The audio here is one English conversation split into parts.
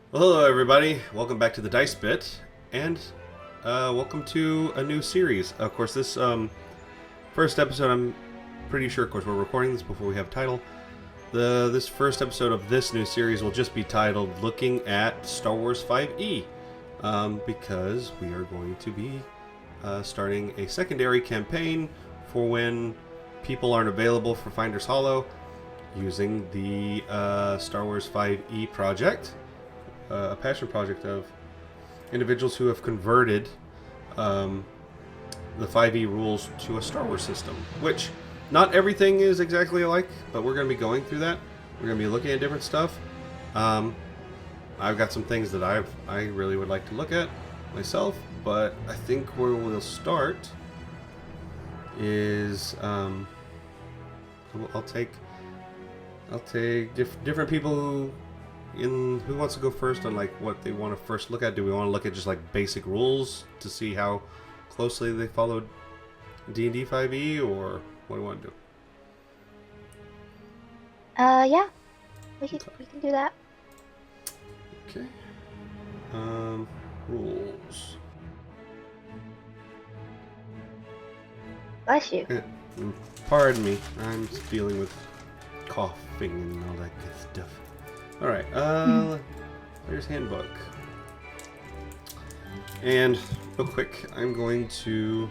Well, hello everybody, welcome back to the Dice Bit, and welcome to a new series. Of course, this first episode, I'm pretty sure, of course, we're recording this before we have a title. This first episode of this new series will just be titled Looking at Star Wars 5e, because we are going to be starting a secondary campaign for when people aren't available for Finder's Hollow using the Star Wars 5e project. A passion project of individuals who have converted the 5e rules to a Star Wars system, which not everything is exactly alike, but we're going to be going through that. We're going to be looking at different stuff. I've got some things that I really would like to look at myself, but I think where we'll start is I'll take different people who wants to go first on like what they want to first look at. Do we want to look at just like basic rules to see how closely they followed D&D 5e, or what do we want to do? Yeah, we can do that. Okay. Rules. Bless you. Pardon me, I'm dealing with coughing and all that good stuff. All right. Player's handbook. And real quick, I'm going to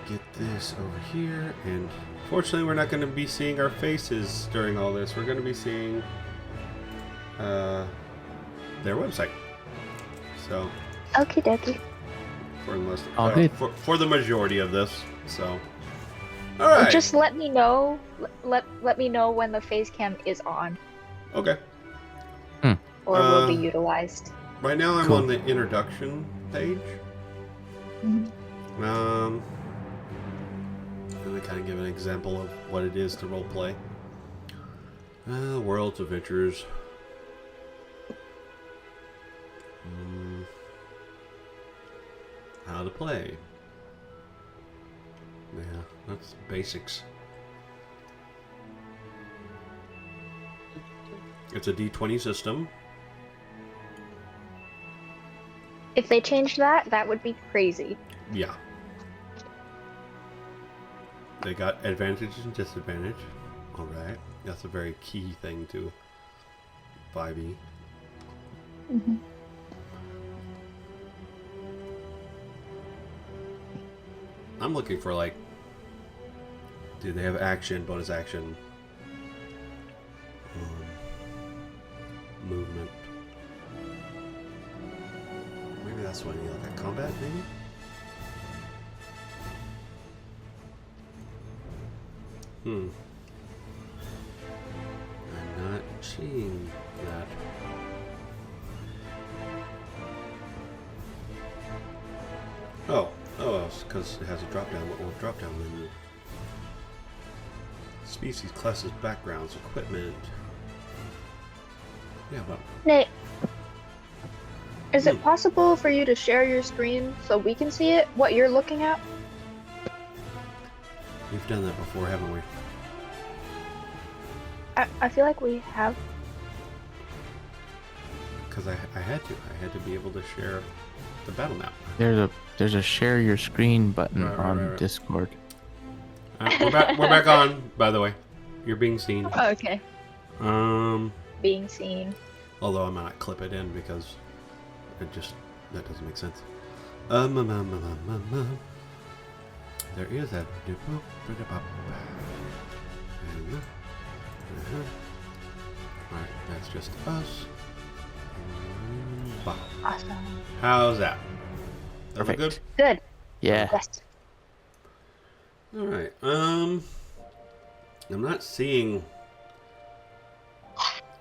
get this over here. And fortunately, we're not going to be seeing our faces during all this. We're going to be seeing their website. So. Okie dokie. For the most, for the majority of this. So. All right. Just let me know. Let me know when the face cam is on. Okay. Or will be utilized. Right now, I'm on the introduction page. Mm-hmm. I'm gonna kind of give an example of what it is to roleplay. World's adventures. How to play. Yeah, that's basics. It's a D20 system. If they change that, that would be crazy. Yeah. They got advantage and disadvantage. Alright. That's a very key thing to 5e. Mm-hmm. I'm looking for like, do they have action, bonus action, movement? Maybe that's what you look at. Combat, maybe? I'm not seeing that. Oh, it's because it has a drop down. What will drop down menu? Species, classes, backgrounds, equipment. Yeah, but Nate, is it possible for you to share your screen so we can see it? What you're looking at? we've done that before, haven't we? I feel like we have. Because I had to. I had to be able to share the battle map. There's a share your screen button on right. Discord. We're back on, by the way. You're being seen. Oh, okay. Um. Being seen. Although I might not clip it in because that doesn't make sense. There is that. Alright, that's just us. Awesome. How's that? That look Perfect. good? Good. Yeah. Yes. Alright, I'm not seeing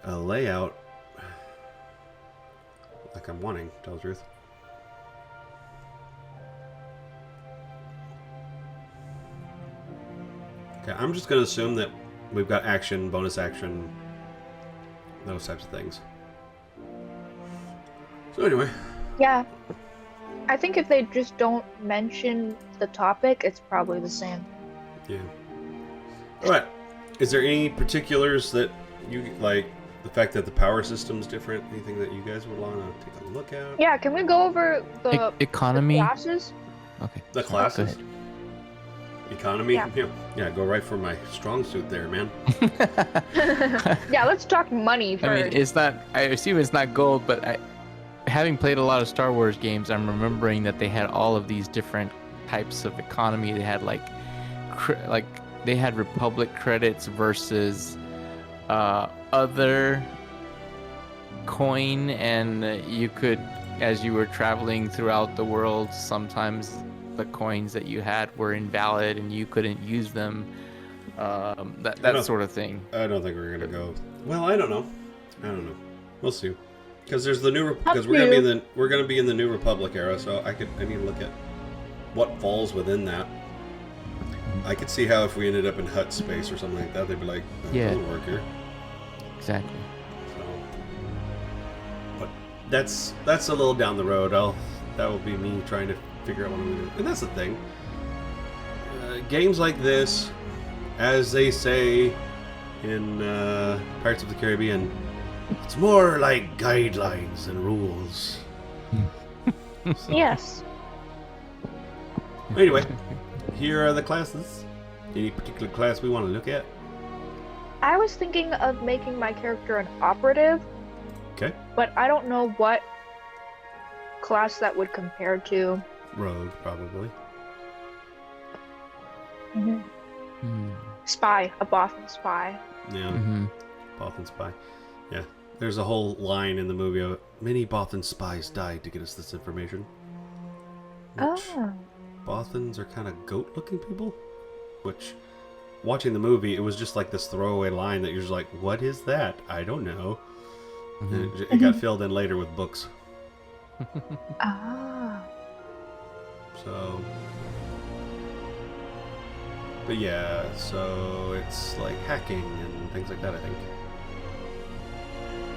a layout like I'm wanting, to tell the truth. Okay, I'm just going to assume that we've got action, bonus action, those types of things. So anyway. Yeah. I think if they just don't mention the topic, it's probably the same. Yeah. Alright. Is there any particulars that you like The fact that the power system's different. Anything that you guys would want to take a look at? Yeah, can we go over the Economy. the classes? Okay. The Go classes. ahead. Economy. Yeah. Yeah. Go right for my strong suit there, man. Yeah, let's talk money first. I mean, it's not. I assume it's not gold, but having played a lot of Star Wars games, I'm remembering that they had all of these different types of economy. They had they had Republic credits versus other coin, and you could, as you were traveling throughout the world, sometimes the coins that you had were invalid and you couldn't use them. That sort of thing. I don't think we're gonna go. Well, I don't know. We'll see. Because there's the new because we're gonna be in the New Republic era, so I need to look at what falls within that. I could see how if we ended up in Hutt space or something like that, they'd be like, Yeah. "Doesn't work here." Exactly. So, but that's a little down the road. That will be me trying to figure out what I'm gonna do. And that's the thing. Games like this, as they say in Pirates of the Caribbean, it's more like guidelines and rules. So, Yes. anyway, here are the classes. Any particular class we want to look at? I was thinking of making my character an operative, Okay. but I don't know what class that would compare to. Rogue, probably. Mm-hmm. Spy, a Bothan spy. Yeah. Mm-hmm. Bothan spy. Yeah. There's a whole line in the movie of many Bothan spies died to get us this information. Which Bothans are kind of goat-looking people. Which, watching the movie, it was just like this throwaway line that you're just like, what is that? I don't know. Mm-hmm. And it got filled in later with books. Ah. So... But yeah, so it's like hacking and things like that, I think.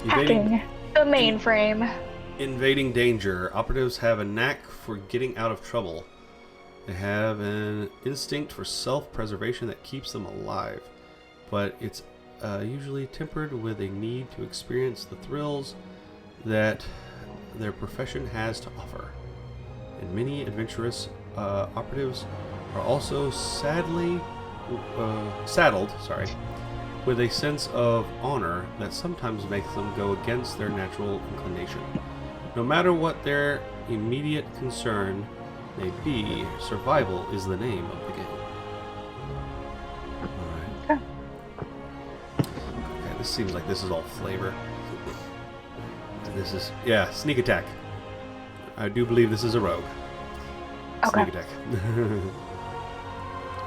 Hacking. The mainframe. Invading danger. Operatives have a knack for getting out of trouble. They have an instinct for self-preservation that keeps them alive. But it's usually tempered with a need to experience the thrills that their profession has to offer. And many adventurous operatives are also saddled with a sense of honor that sometimes makes them go against their natural inclination. No matter what their immediate concern may be, survival is the name of the game. Alright. Okay, this seems like this is all flavor. This is, yeah, sneak attack. I do believe this is a rogue. Okay. Sneak attack.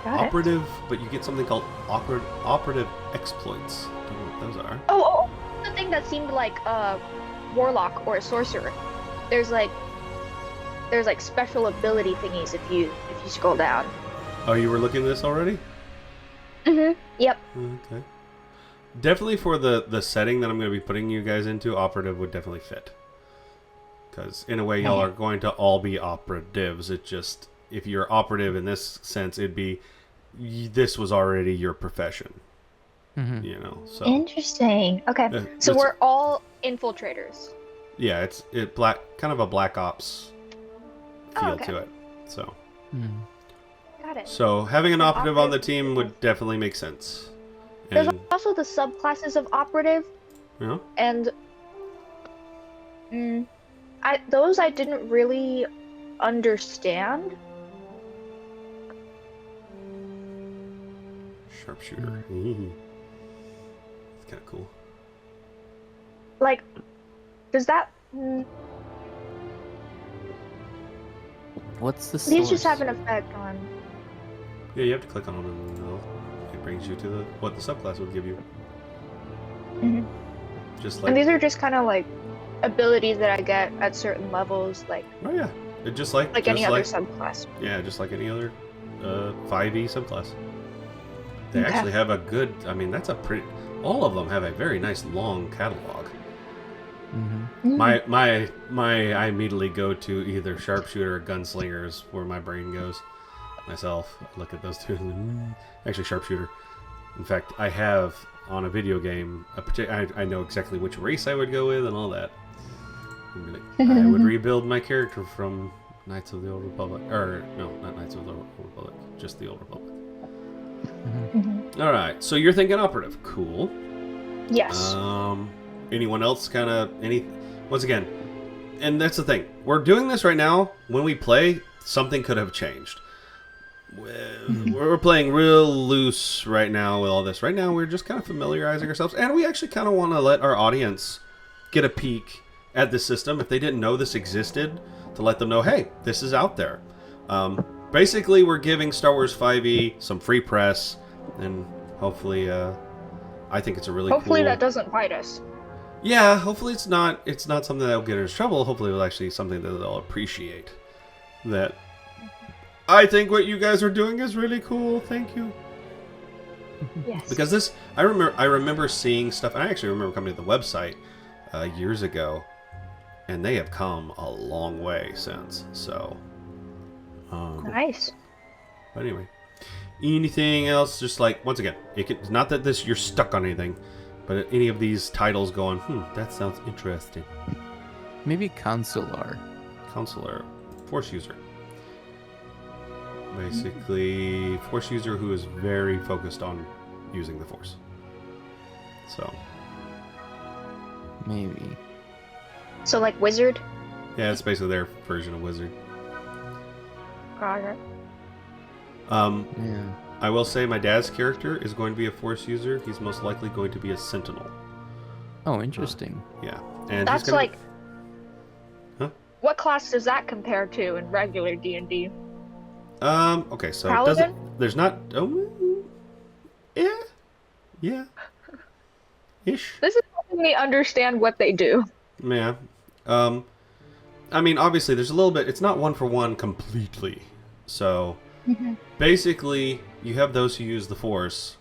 Got Operative, but you get something called operative exploits. Don't know what those are. Oh, the thing that seemed like a warlock or a sorcerer. There's like special ability thingies if you scroll down. Oh, you were looking at this already? Mhm. Yep. Okay. Definitely for the setting that I'm going to be putting you guys into, operative would definitely fit. Because in a way, y'all are going to all be operatives. It just, if you're operative in this sense, it'd be, this was already your profession. Mm-hmm. You know, so. Interesting. Okay. So we're all infiltrators. Yeah, it's kind of a Black Ops feel to it. So. Got it. So having an operative on the team would definitely make sense. There's also the subclasses of operative. Yeah. And those I didn't really understand. Sharpshooter. It's kind of cool. Like, does that? What's the source? These just have an effect on. Yeah, you have to click on them and it brings you to what the subclass would give you. Mhm. Just like. And these are just kind of like abilities that I get at certain levels, like. Oh yeah, it just like any other subclass. Yeah, just like any other 5e subclass. They actually have a good. I mean, that's a pretty. All of them have a very nice long catalog. Mm-hmm. I immediately go to either sharpshooter or gunslingers where my brain goes. Myself, I look at those two. Actually, sharpshooter. In fact, I have on a video game, I know exactly which race I would go with and all that. I would rebuild my character from Knights of the Old Republic. Or, no, not Knights of the Old Republic. Just the Old Republic. Alright, so you're thinking operative. Cool. Yes. Anyone else kind of... Once again, and that's the thing. We're doing this right now. When we play, something could have changed. We're playing real loose right now with all this. Right now, we're just kind of familiarizing ourselves. And we actually kind of want to let our audience get a peek at this system. If they didn't know this existed, to let them know, hey, this is out there. Basically, we're giving Star Wars 5e some free press. And hopefully, I think it's a really Hopefully cool... that doesn't bite us. Yeah, hopefully it's not something that'll get us in trouble. Hopefully it's actually something that they'll appreciate. That I think what you guys are doing is really cool. Thank you. Yes. Because this, I remember seeing stuff. I actually remember coming to the website years ago, and they have come a long way since. So, Nice. But anyway, anything else? Just like once again, it's not that you're stuck on anything, but any of these titles going, that sounds interesting. Maybe Counselor. Counselor, Force user. Basically, Force user who is very focused on using the Force. So. Maybe. So like wizard? Yeah, it's basically their version of wizard. Got it. Yeah. I will say my dad's character is going to be a Force user. He's most likely going to be a Sentinel. Oh, interesting. Yeah. And That's he's gonna... like... Huh? What class does that compare to in regular D&D? Okay, so it doesn't... There's not... Yeah. Ish. This is helping me understand what they do. Yeah. I mean, obviously, there's a little bit... It's not one-for-one completely. So... Basically, you have those who use the Force,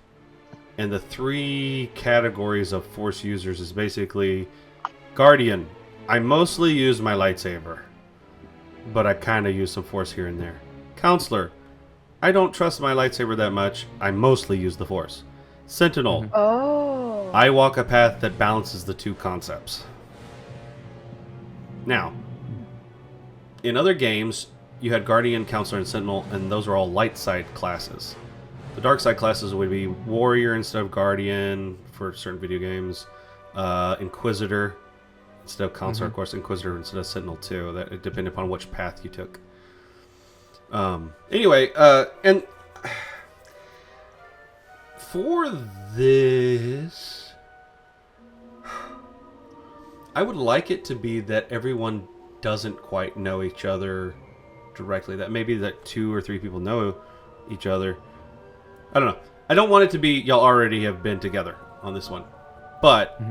and the three categories of Force users is basically Guardian. I mostly use my lightsaber, but I kind of use some Force here and there. Counselor. I don't trust my lightsaber that much. I mostly use the Force. Sentinel. Oh. I walk a path that balances the two concepts. Now, in other games, you had Guardian, Counselor, and Sentinel, and those are all light side classes. The dark side classes would be Warrior instead of Guardian for certain video games, Inquisitor instead of Counselor, of course, Inquisitor instead of Sentinel too. That it depended upon which path you took. Anyway, and for this, I would like it to be that everyone doesn't quite know each other directly. That maybe that 2 or 3 people know each other. I don't know. I don't want it to be y'all already have been together on this one. But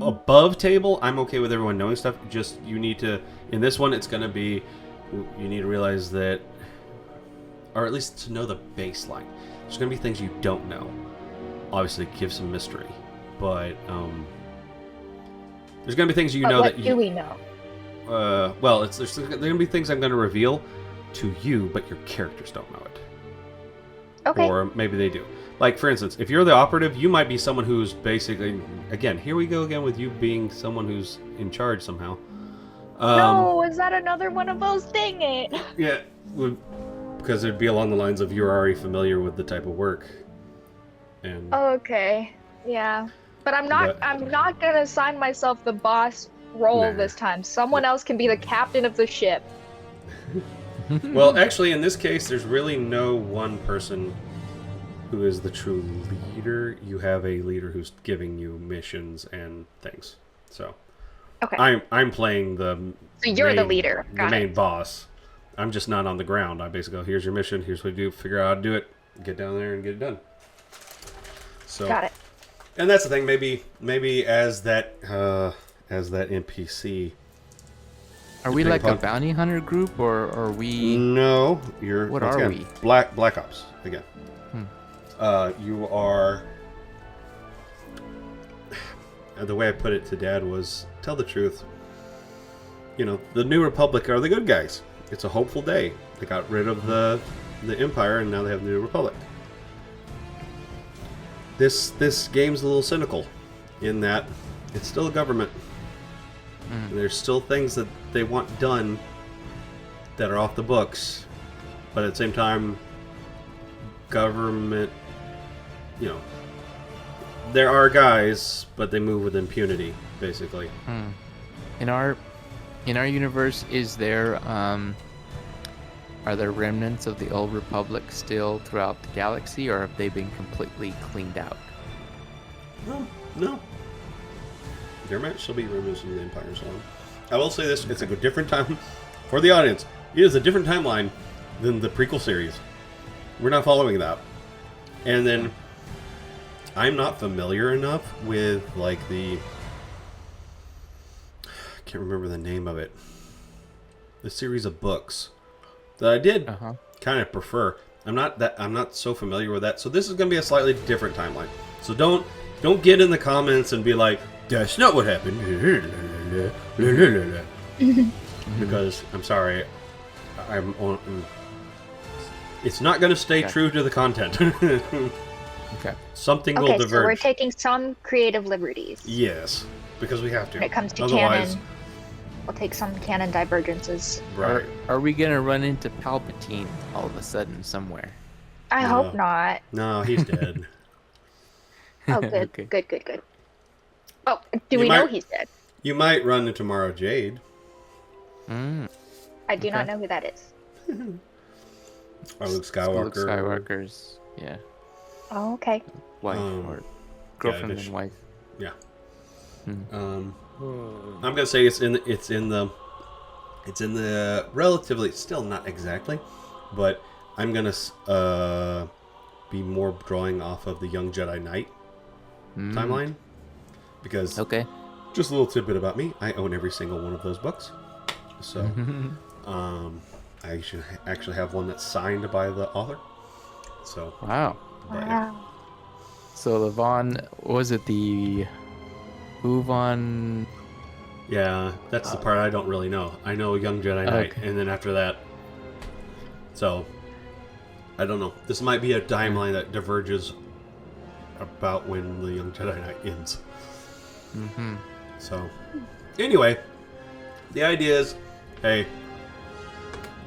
above table, I'm okay with everyone knowing stuff. Just you need to, in this one, it's going to be, you need to realize that, or at least to know the baseline. There's going to be things you don't know. Obviously, give some mystery. But there's going to be things you know what that do we know? Well, there's going to be things I'm going to reveal to you, but your characters don't know it. Okay. Or maybe they do. Like, for instance, if you're the operative, you might be someone who's basically... Again, here we go again with you being someone who's in charge somehow. No, is that another one of those? Dang it. Yeah, because it'd be along the lines of you're already familiar with the type of work. And Okay, yeah. But I'm not going to assign myself the boss role this time. Someone else can be the captain of the ship. Well, actually, in this case, there's really no one person who is the true leader. You have a leader who's giving you missions and things. So, okay. I'm playing the. So you're the leader. The main boss. I'm just not on the ground. I basically go, here's your mission. Here's what you do. Figure out how to do it. Get down there and get it done. So. Got it. And that's the thing. Maybe as that NPC. Are we like a bounty hunter group, or are we? No, you're. What are we? Black Ops again. You are. The way I put it to Dad was, tell the truth. You know, the New Republic are the good guys. It's a hopeful day. They got rid of the Empire, and now they have the New Republic. this game's a little cynical in that it's still a government. And there's still things that they want done that are off the books, but at the same time, government, you know, there are guys, but they move with impunity, basically. In our universe, is there are there remnants of the old Republic still throughout the galaxy, or have they been completely cleaned out? No. There might still be remnants of the Empire and so on. I will say this: it's a different time for the audience. It is a different timeline than the prequel series. We're not following that. And then I'm not familiar enough with like the I can't remember the name of it. The series of books that I did kind of prefer. I'm not so familiar with that. So this is going to be a slightly different timeline. So don't get in the comments and be like, "That's not what happened." Because I'm sorry, it's not going to stay true to the content. Okay. Something will diverge. So we're taking some creative liberties. Yes, because we have to. When it comes to Otherwise, canon, we'll take some canon divergences. right? Are we gonna run into Palpatine all of a sudden somewhere? I hope not. No, he's dead. Oh, good, Okay. good. Oh, do You we know might- he's dead? You might run into Mara Jade. I do not know who that is. Or Luke Skywalker. Luke Skywalker's, yeah, Oh, okay. wife or girlfriend yeah, and wife. Yeah. I'm gonna say it's in the relatively, still not exactly, but I'm gonna be more drawing off of the Young Jedi Knight timeline, because just a little tidbit about me: I own every single one of those books. So, I actually have one that's signed by the author. So, Wow. but, yeah. Wow. So the Vaughn, was it the Vaughn? Yeah, that's the part I don't really know. I know Young Jedi Knight, and then after that, so I don't know. This might be a timeline that diverges about when the Young Jedi Knight ends. So, anyway, the idea is, hey,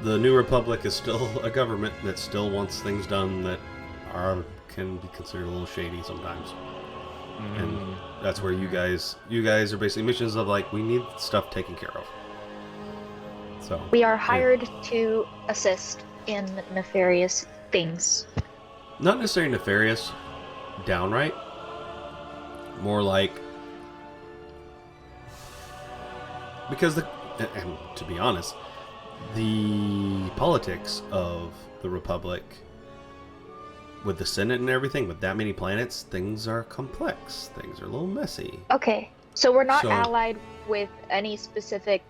the New Republic is still a government that still wants things done that can be considered a little shady sometimes. And that's where you guys are basically missions of like, we need stuff taken care of. So We are hired to assist in nefarious things. not necessarily nefarious, downright. More like, because and to be honest, the politics of the Republic with the Senate and everything, with that many planets, things are complex. Things are a little messy. Okay, so we're not So- allied with any specific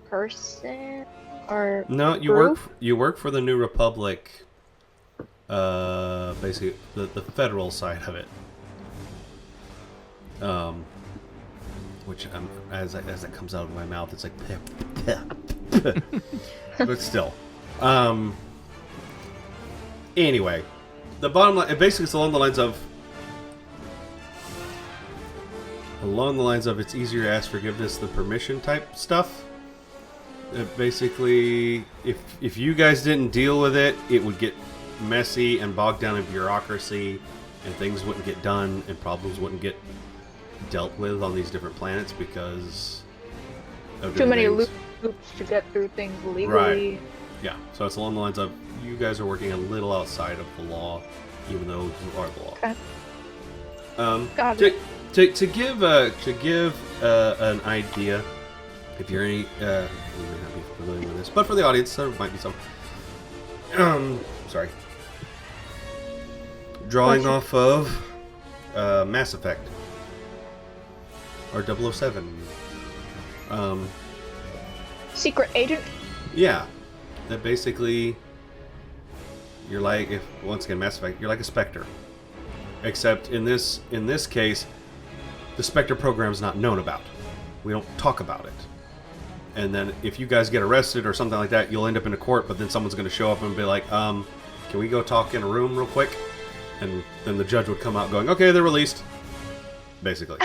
person or No, you work for the New Republic. Basically the federal side of it. Which as it comes out of my mouth, it's like, but still. Anyway, the bottom line, basically, it's along the lines of it's easier to ask forgiveness than permission type stuff. Basically, if you guys didn't deal with it, it would get messy and bogged down in bureaucracy, and things wouldn't get done, and problems wouldn't get dealt with on these different planets because of too many things. loops to get through things legally. Right. Yeah, so it's along the lines of you guys are working a little outside of the law, even though you are the law. Okay. Got it. To give an idea, if you're any, you may not be familiar with this, but for the audience, there might be some. Sorry. Drawing off of Mass Effect or 007. Secret agent. Yeah, that basically you're like, if once again Mass Effect, you're like a Spectre, except in this case, the Spectre program's not known about. We don't talk about it. And then if you guys get arrested or something like that, you'll end up in a court. But then someone's going to show up and be like, "Can we go talk in a room real quick?" And then the judge would come out going, okay, they're released. Basically.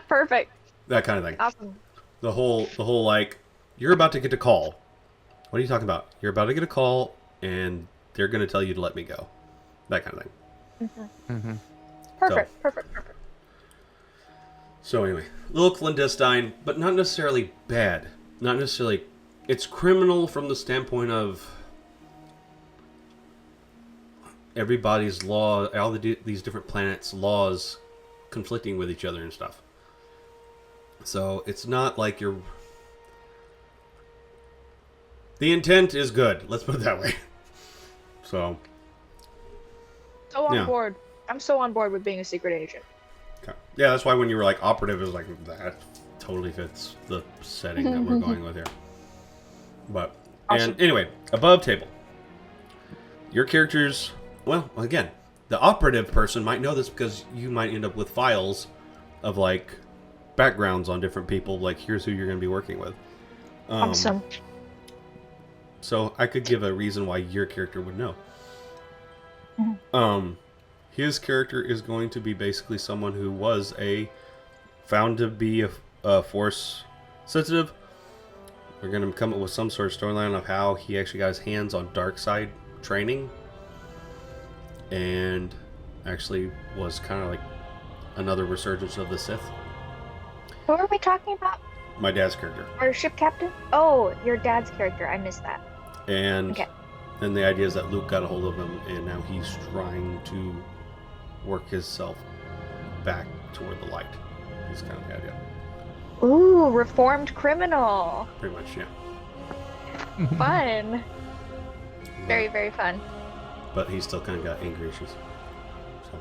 Perfect. That kind of thing. Awesome. The whole like, you're about to get a call. What are you talking about? You're about to get a call, and they're going to tell you to let me go. That kind of thing. Mm-hmm. Perfect. Perfect. So anyway, a little clandestine, but not necessarily bad. Not necessarily... It's criminal from the standpoint of everybody's law, all these different planets' laws conflicting with each other and stuff. So it's not like you're... The intent is good, let's put it that way. So on board. I'm so on board with being a secret agent. Okay. Yeah, that's why when you were like operative, is like, that totally fits the setting that we're going with here. But, Awesome. And anyway, above table. Your characters, well, again, the operative person might know this because you might end up with files of like backgrounds on different people, like here's who you're going to be working with. Awesome. So I could give a reason why your character would know. Mm-hmm. His character is going to be basically someone who was found to be a force sensitive. We're going to come up with some sort of storyline of how he actually got his hands on dark side training, and actually was kind of like another resurgence of the Sith. Who are we talking about? My dad's character. Our ship captain? Oh, your dad's character. I missed that. And Okay. then the idea is that Luke got a hold of him, and now he's trying to work himself back toward the light. Is kind of the idea. Ooh, reformed criminal. Pretty much, yeah. Fun. Very, very fun. But he's still kind of got anger issues. So.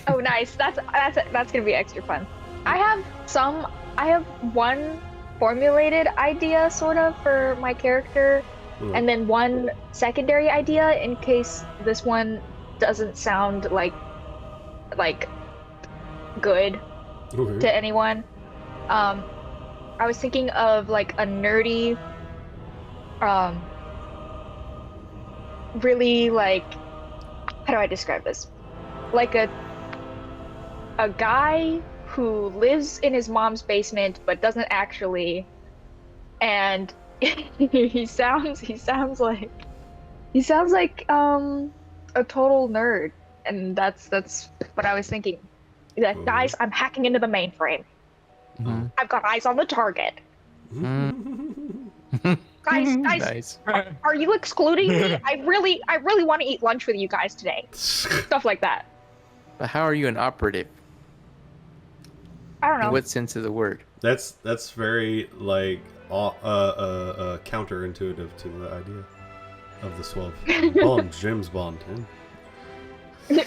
Oh, nice. That's gonna be extra fun. I have one formulated idea sort of for my character, and then one secondary idea in case this one doesn't sound like good to anyone. I was thinking of like a nerdy, really like, how do I describe this? Like a guy who lives in his mom's basement but doesn't actually, and he sounds like a total nerd, and that's what I was thinking. That, guys, I'm hacking into the mainframe. Mm-hmm. I've got eyes on the target. Guys, Nice. are you excluding me? I really want to eat lunch with you guys today. Stuff like that. But how are you an operative? I don't know. In what sense of the word? That's very like counterintuitive to the idea of the 12 Bond, James Bond.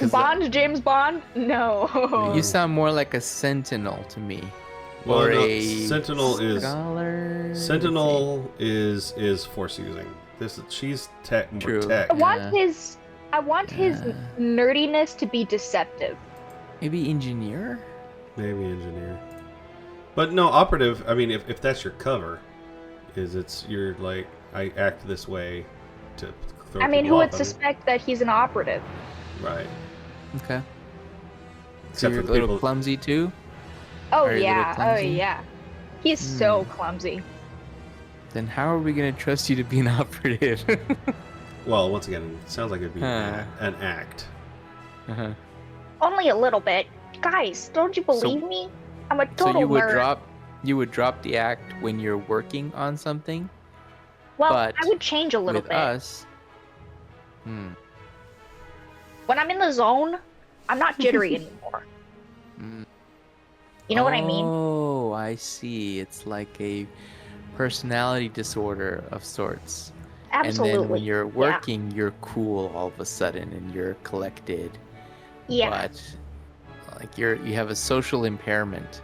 Bond, James Bond? No. You sound more like a sentinel to me. Well, Or no, a Sentinel is force using. She's more True. tech. I want his nerdiness to be deceptive. Maybe engineer? Maybe engineer. But no, operative, I mean, if that's your cover, you're like, I act this way to throw I mean, people who off. would suspect that he's an operative? Right. Okay. So Except you're for a the little people... clumsy too? Oh Are you a little yeah, oh clumsy? yeah. He's so clumsy. Then how are we going to trust you to be an operative? Well, once again, it sounds like it'd be Huh. an act. Uh-huh. Only a little bit. Guys, don't you believe me? I'm a So total you would nerd. drop the act when you're working on something? Well, but I would change a little with bit. us. When I'm in the zone, I'm not jittery anymore. You know what I mean? Oh, I see. It's like a personality disorder of sorts. Absolutely. And then when you're working, you're cool all of a sudden and you're collected. Yeah. But like you have a social impairment.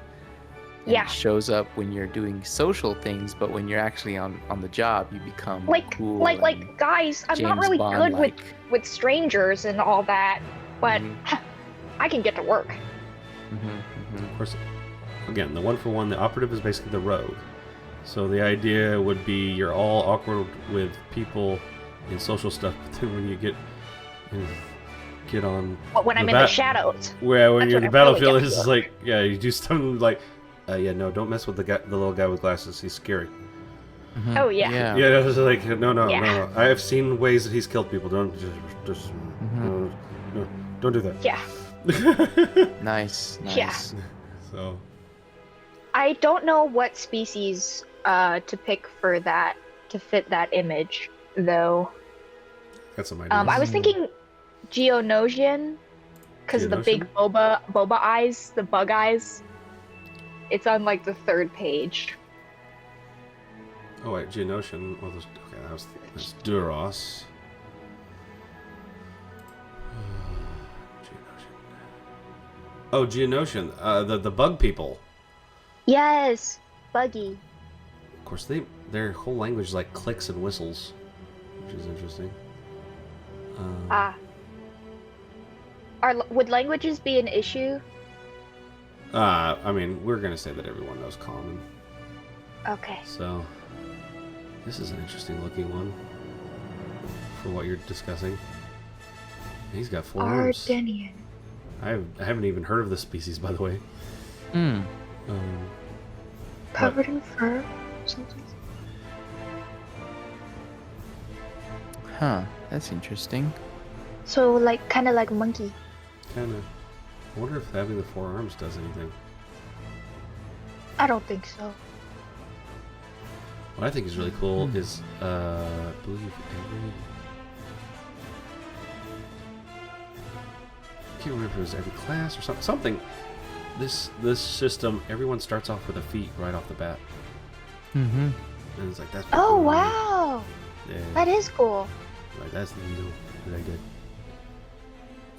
And Yeah. It shows up when you're doing social things, but when you're actually on the job, you become Like, cool. like, guys, I'm not James really Bond good with strangers and all that, but I can get to work. Of course, again, the one for one, the operative is basically the rogue. So the idea would be you're all awkward with people in social stuff, but then when you get get on. When I'm in the shadows. Where when That's you're in the when I really battlefield, get it's just like, yeah, you do something like, yeah, no, don't mess with the little guy with glasses. He's scary. Mhm. Oh, yeah. Yeah, it was like, no. Yeah. I have seen ways that he's killed people. Don't just no, don't do that. Yeah. Nice. Yeah. So. I don't know what species to pick for that to fit that image, though. Got some ideas. I was thinking Geonosian, because of the big boba eyes, the bug eyes. It's on like the 3rd page. Oh wait, Geonosian. Well, okay, that's Duros. Geonosian. Oh, Geonosian. The bug people. Yes, buggy. Of course, their whole language is like clicks and whistles, which is interesting. Would languages be an issue? I mean, we're gonna say that everyone knows common. Okay. So, this is an interesting looking one for what you're discussing. He's got 4 arms. Ardenian. I haven't even heard of this species, by the way. Hmm. Covered in fur, something. Huh. That's interesting. So, like, kind of like monkey. Kind of. I wonder if having the 4 arms does anything. I don't think so. What I think is really cool is, I believe every... I can't remember if it was every class or something. This system, everyone starts off with a feat right off the bat. Mm-hmm. And it's like, that's Oh, cool. wow. Yeah. That is cool. Like, that's the deal that I did.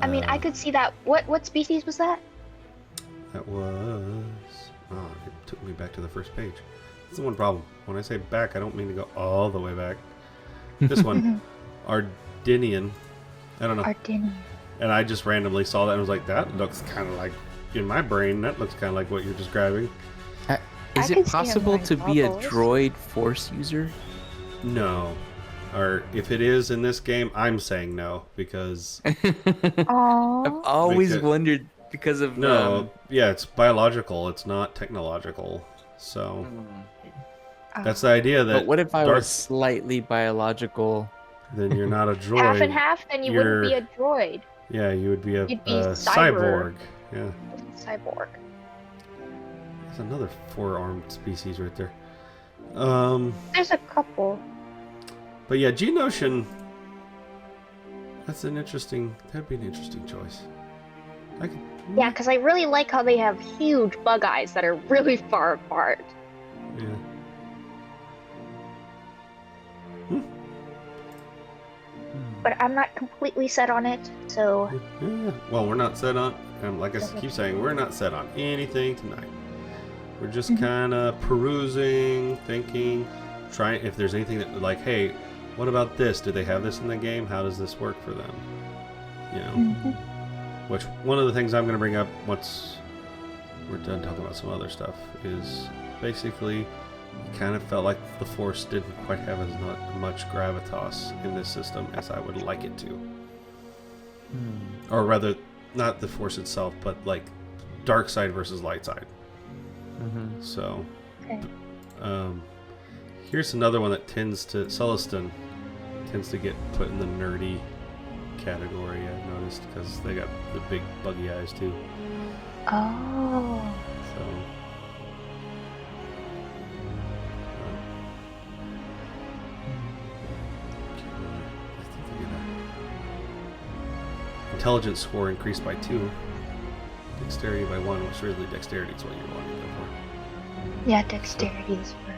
I mean, I could see that. What species was that? That was... Oh, it took me back to the first page. That's the one problem. When I say back, I don't mean to go all the way back. This one, Ardenian. I don't know. Ardenian. And I just randomly saw that and was like, that looks kind of like, in my brain, that looks kind of like what you're describing. Is it possible to be a droid force user? No. Or if it is in this game, I'm saying no, because... Aww. I've always wondered because of... No, yeah, it's biological. It's not technological. So, that's the idea that... But what if I was slightly biological? Then you're not a droid. Half and half, then you wouldn't be a droid. Yeah, you would be a You'd be cyborg. Yeah. Cyborg. There's another 4-armed species right there. There's a couple. But yeah, Geonosian. That'd be an interesting choice. Yeah, because I really like how they have huge bug eyes that are really far apart. Yeah. But I'm not completely set on it, so... Yeah. Well, we're not set on... like I keep saying, we're not set on anything tonight. We're just kind of perusing, thinking, trying... If there's anything that, like, hey, what about this? Do they have this in the game? How does this work for them? You know? Which, one of the things I'm going to bring up once we're done talking about some other stuff is basically... It kind of felt like the Force didn't quite have as much gravitas in this system as I would like it to. Or rather, not the Force itself, but like dark side versus light side. So, here's another one that Celestin tends to get put in the nerdy category, I've noticed, because they got the big buggy eyes too. Oh. So... Intelligence score increased by 2. Dexterity by 1, which really dexterity is what you want to go for. Yeah, dexterity is for...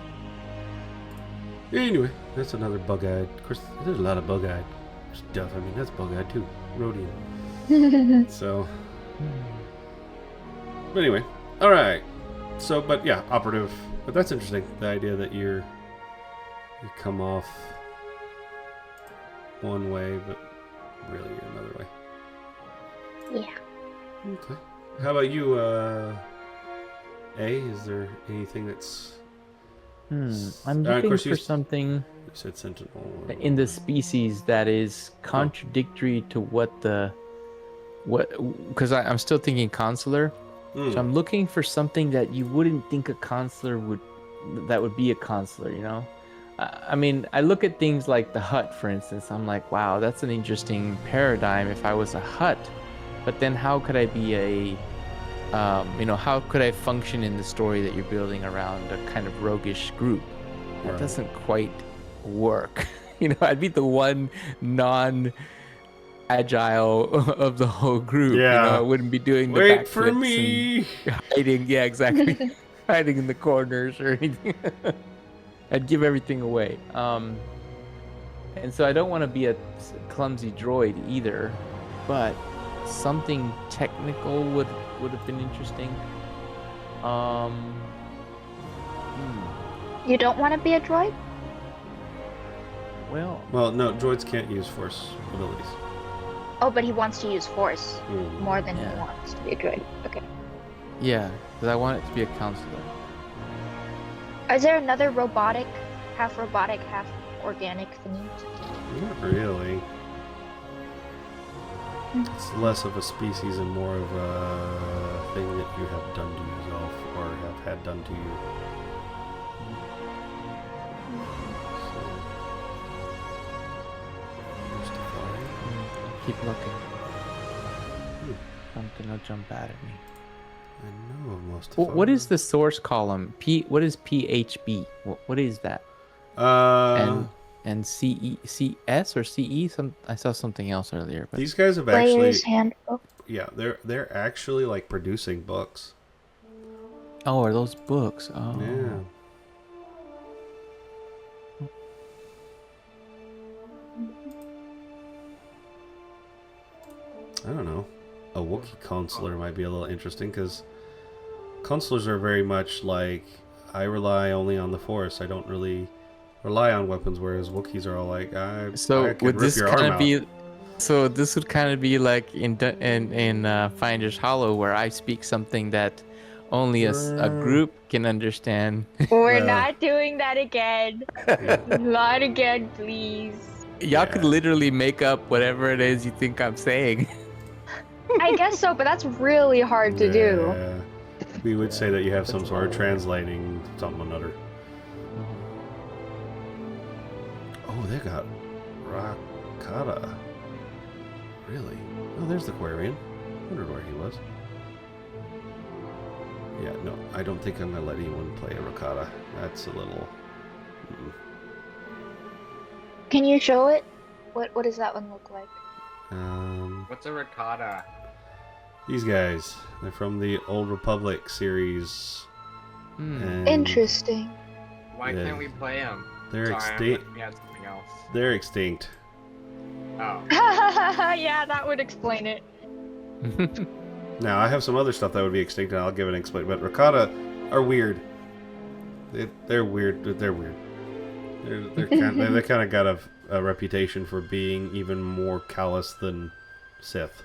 Anyway, that's another bug-eyed. Of course, there's a lot of bug-eyed stuff. I mean, that's bug-eyed too. Rhodian. So... But anyway, alright. So, but yeah, operative. But that's interesting. The idea that you come off one way, but really you're another way. Yeah. Okay. How about you, A? Is there anything that's... I'm looking course, for something You said Sentinel. in the species that is contradictory to what the what? Because I'm still thinking consular. Hmm. So I'm looking for something that you wouldn't think a consular would be a consular, you know? I mean, I look at things like the hut, for instance. I'm like, wow, that's an interesting paradigm if I was a hut. But then how could I be how could I function in the story that you're building around a kind of roguish group? That Right. doesn't quite work. I'd be the one agile of the whole group. Yeah. I wouldn't be doing the Wait for backflips me. and hiding. Yeah, exactly. Hiding in the corners or anything. I'd give everything away. And so I don't want to be a clumsy droid either, but something technical would have been interesting. You don't want to be a droid? Well, No, droids can't use force abilities. Oh, but he wants to use Force more than Yeah. he wants to be a droid. Okay. yeah, because I want it to be a counselor. Is there another half robotic, half organic thingy? Not really. It's less of a species and more of a thing that you have done to yourself or have had done to you. Keep looking. Something will jump out at me. I know most of What is the source column? What is PHB? What is that? And CS or CE? I saw something else earlier. But these guys have Player's actually, Handbook. yeah, they're actually like producing books. oh, are those books? Oh, Yeah. I don't know. A Wookiee consular might be a little interesting because consulars are very much like, I rely only on the Force. I don't really rely on weapons, whereas Wookiees are all like, I So can would rip this your arm kind of out. be? So this would kind of be like in Finders Hollow, where I speak something that only a group can understand. We're Well. not doing that again. Not again, please. Y'all could literally make up whatever it is you think I'm saying. I guess so, but that's really hard to do. Yeah. We would say that you have some sort of translating something or another. Oh, they got Rakata. Really? Oh, there's the Quarian. Wondered where he was. Yeah, no, I don't think I'm gonna let anyone play a Rakata. That's a little. Can you show it? What does that one look like? What's a ricotta? These guys. They're from the Old Republic series. And Interesting. Why Yeah. can't we play them? They're Sorry, extinct. I'm looking at something else. They're extinct. Oh. Yeah, that would explain it. Now, I have some other stuff that would be extinct, and I'll give an explain. But Rakata are weird. They're weird. They're weird. They kind of got a reputation for being even more callous than Sith.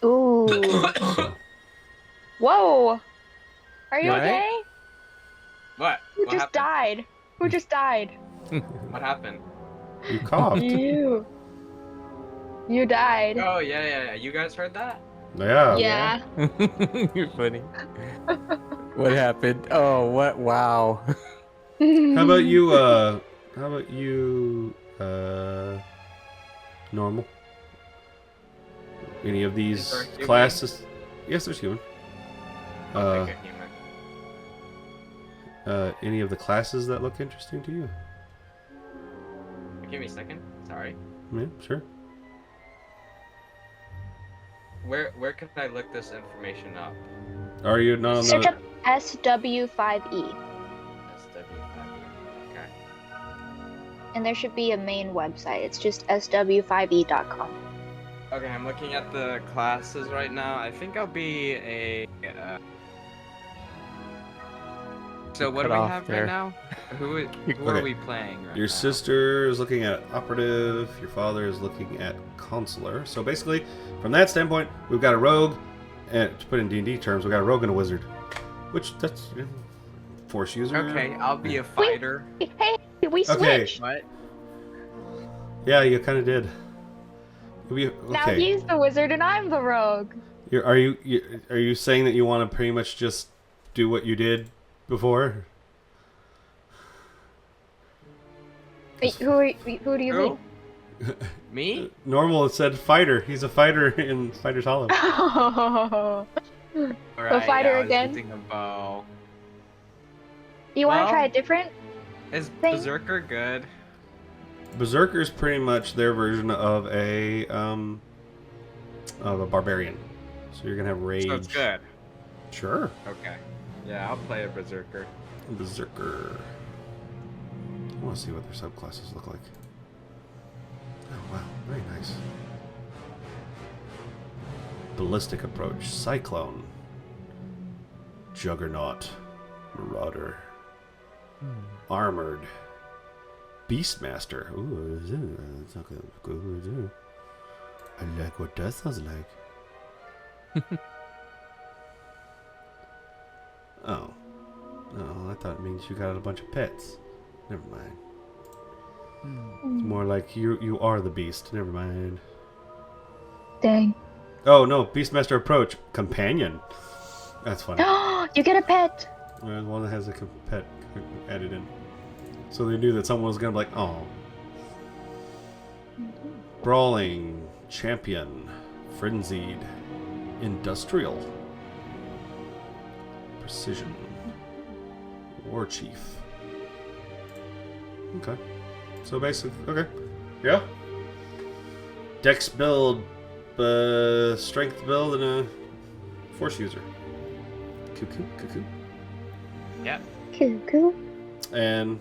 Ooh. So, Whoa. Are you You alright? okay? What? Who What just happened? died? Who just died? What happened? you coughed. You. You died. Oh, yeah. You guys heard that? Yeah. Yeah. You're funny. What happened? Oh, what? Wow. How about you? Normal. Any of these Is there a human? classes? Yes, there's human. I'll pick a human. Any of the classes that look interesting to you? Give me a second. Sorry. Yeah, sure. Where can I look this information up? Are you no? Search up SW5E, SW5. Okay. and there should be a main website. It's just sw5e.com. Okay, I'm looking at the classes right now. I think I'll be a. So what do cut we off have there. right now? Who are Okay. we playing right Your now? sister is looking at operative. Your father is looking at consular. So basically, from that standpoint, we've got a rogue, and to put in D&D terms, we've got a rogue and a wizard, which that's force user. Okay, I'll be a fighter. Hey, we Okay. switched. What? Yeah, you kind of did. Now Okay. he's the wizard and I'm the rogue. Are you saying that you want to pretty much just do what you did before? Wait, who do you Who? mean? Me? Normal it said fighter. He's a fighter in Fighter's Hollow. Alright, fighter I was again? using a bow. You want to Well- try a different? Is Thing. Berserker good? Berserker's pretty much their version of a barbarian. So you're gonna have rage. So it's good. Sure. Okay. Yeah, I'll play a Berserker. Berserker. I want to see what their subclasses look like. Oh wow, very nice. Ballistic approach, Cyclone, Juggernaut, Marauder, Armored, Beastmaster. Ooh, that's not good. I like what that sounds like. Oh. Oh, I thought it means you got a bunch of pets. Never mind. It's more like you are the beast. Never mind. Dang. Oh no, Beastmaster approach. Companion. That's funny. You get a pet. There's one that has a pet added in. So they knew that someone was gonna be like, oh. Brawling. Champion. Frenzied. Industrial. Precision. War Chief. Okay. So basically, okay. Yeah. Dex build, strength build, and a force user. Cuckoo. Yeah. Cool. And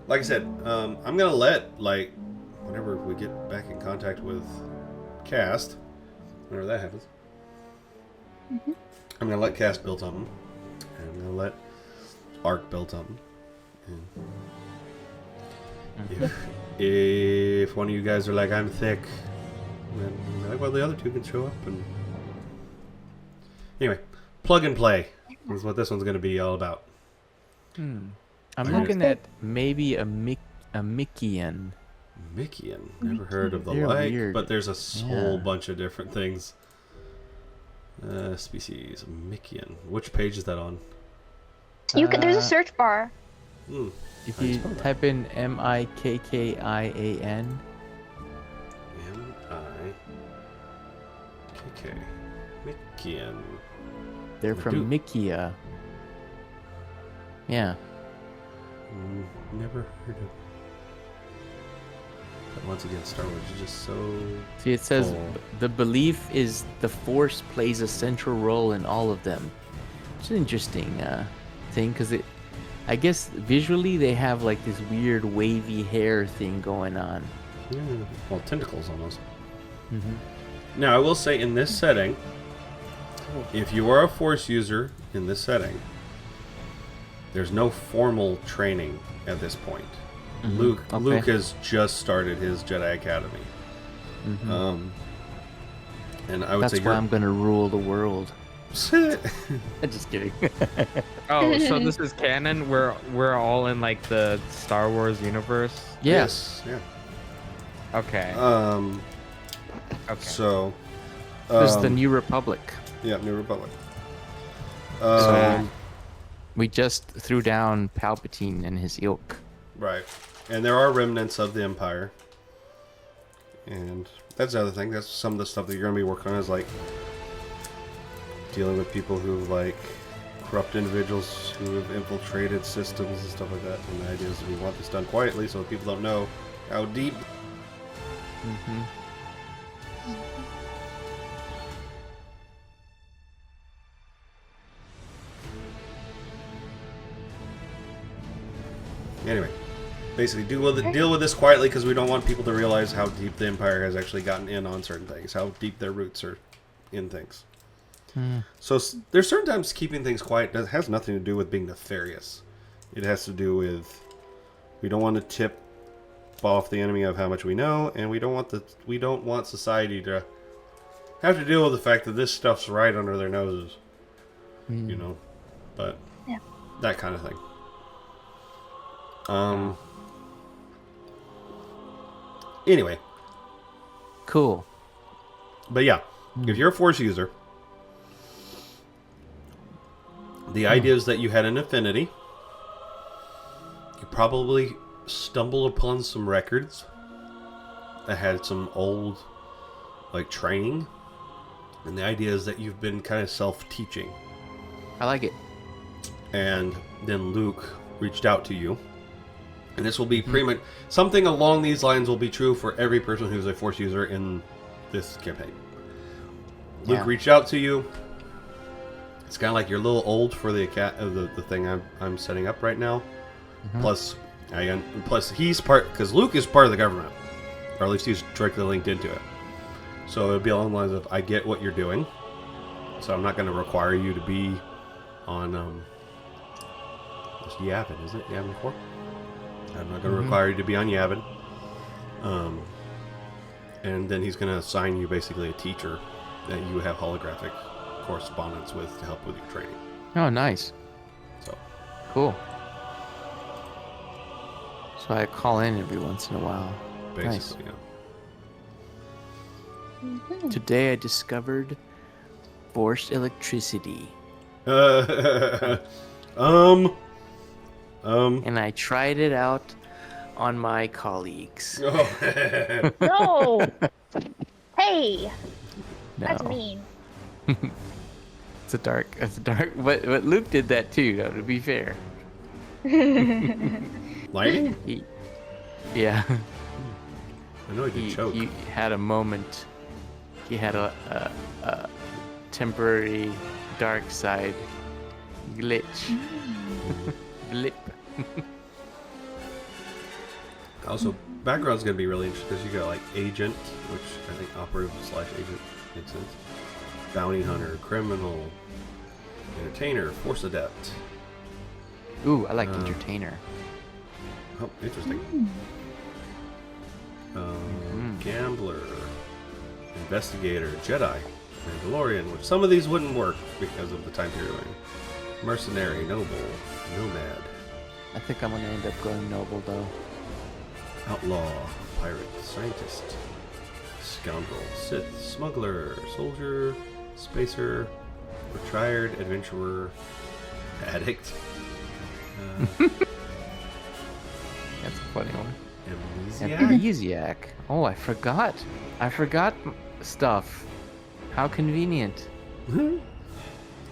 like I said, I'm gonna let whenever we get back in contact with Cast, whenever that happens, I'm gonna let Cast build something, and I'm gonna let Arc build something. And if one of you guys are like, I'm thick, then well, the other two can show up. And anyway, plug and play is what this one's going to be all about. I'm Okay. looking at maybe a Mickean. Mickean, never heard of the They're like, weird. but there's a whole Yeah. bunch of different things. Species, Mickean. Which page is that on? There's a search bar. Hmm. If How do you you spell that? type in Mikkian, M-I-K-K. Mickean. they're I from do- Mickia. Yeah. Never heard of. But once again, Star Wars is just so. See, it says Cool. the belief is the Force plays a central role in all of them. It's an interesting thing because I guess visually they have like this weird wavy hair thing going on. Yeah, well, tentacles almost. Mm-hmm. Now, I will say in this setting, if you are a Force user in this setting, there's no formal training at this point. Luke has just started his Jedi Academy. Mm-hmm. And I would That's say why I'm gonna rule the world. you're... Just kidding. Oh, so this is canon? We're all in like the Star Wars universe? Yes. Yeah. Okay. Okay. So... This is the New Republic. Yeah, New Republic. So we just threw down Palpatine and his ilk. Right. And there are remnants of the Empire. And that's the other thing. That's some of the stuff that you're going to be working on is like dealing with people who like corrupt individuals who have infiltrated systems and stuff like that. And the idea is we want this done quietly so people don't know how deep. Mm-hmm. Anyway, basically deal with this quietly because we don't want people to realize how deep the Empire has actually gotten in on certain things, how deep their roots are in things. So there's certain times keeping things quiet has nothing to do with being nefarious. It has to do with we don't want to tip off the enemy of how much we know, and we don't want society to have to deal with the fact that this stuff's right under their noses. You know, but Yeah. that kind of thing. Anyway, Cool. But yeah, if you're a Force user, the idea is that you had an affinity. You probably stumbled upon some records that had some old, like, training. And the idea is that you've been kind of self-teaching. I like it. And then Luke reached out to you. And this will be pretty much... Something along these lines will be true for every person who's a Force user in this campaign. Luke reached out to you. It's kind of like you're a little old for the thing I'm setting up right now. Plus he's part... Because Luke is part of the government. Or at least he's directly linked into it. So it would be along the lines of, I get what you're doing. So I'm not going to require you to be on... it's Yavin, isn't it? Yavin 4? I'm not going to require you to be on Yavin. And then he's going to assign you basically a teacher that you have holographic correspondence with to help with your training. Oh, nice. So cool. So I call in every once in a while. basically, Nice. Today I discovered forced electricity. yeah. And I tried it out on my colleagues. Oh. No. Hey, No. that's mean. It's a dark. But Luke did that too, though, to be fair. Lightning? Yeah. I know he did choke. He had a moment. He had a temporary dark side glitch. Blip. Also, background's gonna be really interesting because you got like agent, which I think operative / agent makes sense. Bounty hunter, criminal, entertainer, force adept. Ooh, I like entertainer. Oh, interesting. Gambler, investigator, Jedi, Mandalorian. Which some of these wouldn't work because of the time period. Mercenary, noble, nomad, I think I'm gonna end up going noble though. outlaw, pirate, scientist, scoundrel, Sith, smuggler, soldier, spacer, retired adventurer, addict, That's a funny one. amnesiac. Amnesiac. Oh, I forgot. I forgot stuff. How convenient.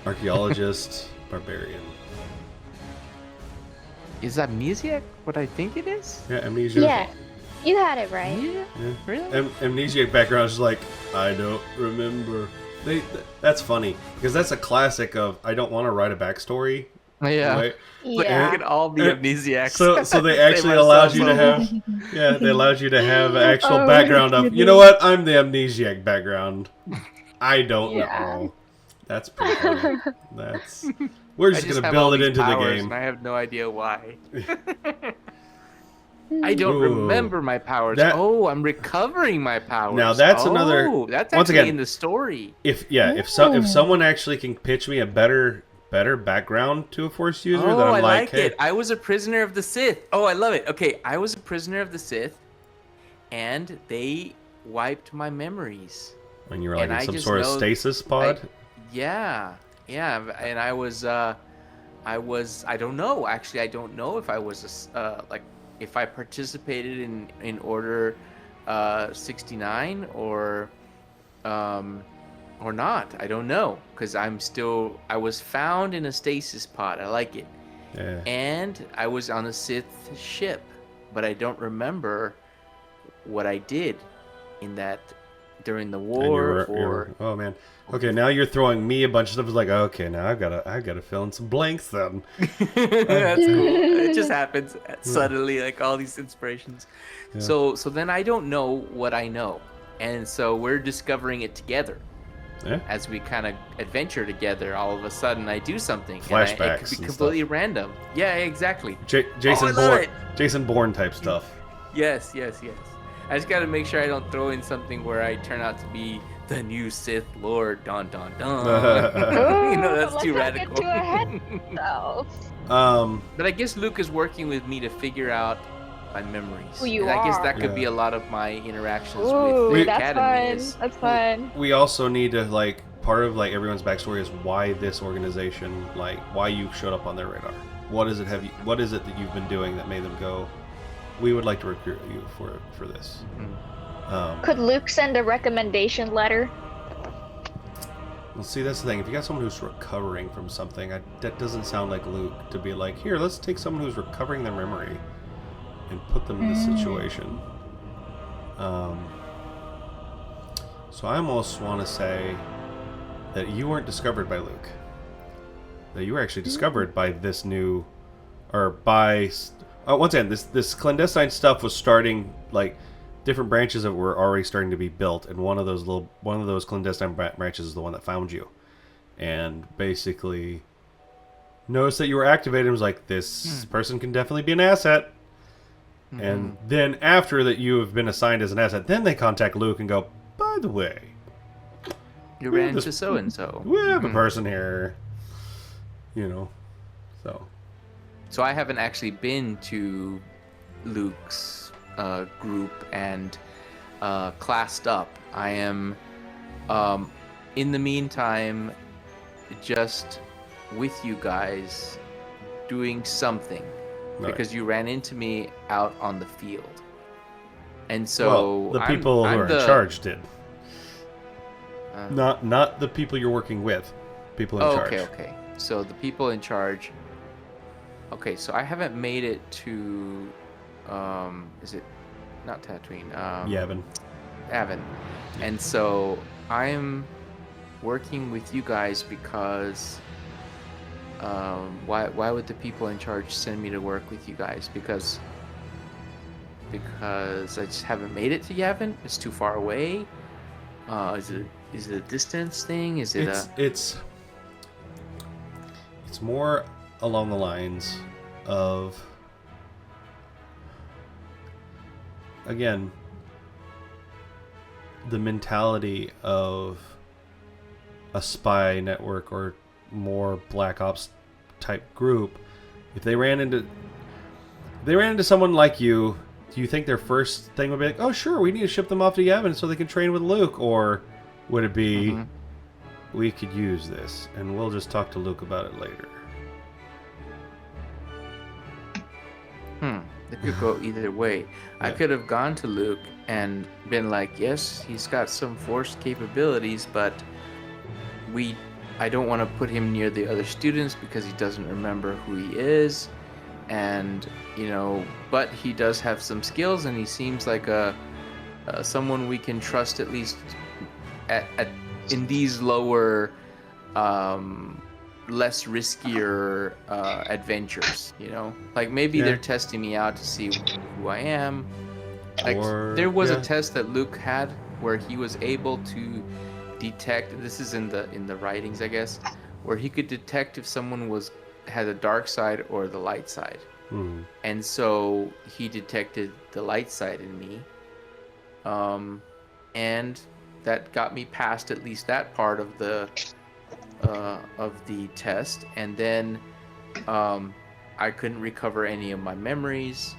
Archaeologist, barbarian. Is amnesiac what I think it is? Yeah, amnesia. Yeah, you had it right. Yeah. Yeah. Really? Amnesiac background is like, I don't remember. That's funny because that's a classic of I don't want to write a backstory. Yeah. Right? Look Yeah. at all the amnesiacs. So they Say actually myself allowed you to so. have they allowed you to have actual Oh, background of, you know what, I'm the amnesiac background. I don't Yeah. know. That's pretty funny. We're I just just gonna have build all it these into the powers, game. and I have no idea why. I don't Ooh. remember my powers. That- I'm recovering my powers. Now, that's another- That's once actually again- in the story. If someone actually can pitch me a better background to a Force user, then I'm I like hey, it. I was a prisoner of the Sith. Oh, I love it. Okay, I was a prisoner of the Sith, and they wiped my memories. when you were like and in I some just sort of know- stasis pod. Yeah, and I was, I don't know. Actually, I don't know if I was if I participated in Order 69 or not. I don't know because I was found in a stasis pod. I like it. Yeah. And I was on a Sith ship, but I don't remember what I did in that during the And war oh man. Okay, now you're throwing me a bunch of stuff. It's like, okay, now I've gotta fill in some blanks then. That's cool. It just happens suddenly, like all these inspirations. Yeah. So then I don't know what I know, and so we're discovering it together. Yeah. As we kind of adventure together, all of a sudden I do something. And it Flashbacks could be and completely random. Yeah, exactly. Jason I love Bourne, it. Jason Bourne type stuff. Yes. I just got to make sure I don't throw in something where I turn out to be the new Sith Lord. Dun dun dun. You know, that's Let's too not radical. Get too ahead, though. But I guess Luke is working with me to figure out my memories. Who you and I guess are. that could be Yeah. a lot of my interactions Ooh, with the that's academy. fun. That's fun. We also need to, like, part of, like, everyone's backstory is why this organization, like, why you showed up on their radar. What is it that you've been doing that made them go, we would like to recruit you for this? Could Luke send a recommendation letter? Well, see, that's the thing. If you got someone who's recovering from something, that doesn't sound like Luke to be like, here, let's take someone who's recovering their memory and put them in this situation. So I almost want to say that you weren't discovered by Luke. That you were actually discovered by this new, or by, once again, this clandestine stuff was starting, like, different branches of it were already starting to be built, and one of those clandestine branches is the one that found you, and basically noticed that you were activated and was like, this person can definitely be an asset. And then after that you have been assigned as an asset, then they contact Luke and go, by the way, You ran into so and so. we have a person here, So I haven't actually been to Luke's group and classed up. I am, in the meantime, just with you guys doing something. Right. Because you ran into me out on the field. And so well, the people who are in charge did. Not the people you're working with. People in charge. Okay. So the people in charge. Okay, so I haven't made it to is it not Tatooine? Yavin. Avon. And so I'm working with you guys because why would the people in charge send me to work with you guys? Because I just haven't made it to Yavin. It's too far away. Is it a distance thing? Is it it's more along the lines of, again, the mentality of a spy network or more Black Ops type group. If they ran into someone like you, do you think their first thing would be like, oh sure, we need to ship them off to Yavin so they can train with Luke? Or would it be, we could use this and we'll just talk to Luke about it later? It could go either way. Yeah. I could have gone to Luke and been like, yes, he's got some force capabilities, but I don't want to put him near the other students because he doesn't remember who he is, and but he does have some skills and he seems like someone we can trust, at least in these lower less riskier adventures, like maybe they're testing me out to see who I am. Like, there was a test that Luke had where he was able to detect, this is in the writings, I guess, where he could detect if someone had a dark side or the light side. And so he detected the light side in me, and that got me past at least that part of the test. And then I couldn't recover any of my memories.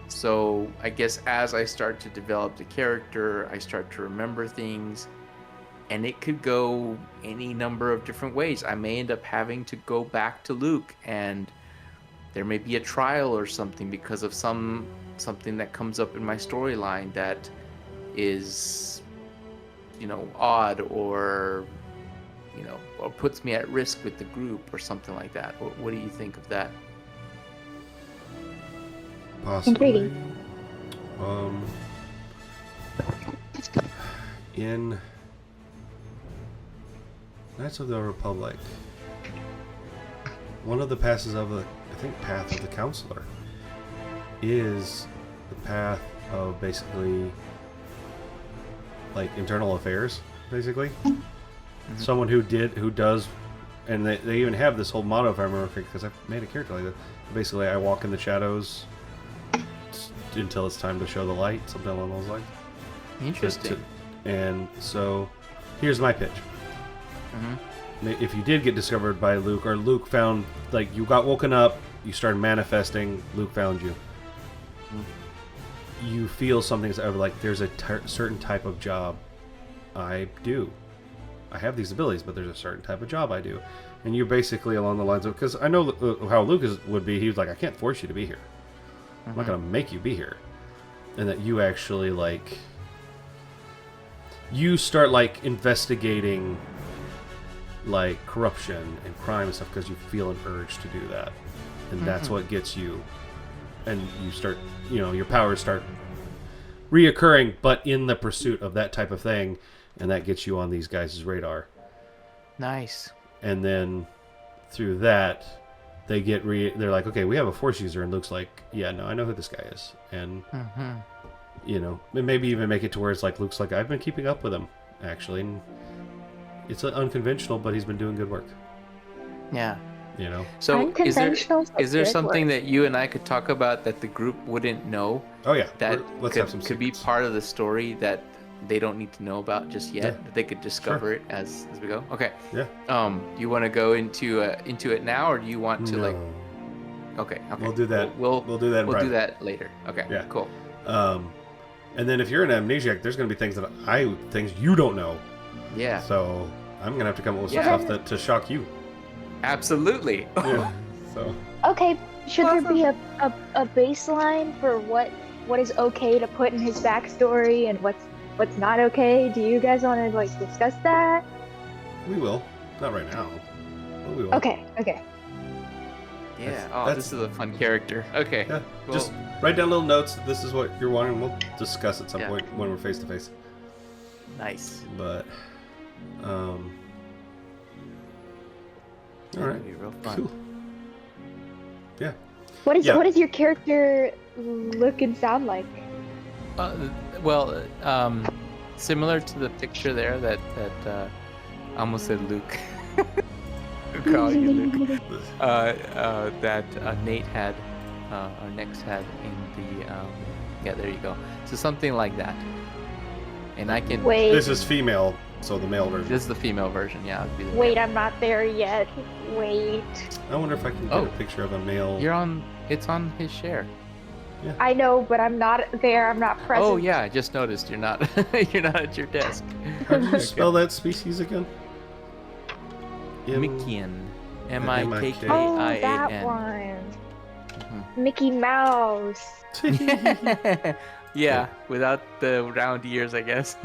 So I guess as I start to develop the character, I start to remember things, and it could go any number of different ways. I may end up having to go back to Luke, and there may be a trial or something because of something that comes up in my storyline that is, odd or or puts me at risk with the group or something like that. What do you think of that? Possibly. In Knights of the Republic, one of the passes of path of the Counselor is the path of basically like internal affairs, basically. Someone who does, and they even have this whole motto, if I remember, because I've made a character like that. Basically, I walk in the shadows until it's time to show the light, something along those lines. Interesting. And so, here's my pitch. If you did get discovered by Luke, or Luke found, like, you got woken up, you started manifesting, Luke found you. you feel something of like there's a certain type of job I do. I have these abilities, but there's a certain type of job I do. And you're basically along the lines of, because I know how Lucas would be. He was like, I can't force you to be here. I'm not going to make you be here. And that you actually, like, you start, like, investigating, like, corruption and crime and stuff because you feel an urge to do that. And that's what gets you. And you start, you know, your powers start reoccurring, but in the pursuit of that type of thing. And that gets you on these guys' radar. Nice. And then through that, they get they're like, okay, we have a force user, and Luke's like, yeah, no, I know who this guy is. And, you know, maybe even make it to where it's like, Luke's like, I've been keeping up with him, actually. And it's unconventional, but he's been doing good work. Yeah. You know? So is there something work. that you and I could talk about that the group wouldn't know? Oh, yeah. That Let's have some could be part of the story that they don't need to know about just yet. Yeah. That they could discover it as we go. Okay. Yeah. You want to go into it now, or do you want to like? Okay. We'll do that. We'll do that. We'll do that later. Okay. Yeah. Cool. And then if you're an amnesiac, there's going to be things you don't know. Yeah. So I'm going to have to come up with some stuff to shock you. Absolutely. Yeah. So. Okay, should there be a baseline for what is okay to put in his backstory and what's not okay? Do you guys want to like discuss that? We will. Not right now. But we will. Okay. Yeah. This is a fun character. Okay. Yeah. Well, Just write down little notes. This is what you're wanting. We'll discuss at some point when we're face to face. Nice. But, all right. That'd be real fun. Cool. Yeah. What does your character look and sound like? Similar to the picture there that I almost said Luke. Call you Luke. That Nate had, or Nex had in the there you go. So something like that. And I can Wait. This is female, so the male version. This is the female version, yeah. It'd be the Wait, male. I'm not there yet. Wait. I wonder if I can get a picture of a male. It's on his share. I know, but I'm not there. I'm not present. Oh yeah, I just noticed you're not you're not at your desk. How do you spell that species again? Mikian. M-I-K-K-I-A-N. Oh, that one. Mickey Mouse. Yeah, without the round ears, I guess.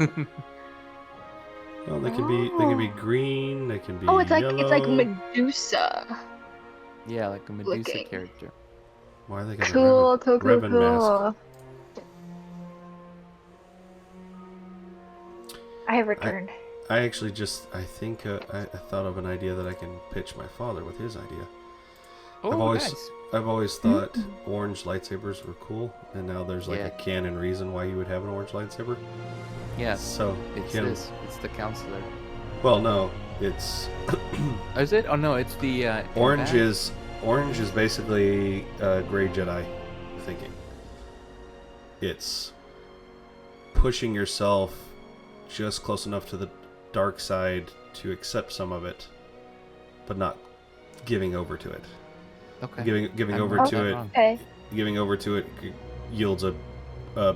Well, they can be green. They can be Oh, it's yellow. like Medusa. Yeah, like a Medusa Looking. character. Why are they got Cool. a Revan mask? I have returned. I actually I think I thought of an idea that I can pitch my father with his idea. Oh, nice. I've always thought orange lightsabers were cool, and now there's like Yeah. a canon reason why you would have an orange lightsaber. Yeah, So it's him- this. It's the counselor. Well, no, it's Is it? Oh no, it's the orange Impact? orange is basically gray Jedi thinking. It's pushing yourself just close enough to the dark side to accept some of it, but not giving over to it. Okay. Giving I'm over wrong. to it. Okay. Giving over to it yields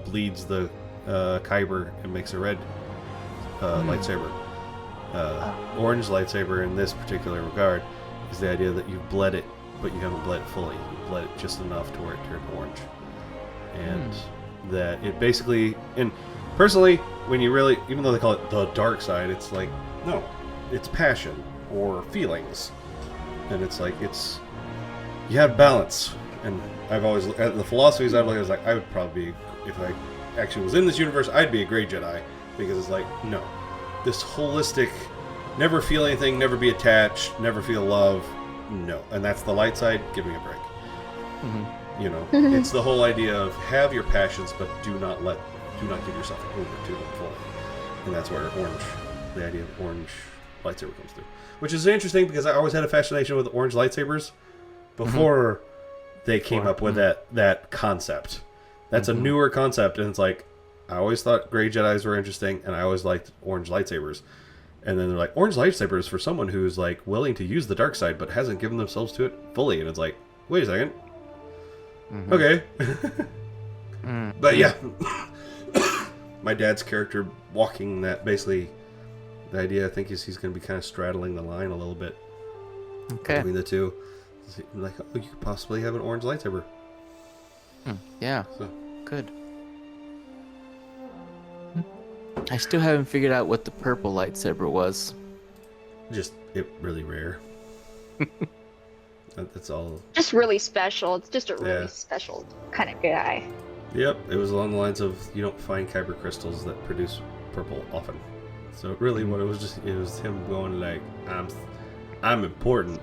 bleeds the kyber and makes a red lightsaber. Orange lightsaber in this particular regard is the idea that you've bled it, but you haven't bled it fully. You bled it just enough to where it turned orange, and that it basically. And personally, when you really, even though they call it the dark side, it's like no, it's passion or feelings, and it's like you have balance. And I've always the philosophies I've looked at is like I would probably be, if I actually was in this universe, I'd be a gray Jedi, because it's like no, this holistic, never feel anything, never be attached, never feel love, no, and that's the light side. Give me a break. You know, it's the whole idea of have your passions, but do not give yourself over to them fully, and that's where the idea of orange lightsaber comes through, which is interesting because I always had a fascination with orange lightsabers before they came up with that concept. That's a newer concept, and it's like I always thought gray Jedis were interesting, and I always liked orange lightsabers. And then they're like, orange lightsabers for someone who's like willing to use the dark side but hasn't given themselves to it fully. And it's like, wait a second. Okay. But yeah, my dad's character walking that, basically, the idea I think is he's going to be kind of straddling the line a little bit between the two. Like, oh, you could possibly have an orange lightsaber. Yeah, So. good. I still haven't figured out what the purple lightsaber was. Just really rare. That's all. Just really special. It's just a really special kind of Jedi. Yep, it was along the lines of you don't find kyber crystals that produce purple often. So really, what it was him going like, I'm important.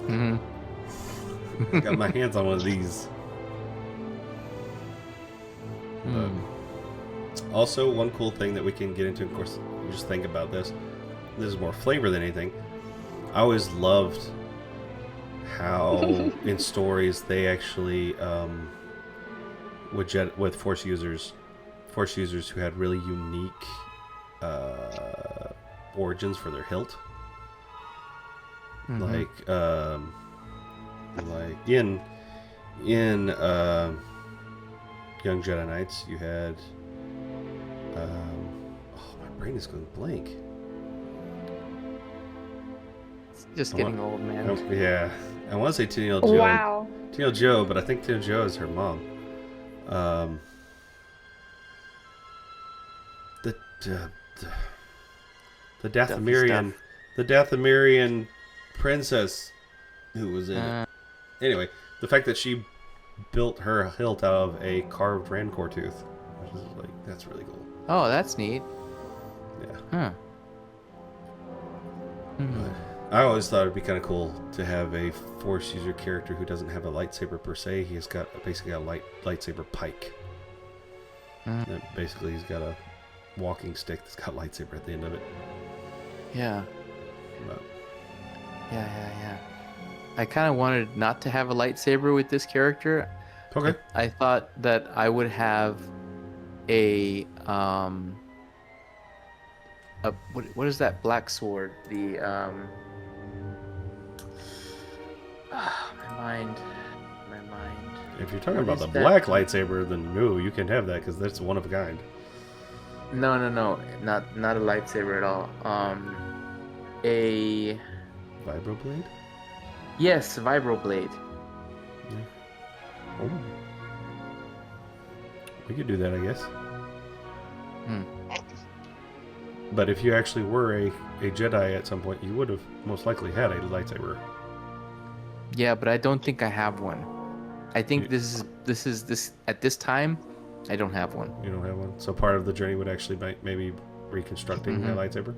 I got my hands on one of these. But also, one cool thing that we can get into, of course, you just think about this. This is more flavor than anything. I always loved how in stories they actually with Force users who had really unique origins for their hilt. Like in Young Jedi Knights, you had my brain is going blank. It's just getting old, man. Yeah, I want to say Tennille Joe. Wow. Tennille Joe, but I think Tennille Joe is her mom. The Dathomirian princess who was in it. Anyway, the fact that she built her hilt out of a carved Rancor tooth, which is like, that's really cool. Oh, that's neat. Yeah. Huh. But I always thought it'd be kind of cool to have a Force user character who doesn't have a lightsaber per se. He's got basically a lightsaber pike. And basically, he's got a walking stick that's got a lightsaber at the end of it. Yeah. But, Yeah. I kind of wanted not to have a lightsaber with this character. okay. I thought that I would have a what is that black sword? The my mind. If you're talking What about is the that? black lightsaber, then no, you can have that because that's one of a kind. No, not a lightsaber at all. A Vibroblade? yes, vibroblade. Oh. We could do that, I guess. But if you actually were a Jedi at some point, you would have most likely had a lightsaber. Yeah, but I don't think I have one. I think this is at this time, I don't have one. You don't have one? So part of the journey would actually be maybe reconstructing that lightsaber?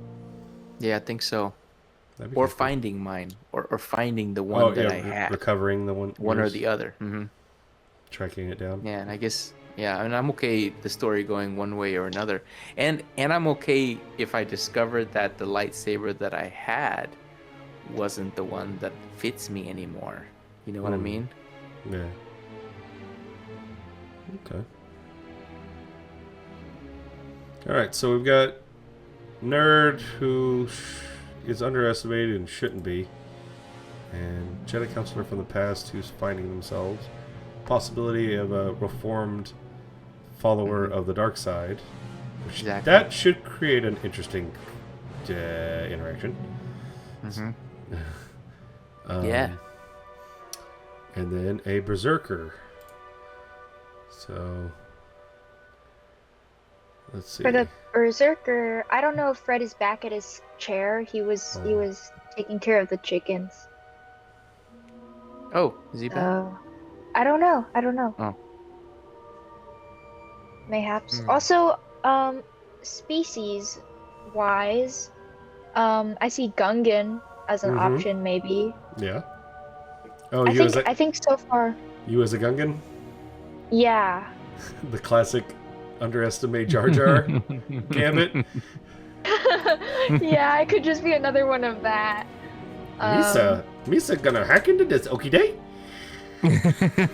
Yeah, I think so. That'd be Or kinda cool. finding mine, or finding the one that I had. Recovering the one. One or yours, the other. Tracking it down. Yeah, and I guess I'm okay the story going one way or another, and I'm okay if I discovered that the lightsaber that I had wasn't the one that fits me anymore. You know what I mean? Yeah. Okay. Alright, so we've got Nerd, who is underestimated and shouldn't be, and Jedi Counselor from the past who's finding themselves. Possibility of a reformed follower of the dark side. Which Exactly. That should create an interesting interaction. Yeah. And then a berserker. So let's see. For the Berserker, I don't know if Fred is back at his chair. He was taking care of the chickens. Oh, is he back? I don't know. Oh. Mayhaps. Also, species wise, I see Gungan as an option maybe. Yeah. Oh, I think so far. You as a Gungan? Yeah. The classic underestimate Jar Jar gambit. Yeah, I could just be another one of that. Misa gonna hack into this, okie day?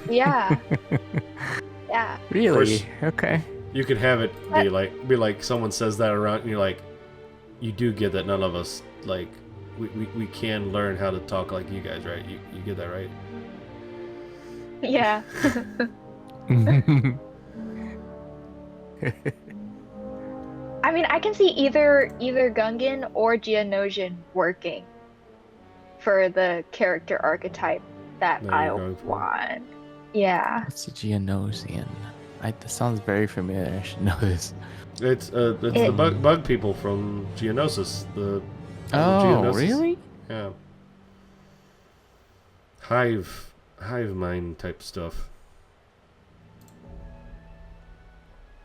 Yeah. Yeah. Really? Okay. You could have it be like someone says that around, and you're like, you do get that none of us like we can learn how to talk like you guys, right? You get that, right? Yeah. I mean, I can see either Gungan or Geonosian working for the character archetype that That I you're going for. want. Yeah. What's the Geonosian? That sounds very familiar. I should know this. It's the bug people from Geonosis. The Oh, Geonosis. really? Yeah. Hive mind type stuff.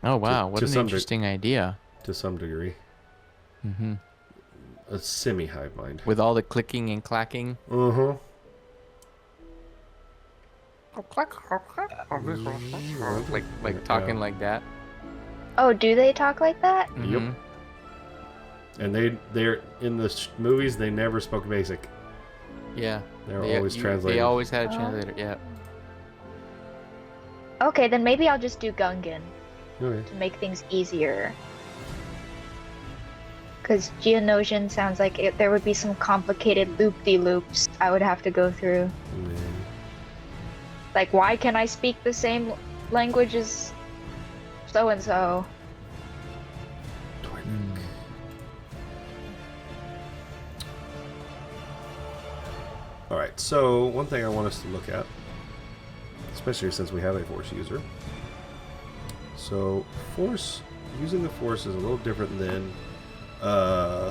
Oh wow, what to an some interesting idea. To some degree. Mm-hmm. A semi-hive mind. With all the clicking and clacking. Uh-huh. Like talking like that. Oh, do they talk like that? Mhm. And they're in the movies. They never spoke basic. Yeah. They're always translated. They always had a translator. Yeah. Okay, then maybe I'll just do Gungan Okay. to make things easier. Because Geonosian sounds like there would be some complicated loop-de-loops I would have to go through. And then, Like, why can I speak the same language as so-and-so? all right. So one thing I want us to look at, especially since we have a Force user. So using the Force is a little different than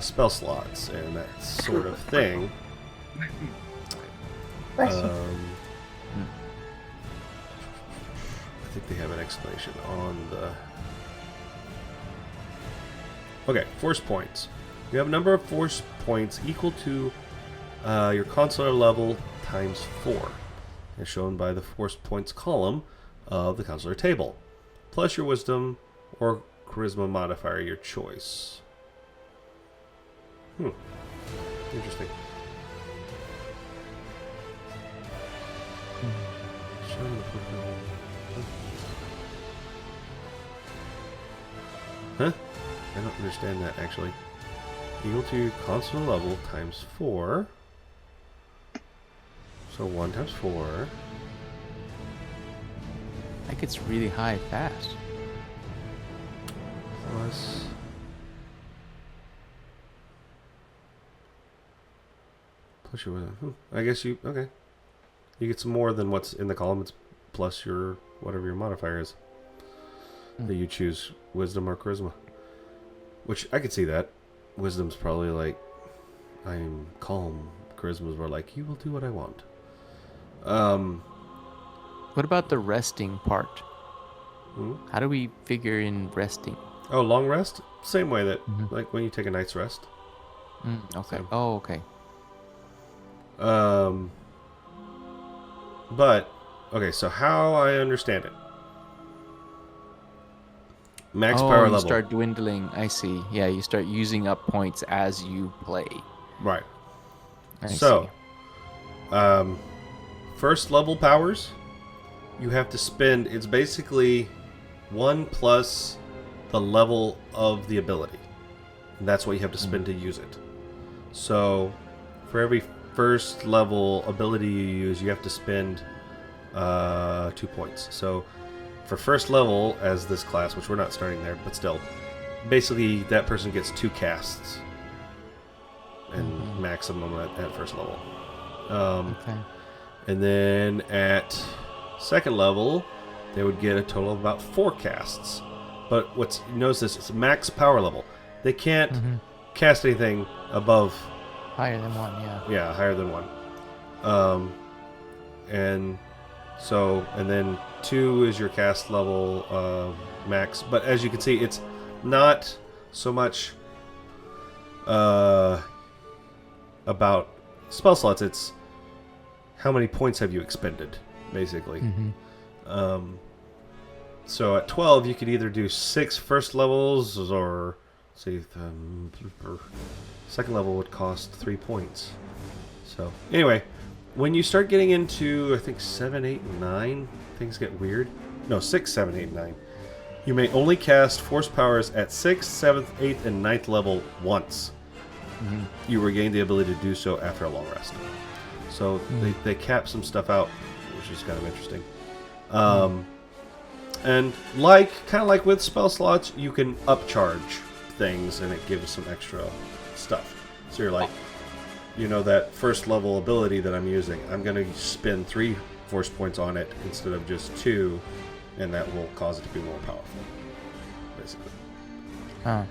spell slots and that sort of thing. Bless you. I think they have an explanation on the... Okay, Force points. You have a number of Force points equal to your consular level times 4, as shown by the Force points column of the consular table, plus your Wisdom or Charisma modifier, your choice. Interesting. Huh? I don't understand that, actually. Equal to consular level times 4. So 1 times 4. That gets really high fast. Plus... Plus your wisdom. I guess you... Okay. You get some more than what's in the column. It's plus your... whatever your modifier is. That you choose Wisdom or Charisma. Which, I could see that. Wisdom's probably like... I'm calm. Charisma's more like, you will do what I want. What about the resting part? Hmm? How do we figure in resting? Oh, long rest? Same way that, like, when you take a night's rest. Okay. So- Oh, okay. But, okay, so how I understand it. Max power you level. start dwindling. I see. Yeah, you start using up points as you play. Right. I So, see. First level powers, you have to spend, it's basically 1 plus the level of the ability. And that's what you have to spend to use it. So, for every first level ability you use, you have to spend 2 points. So, for first level as this class, which we're not starting there, but still, basically that person gets 2 casts. And maximum at first level. Okay. And then at second level, they would get a total of about 4 casts. But notice this, it's max power level. They can't cast anything above... Higher than 1, yeah. Yeah, higher than 1. And then 2 is your cast level max. But as you can see, it's not so much about spell slots. It's how many points have you expended, basically. So at 12, you could either do 6 first levels, or see, second level would cost 3 points. So anyway, when you start getting into, I think 7, 8, and 9, things get weird. No, 6, 7, 8, and 9. You may only cast Force powers at 6th, 7th, 8th, and 9th level once. You regain the ability to do so after a long rest. So they cap some stuff out, which is kind of interesting. And kind of like with spell slots, you can upcharge things and it gives some extra stuff. So you're like, that first level ability that I'm using, I'm going to spend 3 force points on it instead of just 2, and that will cause it to be more powerful, basically. Oh.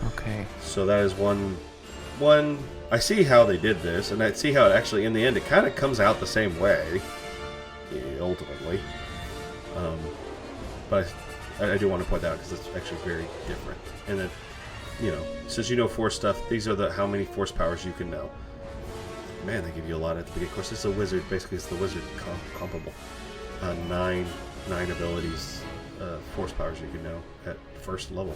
Okay. So that is one. I see how they did this, and I see how it actually, in the end, it kind of comes out the same way, ultimately. But I do want to point that out because it's actually very different. And then, since you know Force stuff, these are how many Force powers you can know. Man, they give you a lot at the beginning. Of course, it's a wizard. Basically, it's the wizard comparable. 9 abilities, Force powers you can know at first level.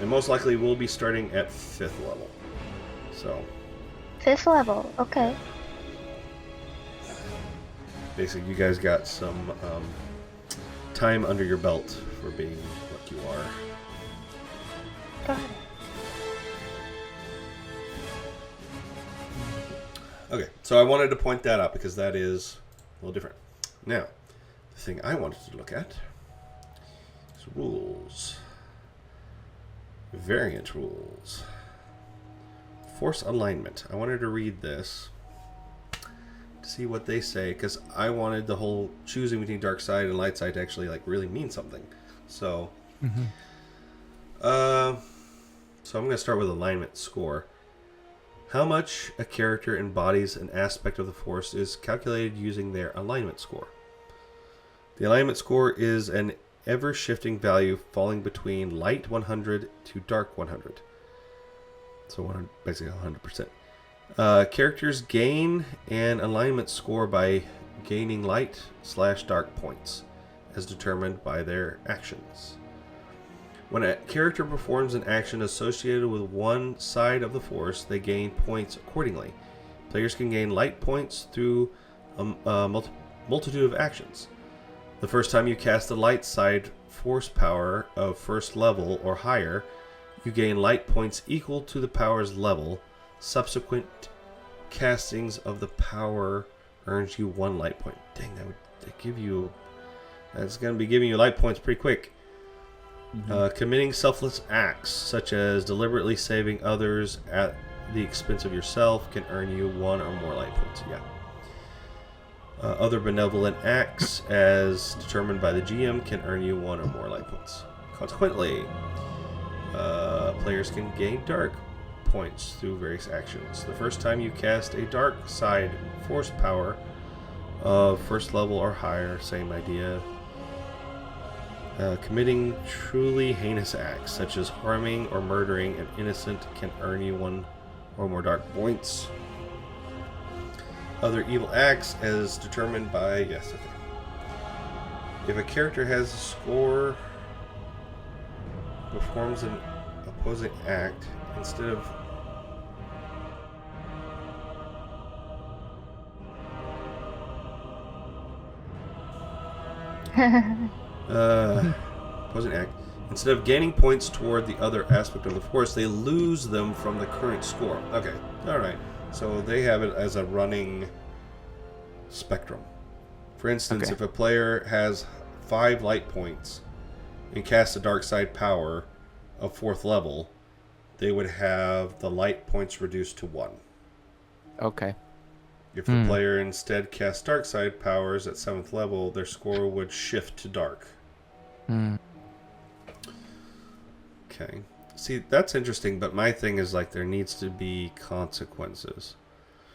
And most likely we'll be starting at 5th level. So. 5th level, okay. Basically, you guys got some time under your belt for being what you are. Got it. Okay, so I wanted to point that out because that is a little different. Now, the thing I wanted to look at is rules. Variant rules. Force alignment. I wanted to read this to see what they say because I wanted the whole choosing between dark side and light side to actually really mean something. So, so I'm going to start with alignment score. How much a character embodies an aspect of the Force is calculated using their alignment score. The alignment score is an ever-shifting value falling between light 100 to dark 100. So basically 100%. Characters gain an alignment score by gaining light/dark points, as determined by their actions. When a character performs an action associated with one side of the Force, they gain points accordingly. Players can gain light points through a multitude of actions. The first time you cast a light side Force power of first level or higher, you gain light points equal to the power's level. Subsequent castings of the power earns you 1 light point. Dang, that's going to be giving you light points pretty quick. Committing selfless acts, such as deliberately saving others at the expense of yourself, can earn you 1 or more light points. Yeah. Other benevolent acts, as determined by the GM, can earn you 1 or more light points. Consequently, players can gain dark points through various actions. The first time you cast a dark side Force power of first level or higher, same idea. Committing truly heinous acts, such as harming or murdering an innocent, can earn you 1 or more dark points. Other evil acts, as determined by... Yes, okay. If a character has a score, performs an opposing act, instead of... opposing act. Instead of gaining points toward the other aspect of the Force, they lose them from the current score. Okay, alright. So they have it as a running spectrum. For instance, if a player has 5 light points and casts a dark side power of 4th level, they would have the light points reduced to 1. Okay. If the player instead casts dark side powers at 7th level, their score would shift to dark. Okay. See, that's interesting, but my thing is there needs to be consequences.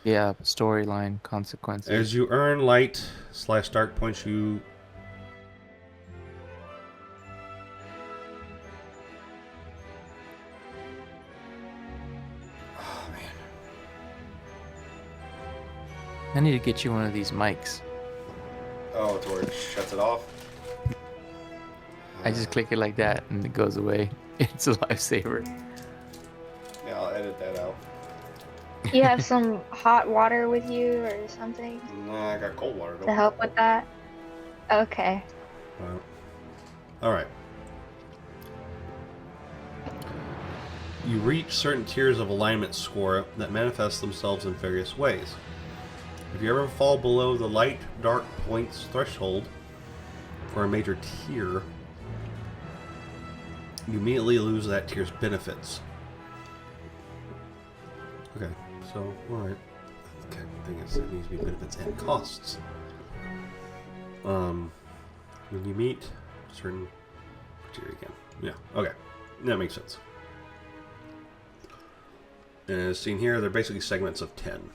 Yeah, storyline consequences. As you earn light/dark points, you... Oh, man. I need to get you one of these mics. Oh, it's where it shuts it off? I just click it like that and it goes away. It's a lifesaver. Yeah, I'll edit that out. You have some hot water with you or something Nah, I got cold water. to help with that? Okay. Alright. You reach certain tiers of alignment score that manifest themselves in various ways. If you ever fall below the light-dark points threshold, for a major tier, you immediately lose that tier's benefits. Okay, so, alright. Okay, the thing is, it needs to be benefits and costs. When you meet certain criteria again. Yeah, okay. That makes sense. And as seen here, they're basically segments of 10.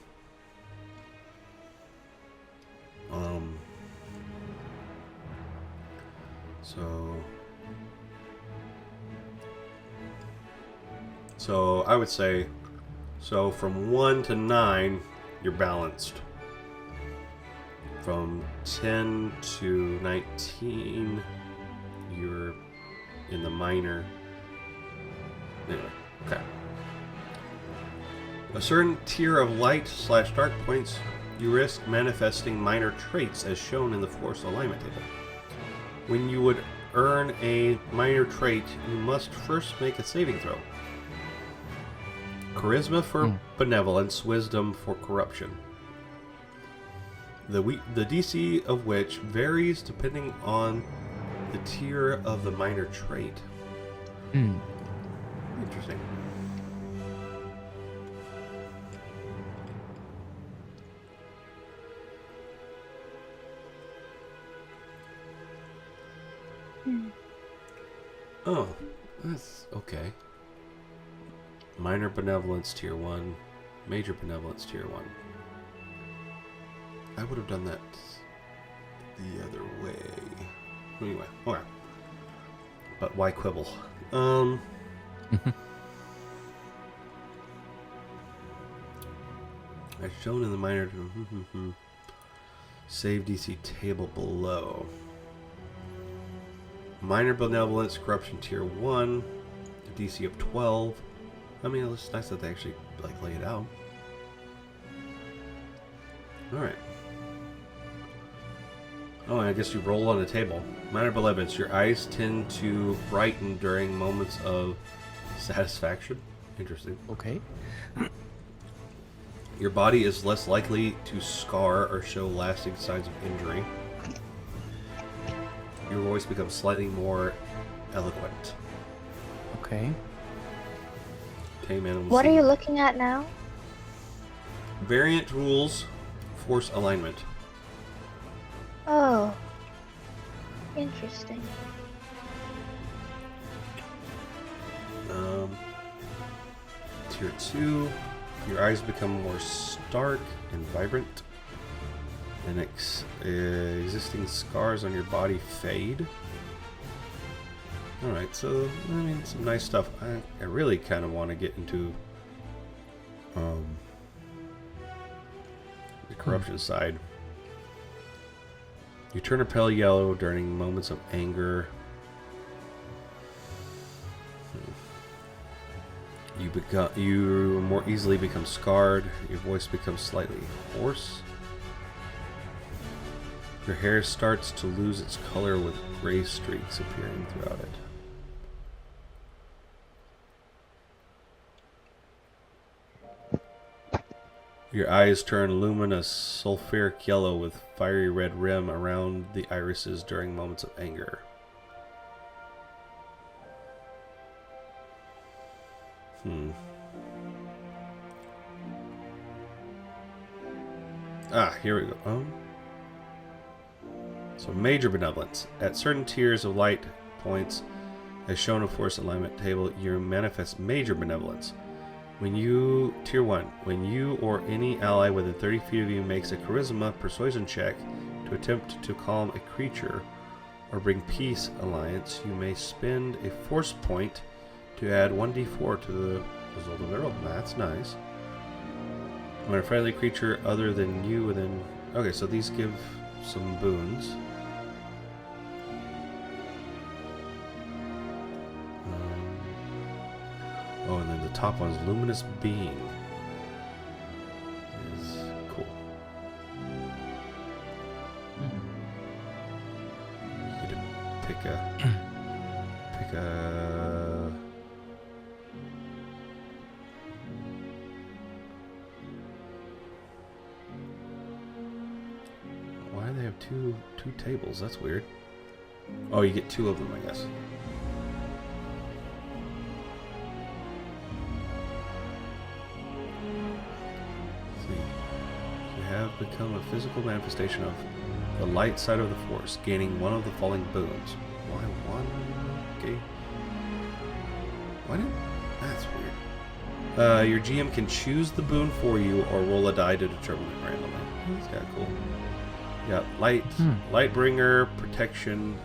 So I would say, so from 1 to 9, you're balanced. From 10 to 19, you're in the minor. Anyway, okay. A certain tier of light/dark points, you risk manifesting minor traits as shown in the Force alignment table. When you would earn a minor trait, you must first make a saving throw. Charisma for benevolence, wisdom for corruption. The DC of which varies depending on the tier of the minor trait. Interesting. Oh, that's okay. Minor benevolence tier 1, major benevolence tier 1. I would have done that the other way. Anyway, okay. But why quibble? As shown in the minor save DC table below. Minor benevolence corruption tier 1, a DC of 12. I mean, it's nice that they actually like lay it out. Alright. Oh, and I guess you roll on the table. Minor benevolence, your eyes tend to brighten during moments of satisfaction. Interesting. Okay. Your body is less likely to scar or show lasting signs of injury. Your voice becomes slightly more eloquent. Okay. Okay, man. What are you looking at now? Variant rules, force alignment. Oh. Interesting. Tier 2, your eyes become more stark and vibrant. And existing scars on your body fade. Alright, so, I mean, some nice stuff. I really kind of want to get into the corruption side. You turn a pale yellow during moments of anger. You more easily become scarred. Your voice becomes slightly hoarse. Your hair starts to lose its color with gray streaks appearing throughout it. Your eyes turn luminous sulfuric yellow with fiery red rim around the irises during moments of anger. Here we go. So major benevolence. At certain tiers of light points, as shown in Force alignment table, you manifest major benevolence. Tier 1, when you or any ally within 30 feet of you makes a charisma persuasion check to attempt to calm a creature or bring peace alliance, you may spend a force point to add 1d4 to the result of their roll. That's nice. When a friendly creature other than you within... Okay, so these give some boons. Oh, and then the top one is Luminous Being. Is cool. You get to pick a... Why do they have two tables? That's weird. Oh, you get 2 of them, I guess. Let's see. You have become a physical manifestation of the light side of the Force, gaining 1 of the falling boons. Why 1? Okay. Why not? That's weird. Your GM can choose the boon for you or roll a die to determine it randomly. That's kind of cool. Yeah, Lightbringer, protection,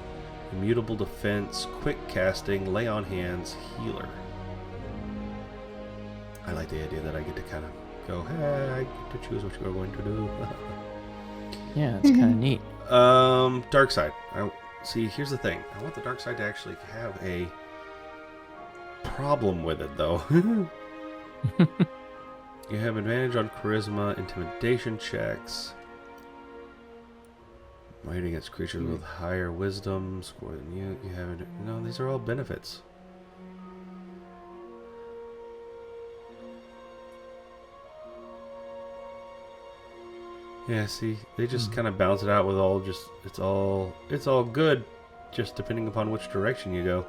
immutable defense, quick casting, lay on hands, healer. I like the idea that I get to kind of go, hey, I get to choose what you're going to do. Yeah, it's kind of neat. Dark side. See, here's the thing. I want the dark side to actually have a problem with it, though. You have advantage on charisma, intimidation checks. Fighting against creatures with higher wisdom score than you. You have no. These are all benefits. Yeah, see, they just kind of balance it out with all just it's all good, just depending upon which direction you go.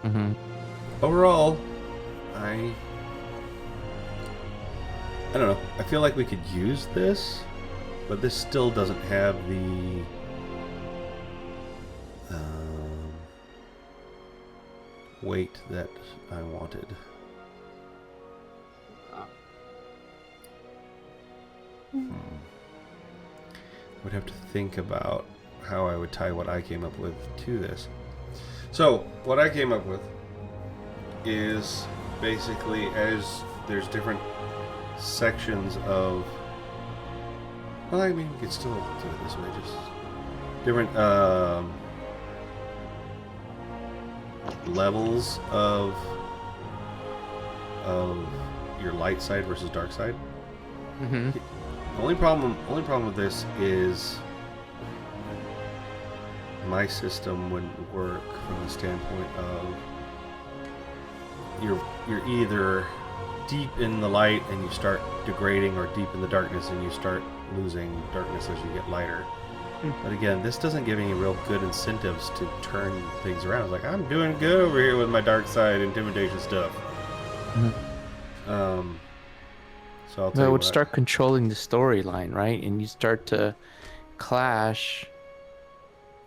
Mm-hmm. Overall, I don't know. I feel like we could use this, but this still doesn't have the weight that I wanted. Would have to think about how I would tie what I came up with to this. So, what I came up with is basically as there's different sections of, well, I mean, you could still do it this way, just different levels of your light side versus dark side. Mm-hmm. The only problem with this is my system wouldn't work from the standpoint of you're either deep in the light and you start degrading, or deep in the darkness and you start losing darkness as you get lighter. But again, this doesn't give any real good incentives to turn things around. It's like, I'm doing good over here with my dark side intimidation stuff. Mm-hmm. So I'll tell you would what. start controlling the storyline, right? And you start to clash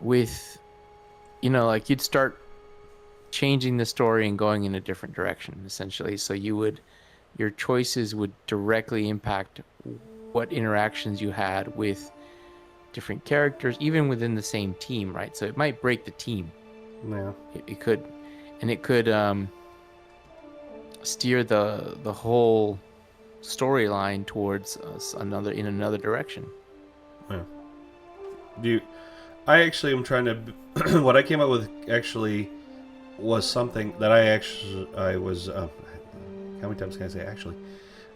with, like you'd start changing the story and going in a different direction, essentially. So your choices would directly impact what interactions you had with different characters, even within the same team, right? So it might break the team. Yeah. It could, and it could steer the whole storyline towards another direction. Yeah. I actually am trying to. What I came up with actually was something that I was. How many times can I say actually?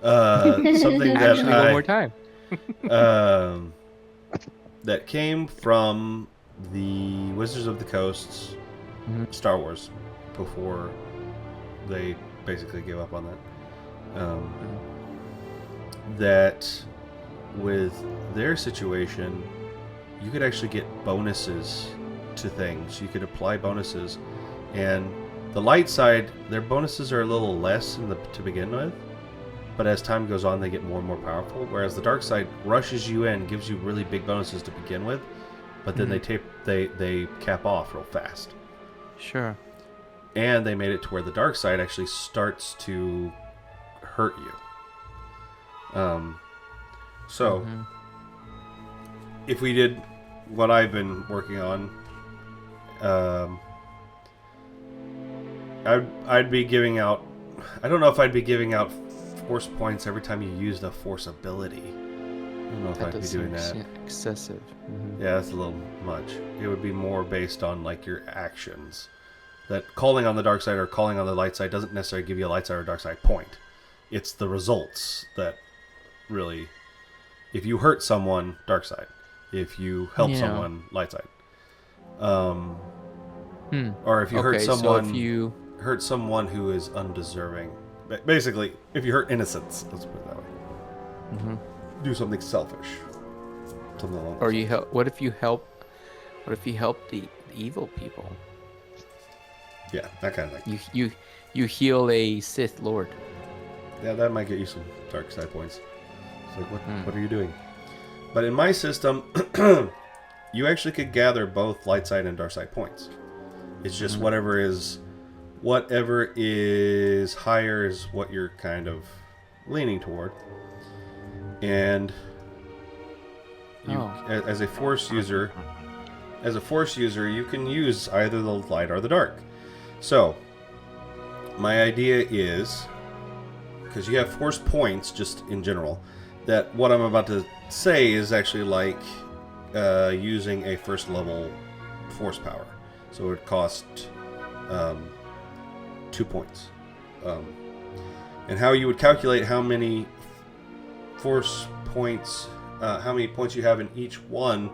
Something that Actually, one more time. That came from the Wizards of the Coast's Star Wars before they basically gave up on that. That with their situation, you could actually get bonuses to things. You could apply bonuses, and the light side, their bonuses are a little less to begin with, but as time goes on, they get more and more powerful. Whereas the dark side rushes you in, gives you really big bonuses to begin with, but then they cap off real fast. Sure. And they made it to where the dark side actually starts to hurt you. So if we did what I've been working on, I'd be giving out. I don't know if I'd be giving out force points every time you used a force ability. I don't know if I'd be doing that. Excessive. Yeah, that's a little much. It would be more based on like your actions. That calling on the dark side or calling on the light side doesn't necessarily give you a light side or dark side point. It's the results that really. If you hurt someone, dark side. If you help someone, light side. Or if you hurt someone, so if you hurt someone who is undeserving. Basically, if you hurt innocents, let's put it that way. Do something selfish. Something along or you help. What if you help the evil people. Yeah, that kind of thing. You heal a Sith Lord. Yeah, that might get you some dark side points. It's like, what are you doing? But in my system, you actually could gather both light side and dark side points. It's just whatever is higher is what you're kind of leaning toward. And you, as a force user, you can use either the light or the dark. So, my idea is, because you have force points just in general, that what I'm about to say is actually like using a first level force power. So it would cost 2 points. And how you would calculate how many force points, how many points you have in each one,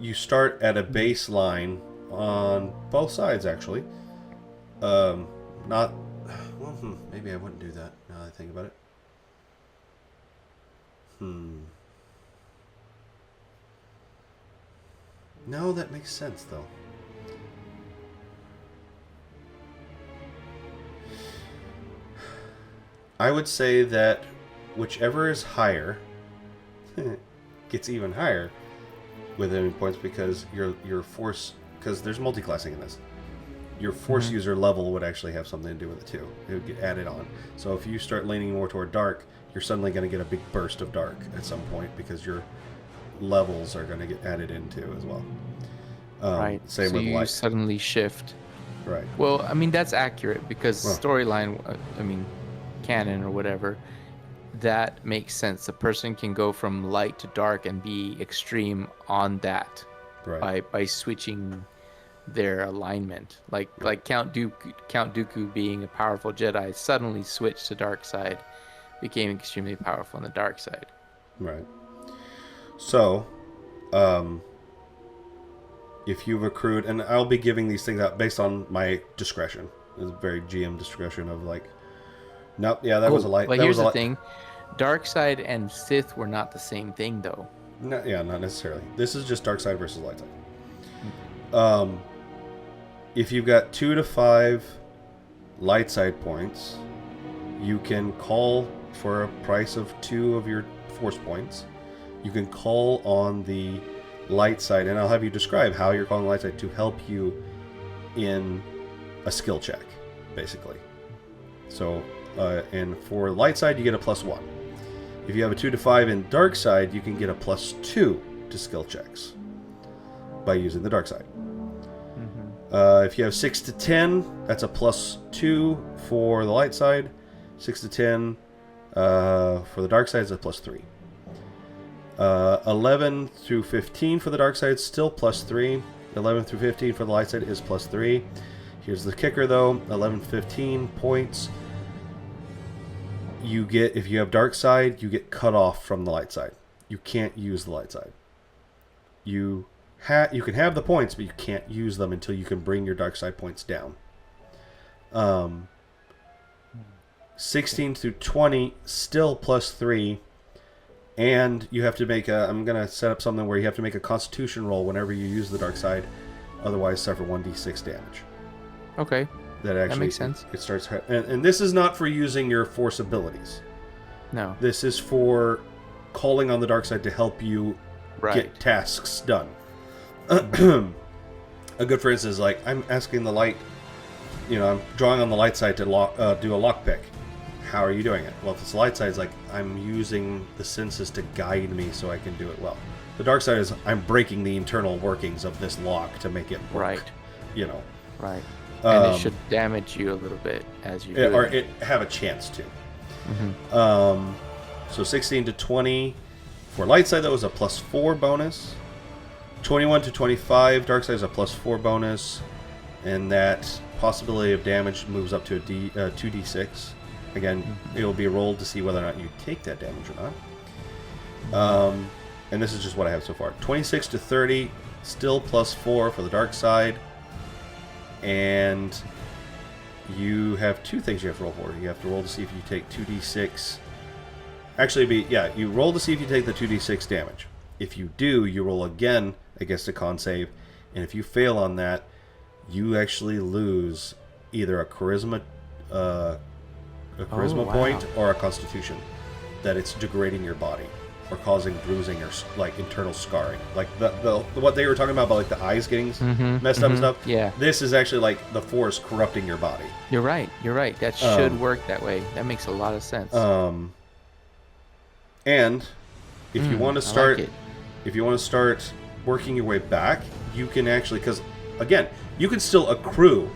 you start at a baseline on both sides, actually. Maybe I wouldn't do that now that I think about it. No, that makes sense, though. I would say that whichever is higher gets even higher with enemy points because your force, because there's multi-classing in this. Your force user level would actually have something to do with it too. It would get added on. So if you start leaning more toward dark, you're suddenly going to get a big burst of dark at some point because your levels are going to get added into as well. Right. Same so with you light. suddenly shift. Right. Well, I mean that's accurate because storyline, canon or whatever, that makes sense. A person can go from light to dark and be extreme on that, right, by switching their alignment. Like Count Dooku being a powerful Jedi suddenly switched to dark side, became extremely powerful on the dark side. Right. So, if you've accrued, and I'll be giving these things out based on my discretion. It's very GM discretion of like, nope, yeah, that was a light. But that here's was a the thing: dark side and Sith were not the same thing, though. No, yeah, not necessarily. This is just dark side versus light side. If you've got 2 to 5 light side points, you can call for a price of 2 of your force points. You can call on the light side, and I'll have you describe how you're calling the light side to help you in a skill check, basically. So, and for light side, you get a +1. If you have a 2 to 5 in dark side, you can get a +2 to skill checks by using the dark side. If you have 6 to 10, that's a +2 for the light side. 6 to 10 for the dark side is a +3. 11 through 15 for the dark side is still +3. 11 through 15 for the light side is +3. Here's the kicker, though. 11 to 15 points. You get, if you have dark side, you get cut off from the light side. You can't use the light side. You can have the points, but you can't use them until you can bring your dark side points down. 16 through 20, still +3. And you have to make I'm going to set up something where you have to make a constitution roll whenever you use the dark side. Otherwise, suffer 1d6 damage. Okay. That makes sense. It starts, and this is not for using your force abilities. No. This is for calling on the dark side to help you get tasks done. A good for instance is like, I'm asking the light, I'm drawing on the light side to do a lockpick. How are you doing it? Well, if it's the light side, it's like, I'm using the senses to guide me so I can do it well. The dark side is, I'm breaking the internal workings of this lock to make it work. Right. Right. And it should damage you a little bit as you do it. Or it have a chance to. So 16 to 20 for light side, that was a +4 bonus. 21 to 25, dark side is a +4 bonus. And that possibility of damage moves up to a 2d6. Again, it will be rolled to see whether or not you take that damage or not. And this is just what I have so far. 26 to 30, still +4 for the dark side. And you have 2 things you have to roll for. You have to roll to see if you take 2d6. Actually, you roll to see if you take the 2d6 damage. If you do, you roll again against a con save. And if you fail on that, you actually lose either a charisma point or a constitution. That it's degrading your body or causing bruising or like internal scarring. Like the what they were talking about like the eyes getting messed up and stuff. Yeah. This is actually like the Force corrupting your body. You're right. That should work that way. That makes a lot of sense. And if you want to start, like if you want to start working your way back, you can actually, because again, you can still accrue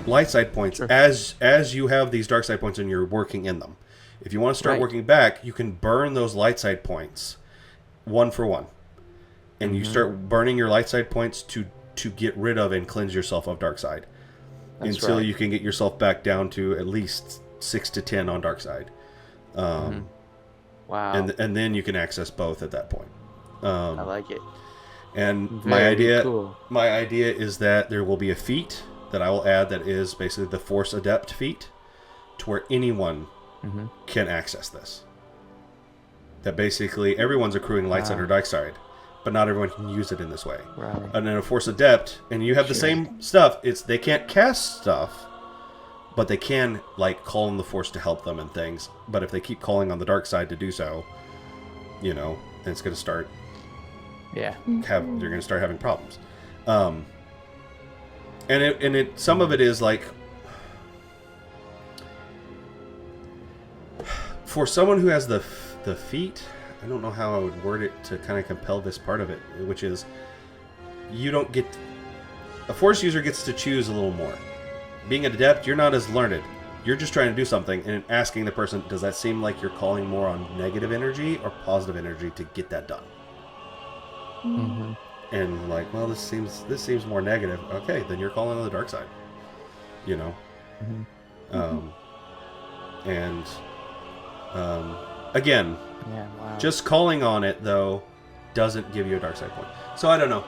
light side points as you have these dark side points and you're working in them. If you want to start working back, you can burn those light side points one for one, and you start burning your light side points to get rid of and cleanse yourself of dark side until you can get yourself back down to at least 6 to 10 on dark side. Wow. And then you can access both at that point. I like it. And Very my idea is that there will be a feat that I will add that is basically the Force Adept feat, to where anyone can access this. That basically everyone's accruing light side or dark side, but not everyone can use it in this way. Right. And then a Force Adept, and you have the same stuff. It's they can't cast stuff, but they can like call on the Force to help them and things. But if they keep calling on the dark side to do so, then it's going to start. Yeah. They're going to start having problems. And some of it is like, for someone who has the feat, I don't know how I would word it to kind of compel this part of it, which is a Force user gets to choose a little more. Being an adept, you're not as learned. You're just trying to do something and asking the person, does that seem like you're calling more on negative energy or positive energy to get that done? And like, well, this seems more negative. Okay, then you're calling on the dark side. Again, just calling on it though doesn't give you a dark side point. So I don't know.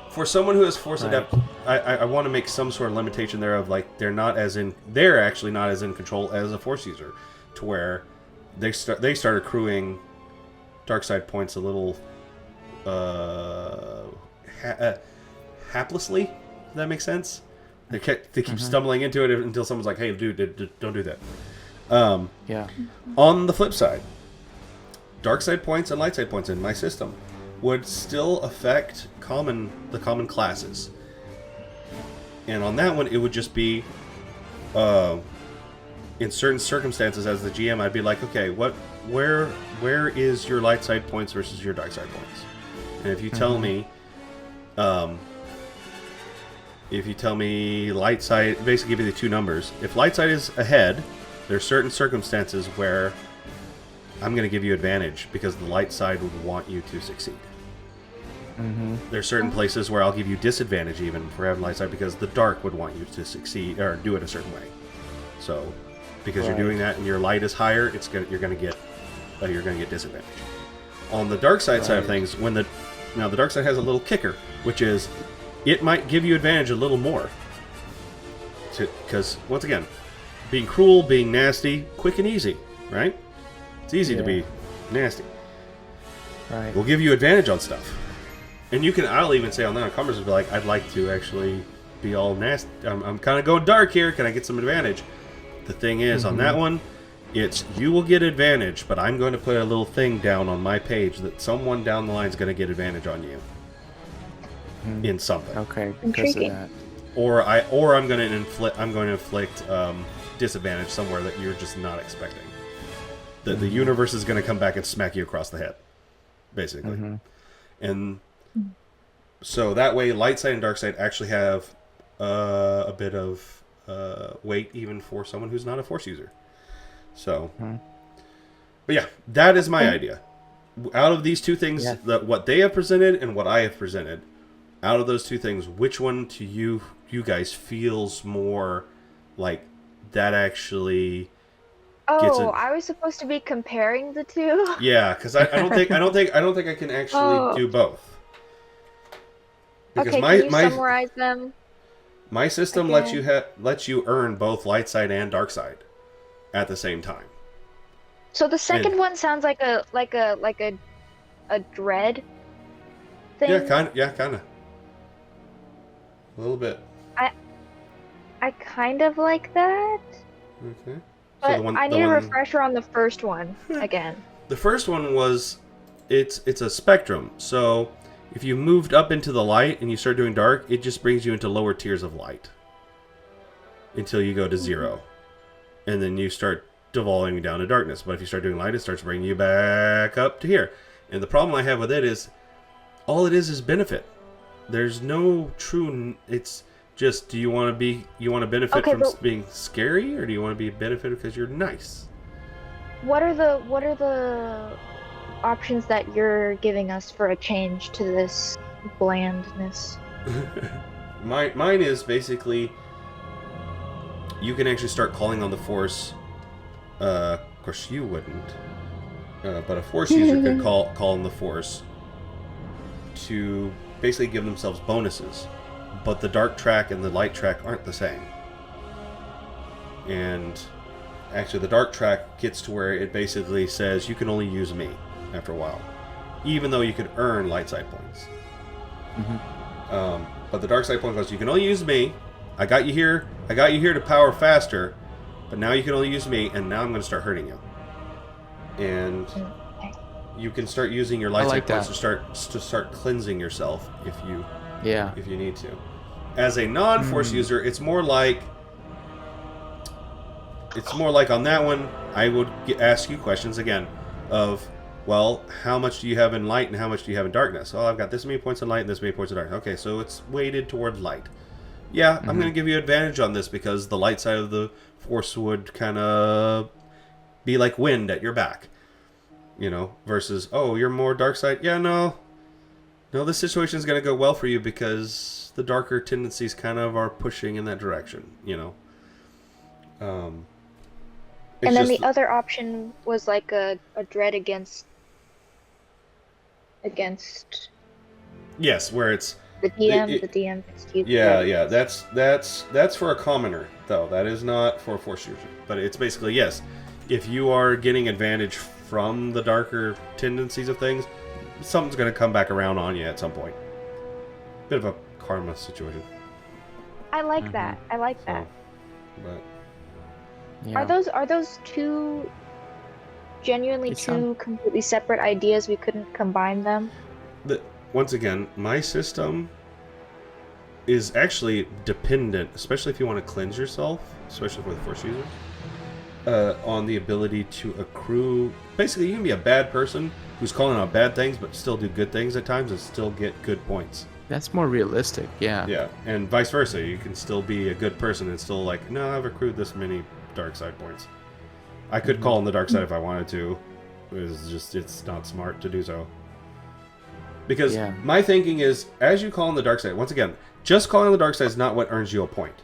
For someone who has Force Adept, I want to make some sort of limitation there of like they're actually not as in control as a Force user, to where they start accruing dark side points a little haplessly. Does that make sense? They keep stumbling into it until someone's like, "Hey, dude, don't do that." On the flip side, dark side points and light side points in my system would still affect the common classes. And on that one, it would just be, in certain circumstances, as the GM, I'd be like, okay, where is your light side points versus your dark side points? And if you tell me, light side, basically give you the two numbers. If light side is ahead, there's certain circumstances where I'm going to give you advantage because the light side would want you to succeed. There's certain places where I'll give you disadvantage even for having light side because the dark would want you to succeed or do it a certain way. So, because you're doing that and your light is higher, you're going to get disadvantage. On the dark side side of things, now the dark side has a little kicker, which is it might give you advantage a little more. Because once again, being cruel, being nasty, quick and easy, right? It's easy to be nasty. Right. We'll give you advantage on stuff. And I'll even say on that, Commerce will be like, I'd like to actually be all nasty. I'm kind of going dark here. Can I get some advantage? The thing is, on that one, you will get advantage, but I'm going to put a little thing down on my page that someone down the line is going to get advantage on you. In something. Okay, because of that. Or I'm going to inflict disadvantage somewhere that you're just not expecting. The universe is going to come back and smack you across the head, basically. And so that way, light side and dark side actually have a bit of weight, even for someone who's not a Force user. So, but yeah, that is my idea. Out of these two things, what they have presented and what I have presented, out of those two things, which one to you guys feels more like that actually? I was supposed to be comparing the two. Yeah, because I don't think I can actually do both. Because can you summarize them? My system lets you earn both light side and dark side at the same time. So the second one sounds like a dread thing. Yeah, kind of. A little bit. I kind of like that, Okay. but I need a refresher on the first one again. The first one was, it's a spectrum. So if you moved up into the light and you start doing dark, it just brings you into lower tiers of light until you go to 0, and then you start devolving down to darkness. But if you start doing light, it starts bringing you back up to here. And the problem I have with it is, all it is benefit. There's no true. It's just, do you want to benefit from being scary, or do you want to be benefited because you're nice? What are the options that you're giving us for a change to this blandness? Mine is basically, you can actually start calling on the Force. Of course, you wouldn't, but a Force user could call on the Force to basically give themselves bonuses. But the dark track and the light track aren't the same. And actually, the dark track gets to where it basically says you can only use me after a while, even though you could earn light side points. But the dark side point goes, you can only use me. I got you here to power faster, but now you can only use me, and now I'm going to start hurting you. And you can start using your light side points to start cleansing yourself if you need to. As a non-Force user, it's more like on that one, I would ask you questions again of, well, how much do you have in light and how much do you have in darkness? Well, I've got this many points in light and this many points in darkness. Okay, so it's weighted toward light. Yeah, I'm going to give you advantage on this because the light side of the Force would kind of be like wind at your back. You know, versus, oh, you're more dark side? Yeah, no, this situation is going to go well for you because the darker tendencies kind of are pushing in that direction, you know. And then the other option was like a dread against. Yes, where it's the DM. The DM gets to use. Yeah. That's for a commoner though. That is not for a Force user. But it's basically, yes, if you are getting advantage from the darker tendencies of things, something's going to come back around on you at some point. Bit of a karma situation. I like that. I like that. But Yeah. Are those two genuinely completely separate ideas? We couldn't combine them. Once again, my system is actually dependent, especially if you want to cleanse yourself, especially for the Force user, on the ability to accrue. Basically, you can be a bad person who's calling out bad things, but still do good things at times and still get good points. That's more realistic, yeah. Yeah, and vice versa. You can still be a good person and still like, no, I've accrued this many dark side points. I could call on the dark side if I wanted to. It's not smart to do so. Because my thinking is, as you call on the dark side, once again, just calling on the dark side is not what earns you a point.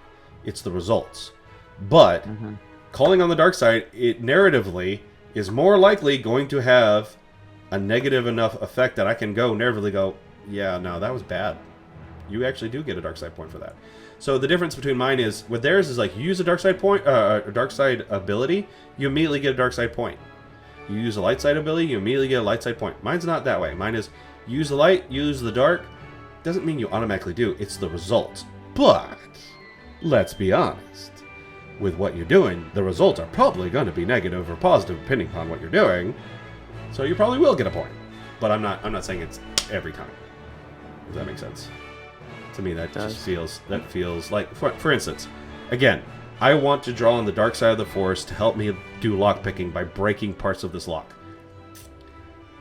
It's the results. But calling on the dark side, it narratively is more likely going to have a negative enough effect that I can narratively go, yeah, no, that was bad. You actually do get a dark side point for that. So the difference between mine is, with theirs is like, you use a dark side point, a dark side ability, you immediately get a dark side point. You use a light side ability, you immediately get a light side point. Mine's not that way. Mine is, use the light, use the dark. Doesn't mean you automatically do. It's the results. But let's be honest. With what you're doing, the results are probably going to be negative or positive depending upon what you're doing. So you probably will get a point. But I'm not saying it's every time. Does that make sense? To me, that just feels like, for instance, again, I want to draw on the dark side of the Force to help me do lockpicking by breaking parts of this lock.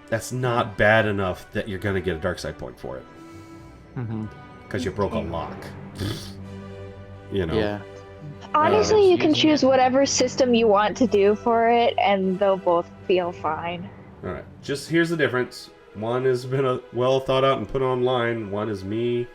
That's not bad enough that you're going to get a dark side point for it. Because you broke a lock. You know? Yeah. Honestly, you can choose whatever system you want to do for it, and they'll both feel fine. Alright, just here's the difference. One has been well thought out and put online. One is me.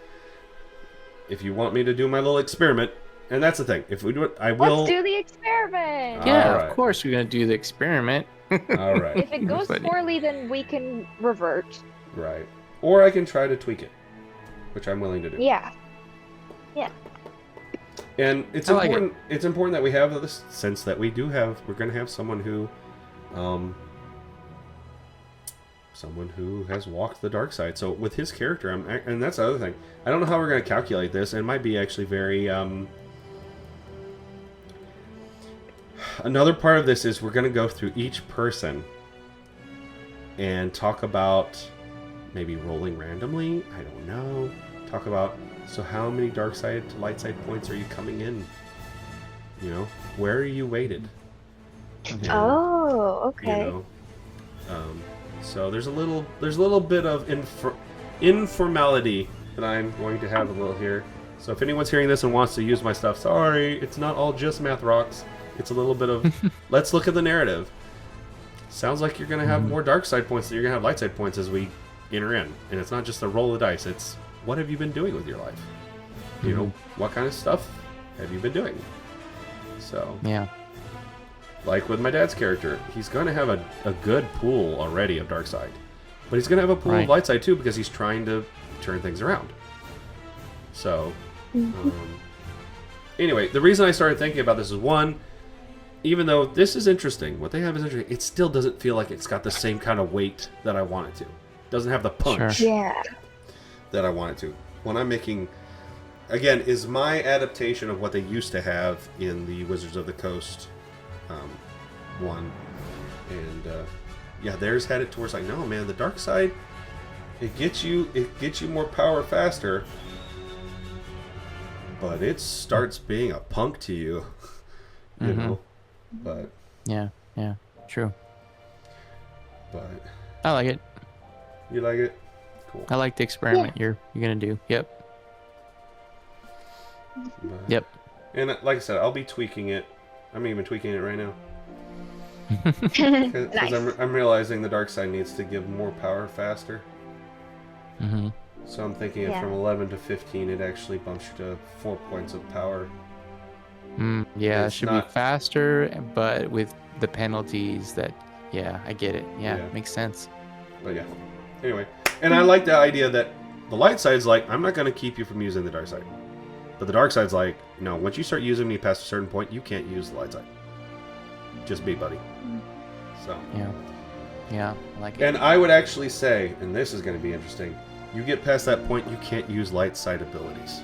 If you want me to do my little experiment, and that's the thing. If we do it, I will. Let's do the experiment. Yeah, of course we're gonna do the experiment. All right. If it goes poorly, then we can revert. Right. Or I can try to tweak it, which I'm willing to do. Yeah. Yeah. And it's important. It's important that we have this sense that we're going to have someone who someone who has walked the dark side. So with his character, and that's the other thing. I don't know how we're going to calculate this. And it might be actually very... Another part of this is we're going to go through each person and talk about maybe rolling randomly. I don't know. Talk about, so how many dark side to light side points are you coming in? You know, where are you weighted? And, Oh, okay. You know, so there's a little bit of informality that I'm going to have a little here. So if anyone's hearing this and wants to use my stuff, sorry, it's not all just math rocks. It's a little bit of, let's look at the narrative. Sounds like you're going to have more dark side points than you're going to have light side points as we enter in. And it's not just a roll of dice, it's what have you been doing with your life? You know, what kind of stuff have you been doing? So, Yeah. like with my dad's character, he's going to have a good pool already of dark side. But he's going to have a pool of light side too because he's trying to turn things around. So, anyway, the reason I started thinking about this is one, even though this is interesting, what they have is interesting, it still doesn't feel like it's got the same kind of weight that I want it to. It doesn't have the punch Yeah. that I want it to. When I'm making, again, is my adaptation of what they used to have in the Wizards of the Coast one. And yeah, theirs had it towards like, no man, the dark side, it gets you more power faster, but it starts being a punk to you. You know? But Yeah, true. but I like it. you like it? Cool. I like the experiment you're gonna do. Yep. But- Yep. And like I said, I'll be tweaking it. I'm even tweaking it right now. Because Nice. I'm realizing the dark side needs to give more power faster. Mm-hmm. So I'm thinking Yeah. from 11 to 15, it actually bumps you to 4 points of power. Yeah, it It's should not- be faster, but with the penalties that. Yeah, I get it. Yeah, Yeah. makes sense. But yeah. Anyway. And I like the idea that the light side's like, I'm not going to keep you from using the dark side. But the dark side's like, no, once you start using me past a certain point, you can't use the light side. Just be, buddy. So. Yeah, I like it. And I would actually say, and this is going to be interesting, you get past that point, you can't use light side abilities.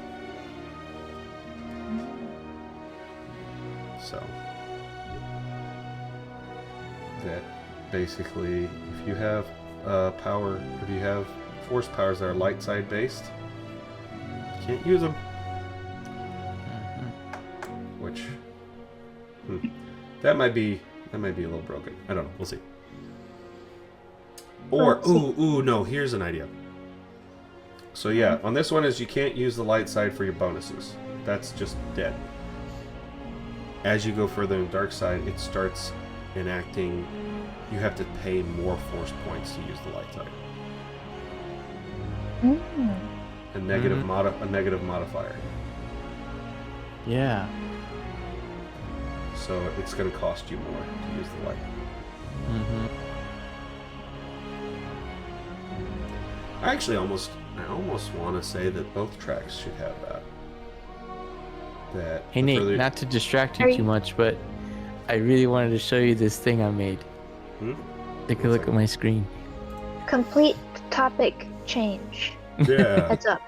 So. That basically, if you have if you have force powers that are light side based, you can't use them. Which, that might be a little broken. I don't know. We'll see. Or no. Here's an idea. So yeah, on this one is you can't use the light side for your bonuses. That's just dead. As you go further in the dark side, it starts enacting. You have to pay more force points to use the light side. A negative modifier. Yeah. So it's going to cost you more to use the light. I almost want to say that both tracks should have that. Hey Nate, not to distract you too much, but I really wanted to show you this thing I made. Take a look at my screen. Complete topic change. Yeah. Heads up.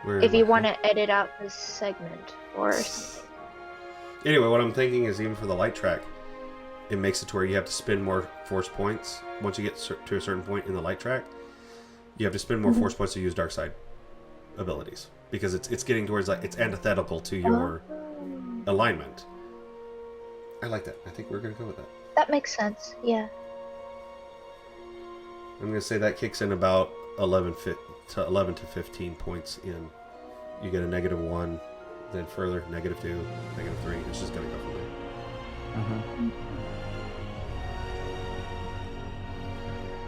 If you want to edit out this segment or something. Anyway, what I'm thinking is even for the light track, it makes it to where you have to spend more force points. Once you get to a certain point in the light track, you have to spend more force points to use dark side abilities. Because it's getting towards like it's antithetical to your alignment. I like that. I think we're going to go with that. That makes sense, yeah. I'm going to say that kicks in about 11 to 15 points in. You get a -1, then further, -2, -3. It's just going to go from there.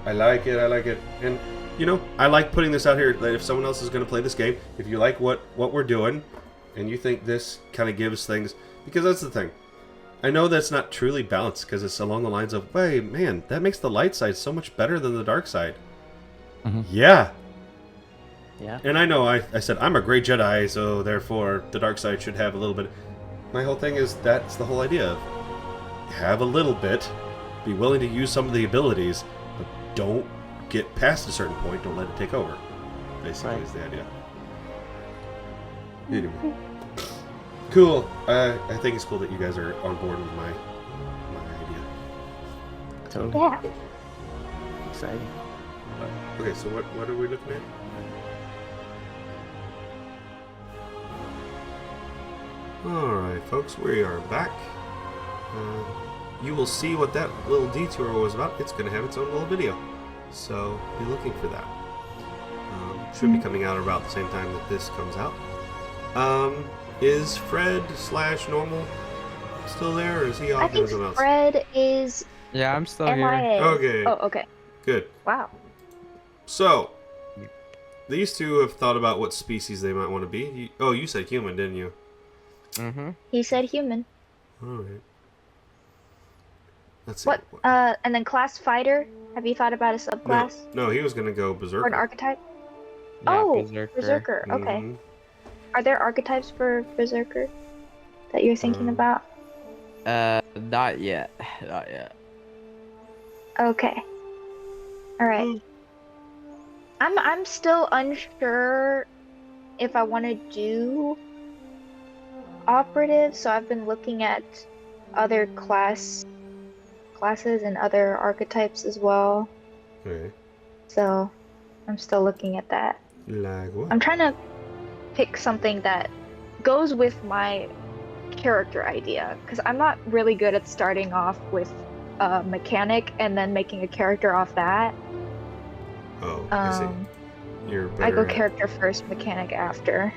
I like it. And, you know, I like putting this out here that if someone else is going to play this game, if you like what we're doing, and you think this kind of gives things... Because that's the thing. I know that's not truly balanced, because it's along the lines of, hey, man, that makes the light side so much better than the dark side. Yeah. And I know I said, I'm a great Jedi, so therefore the dark side should have a little bit... My whole thing is, that's the whole idea of have a little bit, be willing to use some of the abilities, but don't get past a certain point, don't let it take over. Basically, Right. is the idea. Anyway. Cool. I think it's cool that you guys are on board with my idea. Totally Yeah. exciting. Okay, so what are we looking at? Alright, folks, we are back. You will see what that little detour was about. It's going to have its own little video. So, be looking for that. Should be coming out about the same time that this comes out. Is Fred / Normal still there, or is he I off think doing something else? Fred is Yeah, I'm still here. MIA. Okay. Oh, okay. Good. Wow. So, these two have thought about what species they might want to be. You said human, didn't you? Mm-hmm. He said human. Alright. Let's see. What? And then class fighter. Have you thought about a subclass No, he was going to go or Berserker. an archetype? Yeah, Oh, Berserker. Berserker. Okay. Mhm. Are there archetypes for Berserker that you're thinking about? Not yet. Not yet. Okay. All right. I'm still unsure if I want to do operative, so I've been looking at other classes and other archetypes as well. Okay. So I'm still looking at that. Like what? I'm trying to pick something that goes with my character idea, because I'm not really good at starting off with a mechanic and then making a character off that. Oh, I see. You're better I go at- character first, mechanic after.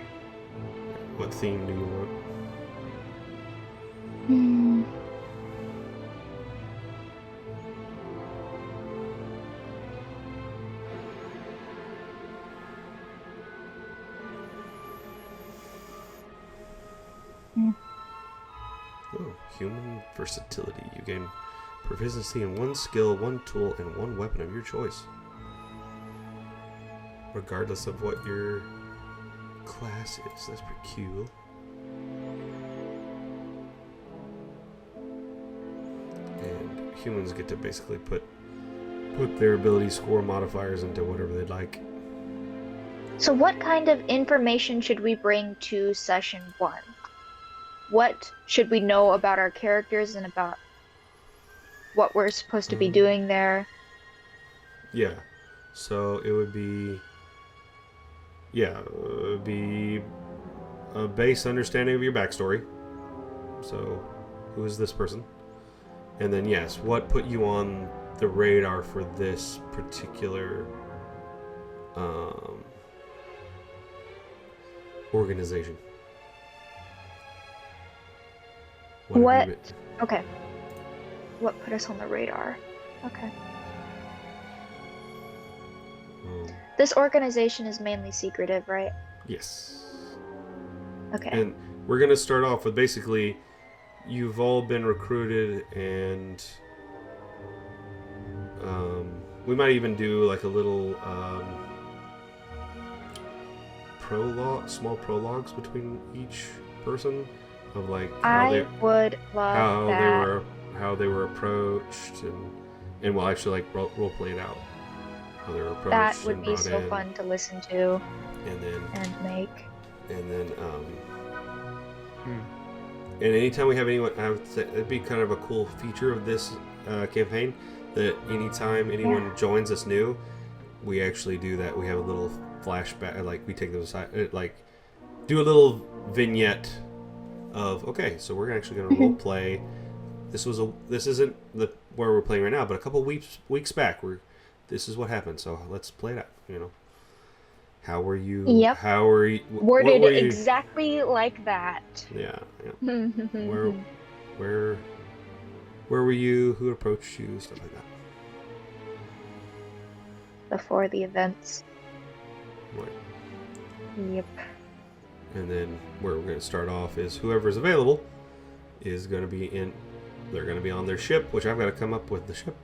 What theme do you want? Hmm. Oh, human versatility. You gain proficiency in one skill, one tool, and one weapon of your choice. Regardless of what your class is. That's pretty cool. And humans get to basically put their ability score modifiers into whatever they'd like. So what kind of information should we bring to session 1? What should we know about our characters and about what we're supposed to be doing there? Yeah. So it would be... Yeah, it would be a base understanding of your backstory. So, who is this person? And then, yes, what put you on the radar for this particular organization? Have you What? been- Okay. What put us on the radar? Okay. This organization is mainly secretive, right? Yes. Okay. And we're going to start off with basically, you've all been recruited, and we might even do like a little prologue, small prologues between each person of like how I would love that. how they were approached, and we'll actually like role play it out. How they were approached. That would and be brought so in, fun to listen to And then and make. And anytime we have anyone, I would say it'd be kind of a cool feature of this campaign that anytime anyone joins us new, we actually do that. We have a little flashback, like we take them aside, like do a little vignette of, okay, so we're actually going to role play. This isn't where we're playing right now, but a couple weeks back, this is what happened. So let's play it out. You know, how were you? Yep. How were you? Worded what were you? exactly like that. Yeah. Where were you? Who approached you? Stuff like that. Before the events. Right. Yep. And then where we're going to start off is whoever's available is going to be in. They're going to be on their ship, which I've got to come up with the ship.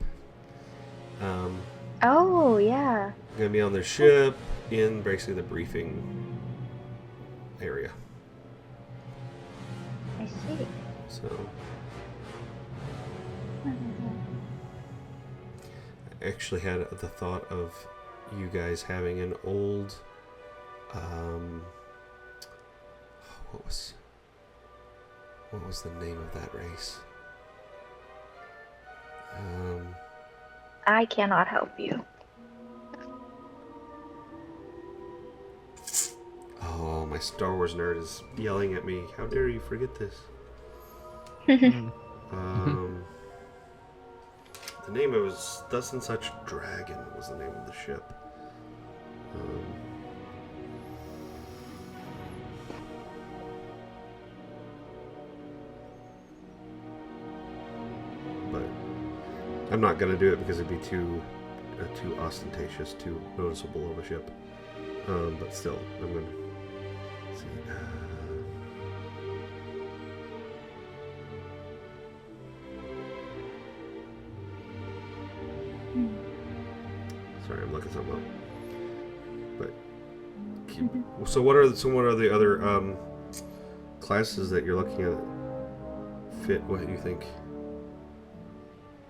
Oh yeah. Going to be on their ship in basically the briefing area. I see. So actually had the thought of you guys having an old, what was the name of that race? I cannot help you. Oh, my Star Wars nerd is yelling at me. How dare you forget this? The name of it was Thus and Such Dragon was the name of the ship. But I'm not gonna do it because it'd be too ostentatious, too noticeable of a ship. But still, I'm gonna see. Sorry, I'm looking something up. But so, what are the other classes that you're looking at fit what you think?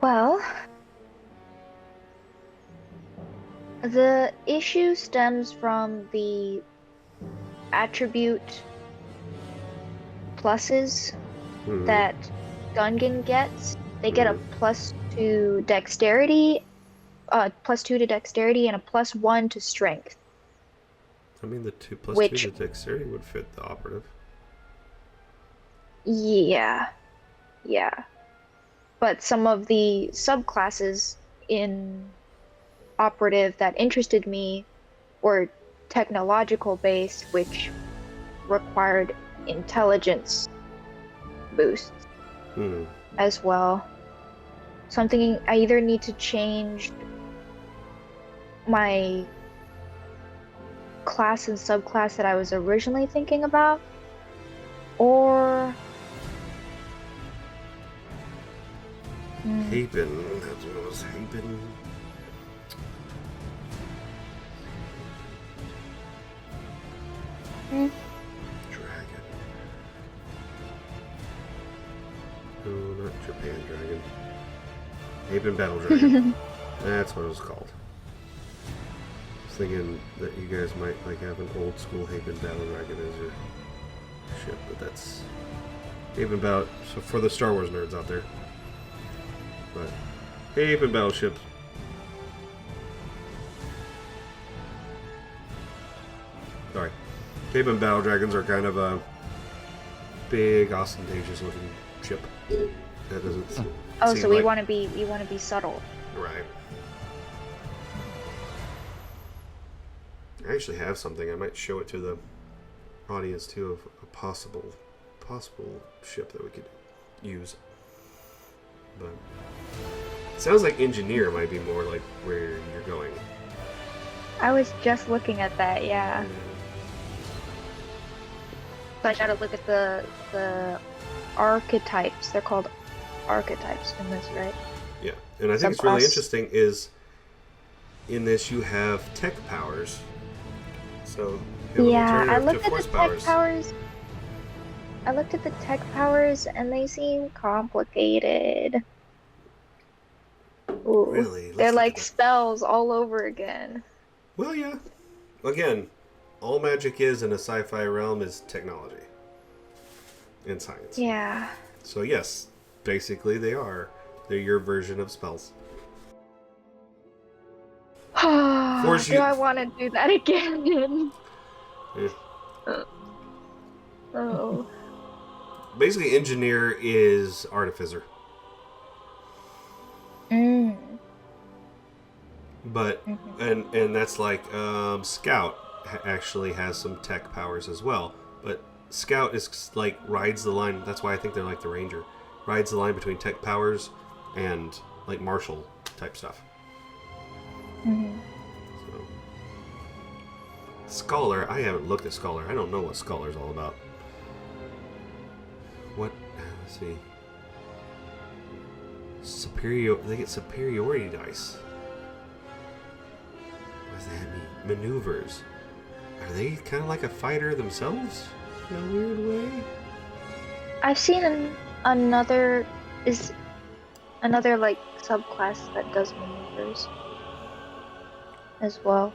Well, the issue stems from the attribute pluses that Gungan gets. They get a +2 dexterity, +2 to dexterity, and a +1 to strength. I mean, the +2 to dexterity would fit the operative. Yeah. But some of the subclasses in operative that interested me were technological based, which required intelligence boosts as well. So I'm thinking I either need to change my class and subclass that I was originally thinking about, or Haven. That's what it was. Haven. Dragon. No, not Japan Dragon. Haven Battle Dragon. That's what it was called. I was thinking that you guys might like have an old school Haven Battle Dragon as your ship, but that's Haven Battle. So for the Star Wars nerds out there. But Haven battleships. Sorry. Haven battle dragons are kind of a big, ostentatious looking ship. That doesn't. Oh, so we want to be subtle. Right. I actually have something. I might show it to the audience too of a possible ship that we could use. But it sounds like engineer might be more like where you're going. I was just looking at that, yeah. So I gotta look at the archetypes. They're called archetypes in this, right? Yeah, and I think it's really interesting is in this you have tech powers. So yeah, I looked at the tech powers. I looked at the tech powers and they seem complicated. Ooh, really? They're like spells all over again. Well, yeah. Again, all magic is in a sci-fi realm is technology and science. Yeah. So yes, basically they're your version of spells. Do I want to do that again? Yeah. Oh. Basically, engineer is artificer. But and that's like scout actually has some tech powers as well. But scout is like rides the line. That's why I think they're like the ranger. Rides the line between tech powers and like martial type stuff. So, scholar. I haven't looked at scholar. I don't know what scholar's all about. What? Let's see. They get superiority dice. What does that mean? Maneuvers. Are they kind of like a fighter themselves? In a weird way? I've seen another... another like subclass that does maneuvers as well.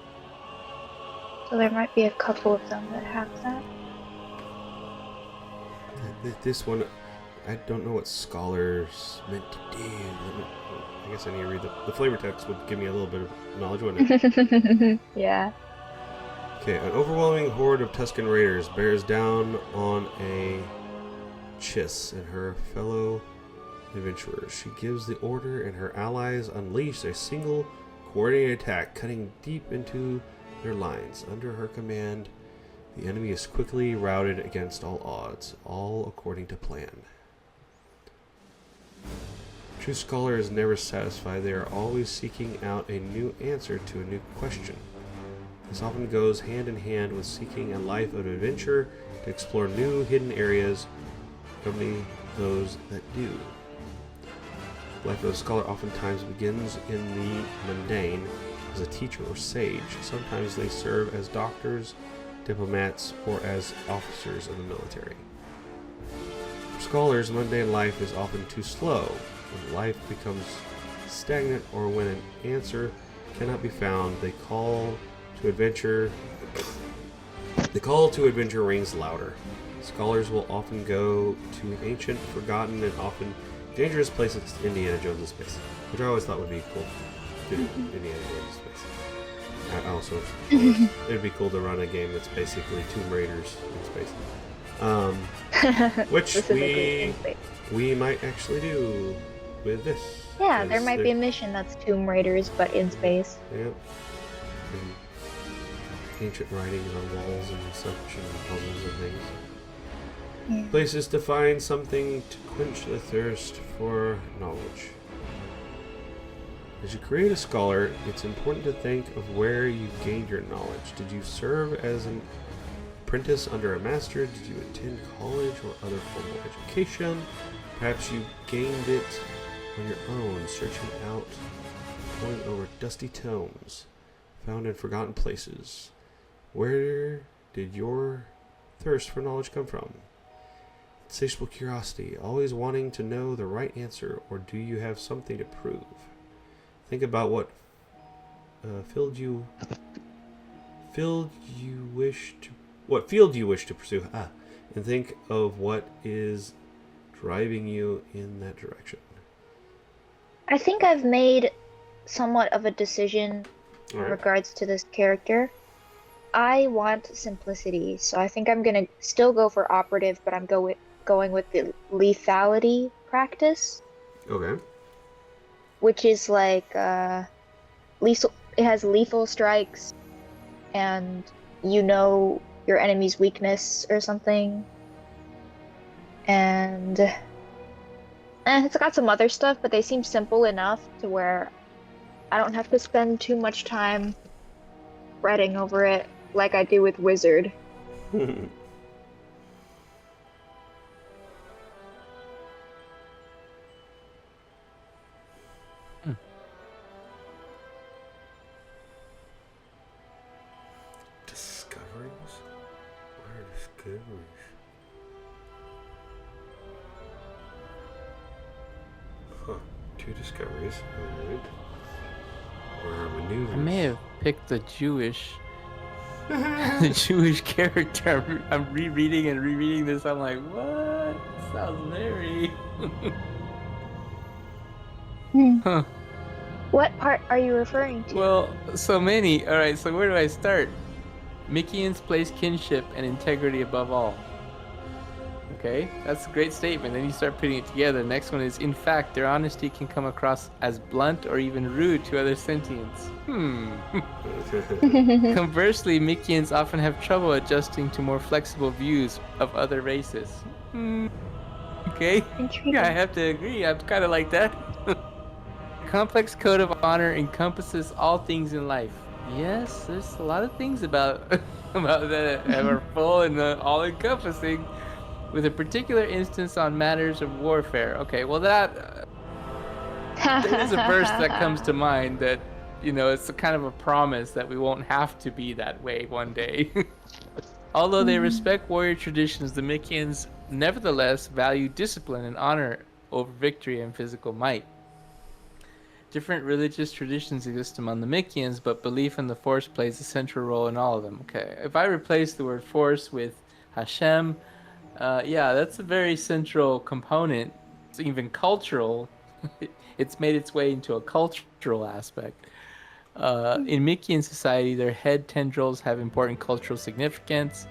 So there might be a couple of them that have that. This one, I don't know what Scholar's meant to do. I guess I need to read the flavor text would give me a little bit of knowledge, wouldn't it? Yeah. Okay, an overwhelming horde of Tusken Raiders bears down on a Chiss and her fellow adventurers. She gives the order and her allies unleash a single coordinated attack, cutting deep into their lines. Under her command, the enemy is quickly routed against all odds, all according to plan. True Scholar is never satisfied. They are always seeking out a new answer to a new question. This often goes hand in hand with seeking a life of adventure to explore new hidden areas, accompany those that do. The life of a scholar oftentimes begins in the mundane as a teacher or sage. Sometimes they serve as doctors, diplomats, or as officers of the military. For scholars, mundane life is often too slow. When life becomes stagnant or when an answer cannot be found, the call to adventure rings louder. Scholars will often go to ancient, forgotten, and often dangerous places. Indiana Jones in space, which I always thought would be cool. Indiana Jones in space. I also it'd be cool to run a game that's basically Tomb Raiders in space. Which we might actually do with this. Yeah, there might be a mission that's Tomb Raiders but in space. Yep. And ancient writings on walls and such and puzzles and things. Yeah. Places to find something to quench the thirst for knowledge. As you create a scholar, it's important to think of where you gained your knowledge. Did you serve as an apprentice under a master? Did you attend college or other formal education? Perhaps you gained it on your own, searching out, going over dusty tomes found in forgotten places. Where did your thirst for knowledge come from? Insatiable curiosity, always wanting to know the right answer, or do you have something to prove? Think about what field you wish to pursue, and think of what is driving you in that direction. I think I've made somewhat of a decision in Alright. regards to this character. I want simplicity, so I think I'm gonna still go for operative, but I'm going with the lethality practice, Okay. which is like lethal. It has lethal strikes, and you know your enemy's weakness or something, and it's got some other stuff, but they seem simple enough to where I don't have to spend too much time fretting over it like I do with Wizard. Discoveries? What are discoveries? Huh. 2 discoveries. Alright. Or maneuvers. I may have picked the Jewish character. I'm rereading and rereading this. I'm like, what? This sounds very. Huh. What part are you referring to? Well, so many. All right. So where do I start? Mikians place kinship and integrity above all. Okay, that's a great statement. Then you start putting it together. The next one is, in fact, their honesty can come across as blunt or even rude to other sentients. Conversely, Mikians often have trouble adjusting to more flexible views of other races. Okay, Intriguing. yeah, I have to agree. I'm kind of like that. Complex code of honor encompasses all things in life. Yes, there's a lot of things about that are full and all-encompassing, with a particular instance on matters of warfare. Okay, well that there is a verse that comes to mind that, it's a kind of a promise that we won't have to be that way one day. Although they respect warrior traditions, the Mikians nevertheless value discipline and honor over victory and physical might. different religious traditions exist among the Mikians, but belief in the Force plays a central role in all of them. Okay, if I replace the word Force with Hashem, yeah, that's a very central component. It's even cultural. It's made its way into a cultural aspect. In Mikian society, their head tendrils have important cultural significance.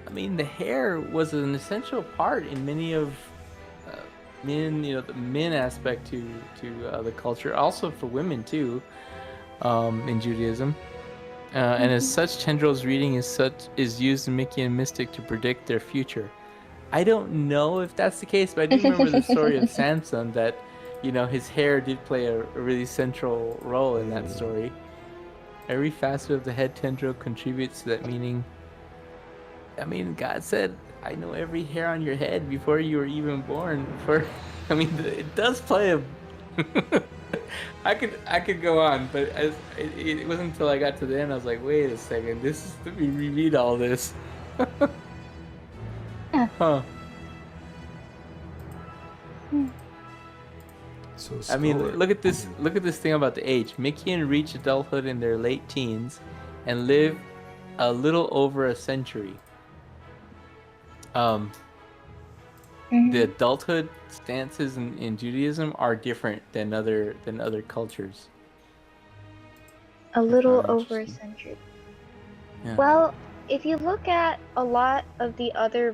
I mean, the hair was an essential part in many of men, the men aspect to the culture, also for women too, in Judaism. And as such, tendrils reading is used in Mickey and Mystic to predict their future. I don't know if that's the case, but I do remember the story of Samson that, his hair did play a really central role in that story. Every facet of the head tendril contributes to that meaning. I mean, God said, I know every hair on your head before you were even born. It does play a... I could go on, but it wasn't until I got to the end I was like, wait a second, let me reread all this. Huh. So I mean, look at this thing about the age. Mikian reach adulthood in their late teens and live a little over a century. The adulthood stances in Judaism are different than other cultures. A little over a century. Yeah. Well, if you look at a lot of the other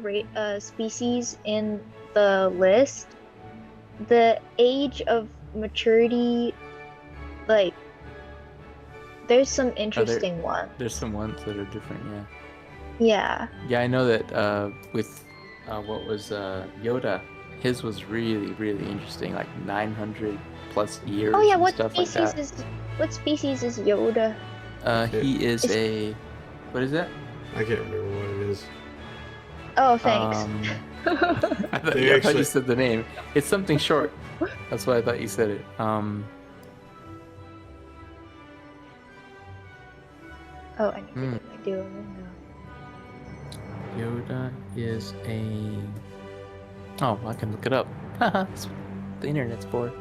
species in the list, the age of maturity, like, there's some interesting ones. There's some ones that are different, yeah. Yeah. Yeah, I know that with what was Yoda, his was really, really interesting, like 900 plus years. Oh yeah, and what stuff species like that. what species is Yoda? He is what is that? I can't remember what it is. Oh, thanks. I thought you said the name. It's something short. That's why I thought you said it. Oh, I need to get my Duolingo. Yoda is a... Oh, I can look it up. The internet's bored.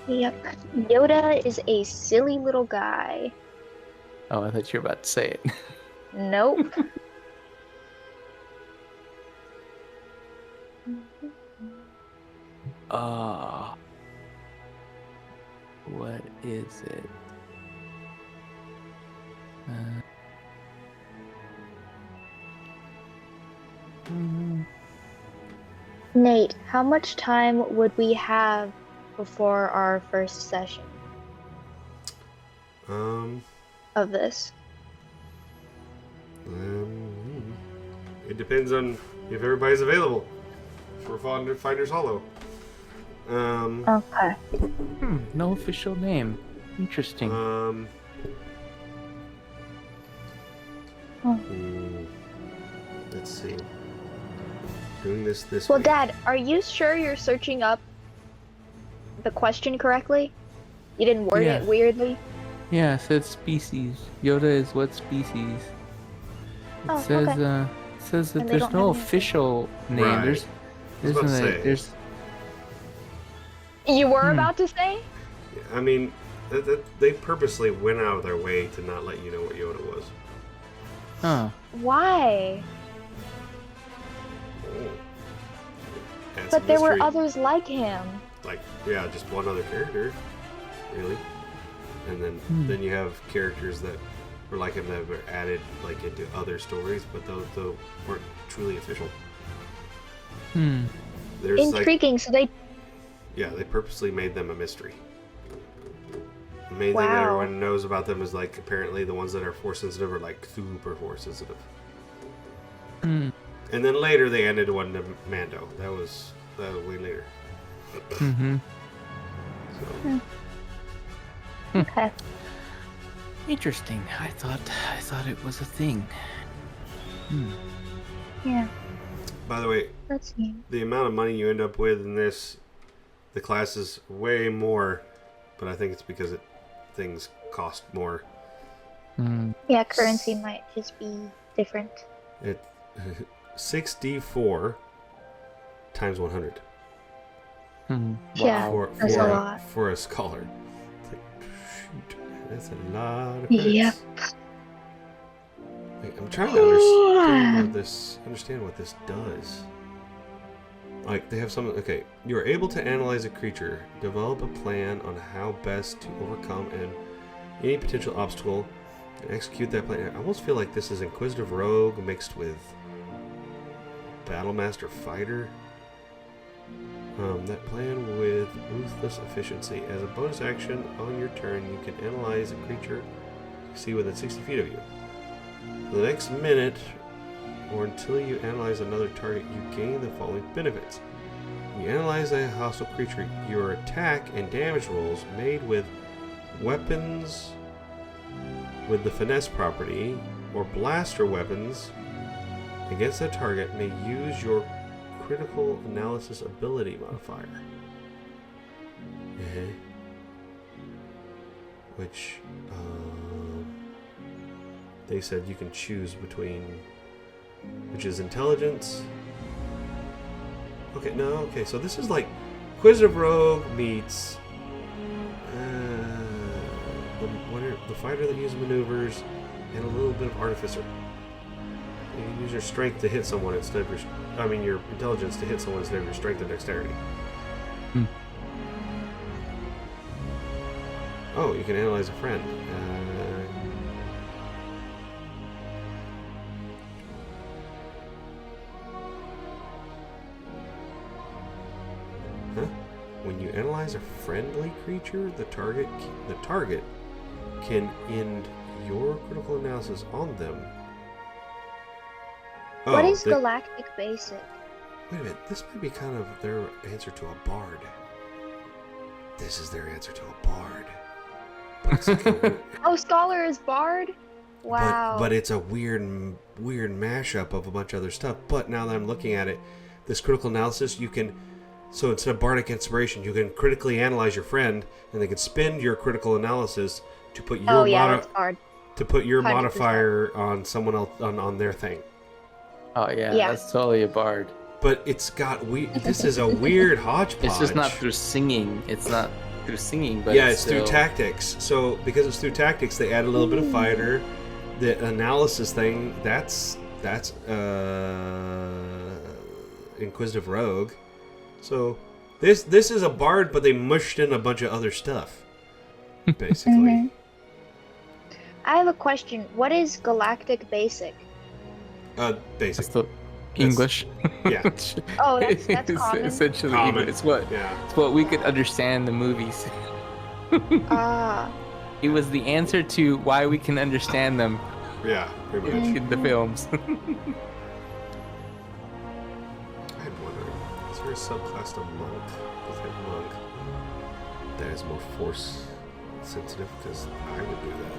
Yep. Yoda is a silly little guy. Oh, I thought you were about to say it. Nope. What is it? Nate, how much time would we have before our first session of this? It depends on if everybody's available for Finders Hollow. Okay. No official name. Interesting. Let's see. Doing this Well, way. Dad, are you sure you're searching up the question correctly? You didn't word it weirdly? Yeah, it says species. Yoda is what species? It says okay. says that And they there's don't no have any- official name. Right. There's I was about to say. there's You were about to say? I mean, they purposely went out of their way to not let you know what Yoda was. Why? Add But some there were mystery. others like him. Like, yeah, just one other character, really. And then you have characters that were like him that were added like into other stories, but those weren't truly official. There's Intriguing. So they. they purposely made them a mystery. The main thing that Wow. everyone knows about them is like apparently the ones that are force sensitive are like super force sensitive. And then later they added one to Mando. That was way later. So. Okay. Interesting. I thought it was a thing. Yeah. By the way, That's neat. the amount of money you end up with in the class is way more, but I think it's because things cost more. Yeah, currency might just be different. 6d4 times 100. Yeah, that's a lot. For a scholar. Shoot, that's a lot of Yep. credits. Wait, I'm trying to understand what this does. Like, they have something. Okay, you are able to analyze a creature, develop a plan on how best to overcome any potential obstacle, and execute that plan. I almost feel like this is Inquisitive Rogue mixed with Battlemaster Fighter. That plan with ruthless efficiency. As a bonus action on your turn, you can analyze a creature you see within 60 feet of you. For the next minute, or until you analyze another target, you gain the following benefits. When you analyze a hostile creature, your attack and damage rolls made with weapons with the finesse property or blaster weapons against that target may use your critical analysis ability modifier. Which they said you can choose between, which is intelligence. Okay, so this is like Inquisitive Rogue meets the fighter that uses maneuvers and a little bit of artificer. You can use your strength to hit someone instead of your intelligence to hit someone instead of your strength and dexterity. Oh, you can analyze a friend. When you analyze a friendly creature, the target can end your critical analysis on them. What is Galactic Basic? Wait a minute, this might be kind of their answer to a bard. This is their answer to a bard. But it's like Oh, Scholar is Bard? Wow. But it's a weird mashup of a bunch of other stuff. But now that I'm looking at it, this critical analysis, you can... So instead of Bardic Inspiration, you can critically analyze your friend, and they can spend your critical analysis to put your modifier on someone else on their thing. Oh yeah, that's totally a bard. But it's got this is a weird hodgepodge. It's just not through singing. It's not through singing, but it's through tactics. So because it's through tactics, they add a little bit of fighter. The analysis thing, that's Inquisitive Rogue. So this is a bard, but they mushed in a bunch of other stuff, basically. I have a question. What is Galactic Basic? Basic. That's the English. Yeah. Oh, that's common. Essentially English. It's what we could understand the movies. It was the answer to why we can understand them. Yeah, pretty much. In the films. Is there a subclass of monk? Within monk that is more force sensitive? Because I would do that.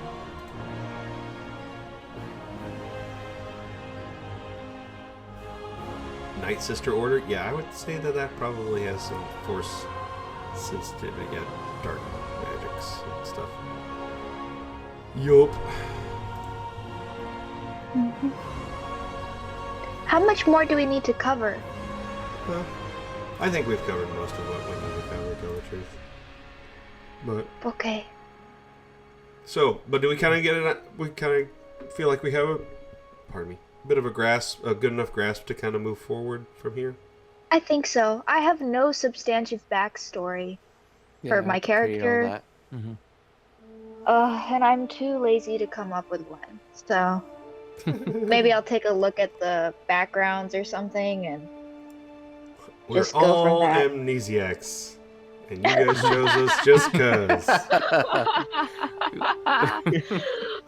Night Sister Order? Yeah, I would say that probably has some force sensitivity. Yeah, dark magics and stuff. Yup. How much more do we need to cover? I think we've covered most of what we need to cover, to tell the truth. But okay. So, but do we kind of get it? We kind of feel like we have a bit of a grasp, a good enough grasp to kind of move forward from here. I think so. I have no substantive backstory for my character. And I'm too lazy to come up with one. So maybe I'll take a look at the backgrounds or something and. We're all amnesiacs, and you guys chose us just cause.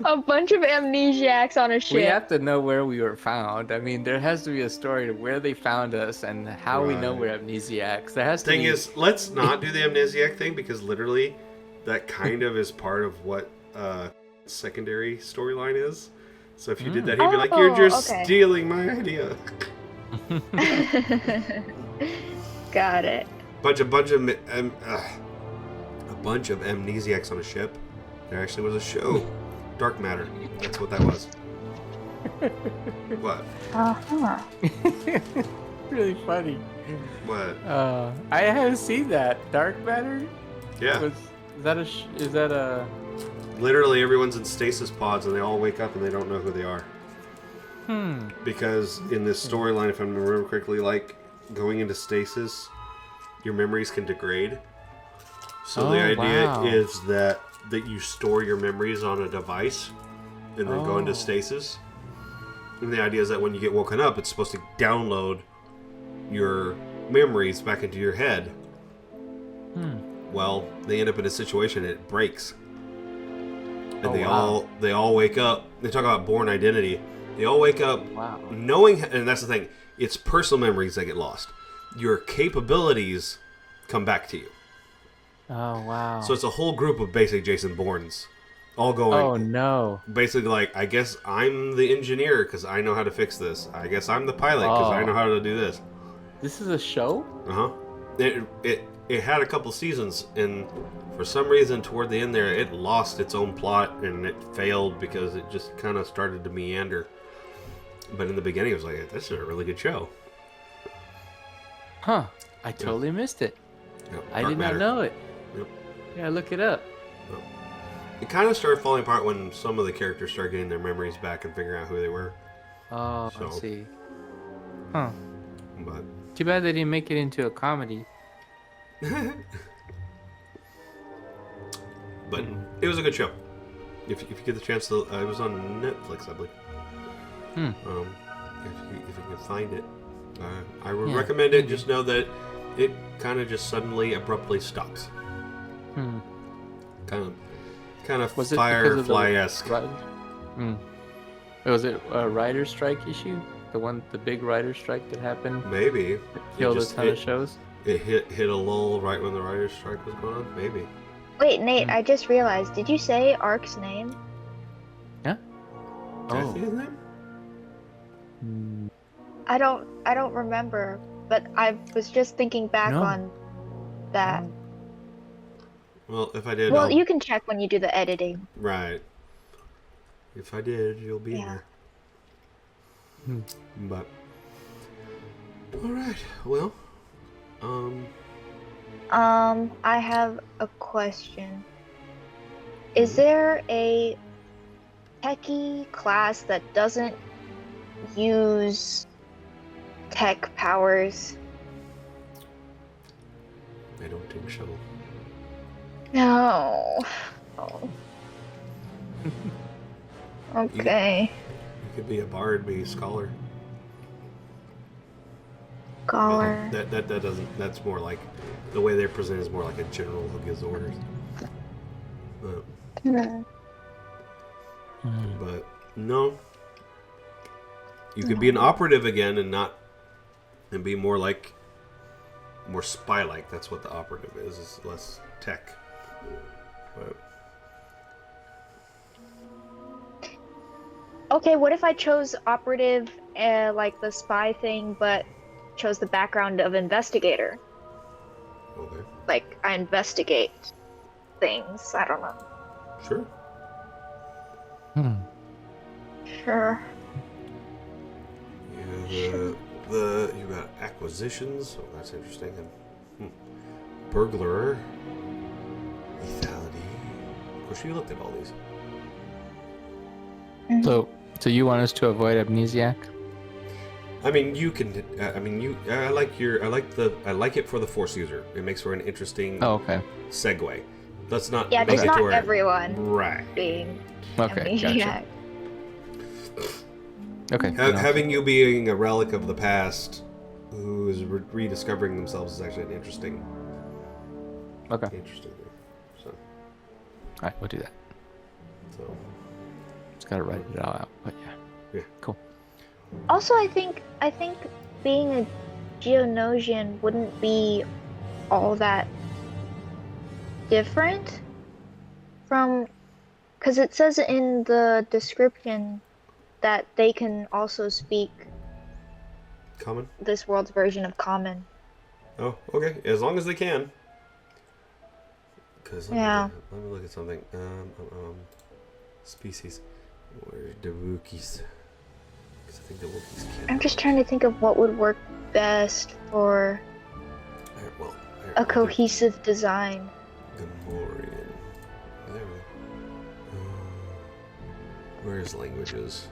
A bunch of amnesiacs on a ship. We have to know where we were found. I mean, there has to be a story to where they found us and how we know we're amnesiacs. There has to be... Thing is, let's not do the amnesiac thing because literally, that kind of is part of what secondary storyline is. So if you did that, he'd be like, "You're just stealing my idea." Got it. A bunch of amnesiacs on a ship. There actually was a show, Dark Matter. That's what that was. What? Really funny. What? I haven't seen that. Dark Matter. Yeah. Is that a? Literally, everyone's in stasis pods, and they all wake up and they don't know who they are. Hmm. Because in this storyline, if I remember correctly, like going into stasis, your memories can degrade. So the idea is that you store your memories on a device and then go into stasis. And the idea is that when you get woken up, it's supposed to download your memories back into your head. Well, they end up in a situation and it breaks. And they all wake up. They talk about born identity. They all wake up knowing, and that's the thing, it's personal memories that get lost. Your capabilities come back to you. Oh, wow. So it's a whole group of basic Jason Bournes all going, oh, no. basically like, I guess I'm the engineer because I know how to fix this. I guess I'm the pilot because I know how to do this. This is a show? Uh-huh. It had a couple seasons, and for some reason toward the end there, it lost its own plot, and it failed because it just kind of started to meander. But in the beginning, it was like, this is a really good show. Huh. I totally missed it. Yep, I Dark did Matter. not know it. Yep. Yeah, look it up. Yep. It kind of started falling apart when some of the characters started getting their memories back and figuring out who they were. Oh, So- I see. Huh. But Too bad they didn't make it into a comedy. but it was a good show. If you get the chance to, it was on Netflix, I believe. If you can find it, I would recommend it. Just know that it kind of just suddenly, abruptly stops. Kind of Was it Firefly-esque. Was it a writer's strike issue? The big writer's strike that happened? Maybe. That killed a ton of shows? It hit a lull right when the writer's strike was going on. Maybe. Wait, Nate, I just realized. Did you say Ark's name? Yeah. Did I say his name? I don't remember, but I was just thinking back on that. Well, if I did, Well, you can check when you do the editing. Right. If I did, you'll be Yeah. there. But all right. Well, I have a question. Is there a techie class that doesn't use tech powers? I don't think so. No. Oh. Okay. You could be a bard, be a scholar. Scholar. That doesn't. That's more like the way they're presented is more like a general who gives orders. But no, you could be an operative again and be more spy-like. That's what the operative is. It's less tech. But Okay, what if I chose operative, like the spy thing, but chose the background of investigator? okay, Like, I investigate things. I don't know. sure. Sure. Yeah, you got acquisitions. Oh, that's interesting. And, burglar, lethality. Of course, you looked at all these. So you want us to avoid amnesiac? I mean, you can. I like it for the Force user. It makes for an interesting okay. segue. Let's not. Yeah, make just it not to where, everyone Right. being Okay, gotcha. amnesiac. Okay. Having you being a relic of the past, who is rediscovering themselves, is actually an interesting. Okay. Interesting. So. All right, we'll do that. So. Just gotta write it all out, but yeah. Yeah. Cool. Also, I think being a Geonosian wouldn't be all that different from, because it says in the description that they can also speak Common. this world's version of Common. Oh, okay. As long as they can. Because let me look at something. Species. Where's the Wookiees? Because I think the Wookiees can. I'm just trying to think of what would work best for a cohesive design. Gamorrean. There we go. Where's languages?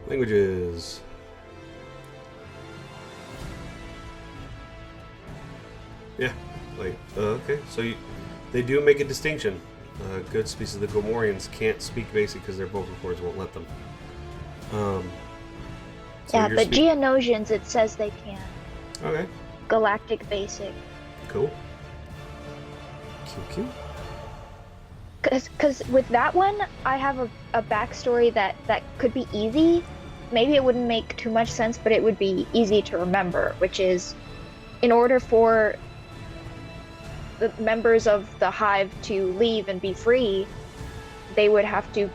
Languages. Yeah, like, okay, so they do make a distinction. Good species of the Gamorreans can't speak basic because their vocal cords won't let them. So yeah, but Geonosians, it says they can. Okay. Galactic Basic. Cool. Cute. Because with that one, I have a backstory that could be easy. Maybe it wouldn't make too much sense, but it would be easy to remember, which is, in order for the members of the Hive to leave and be free, they would have to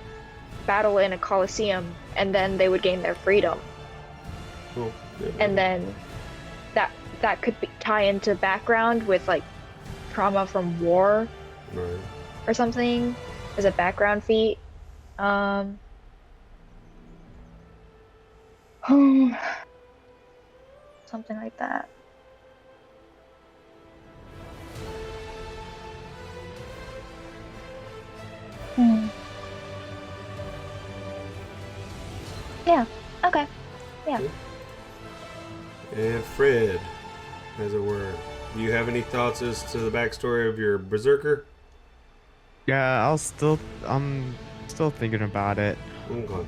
battle in a coliseum, and then they would gain their freedom. Cool. Yeah. And then that could tie into background with like trauma from war, Right. or something as a background feat. Something like that. Yeah. Okay. Yeah. And Fred, as it were, do you have any thoughts as to the backstory of your berserker? Yeah, I'm still thinking about it. Okay.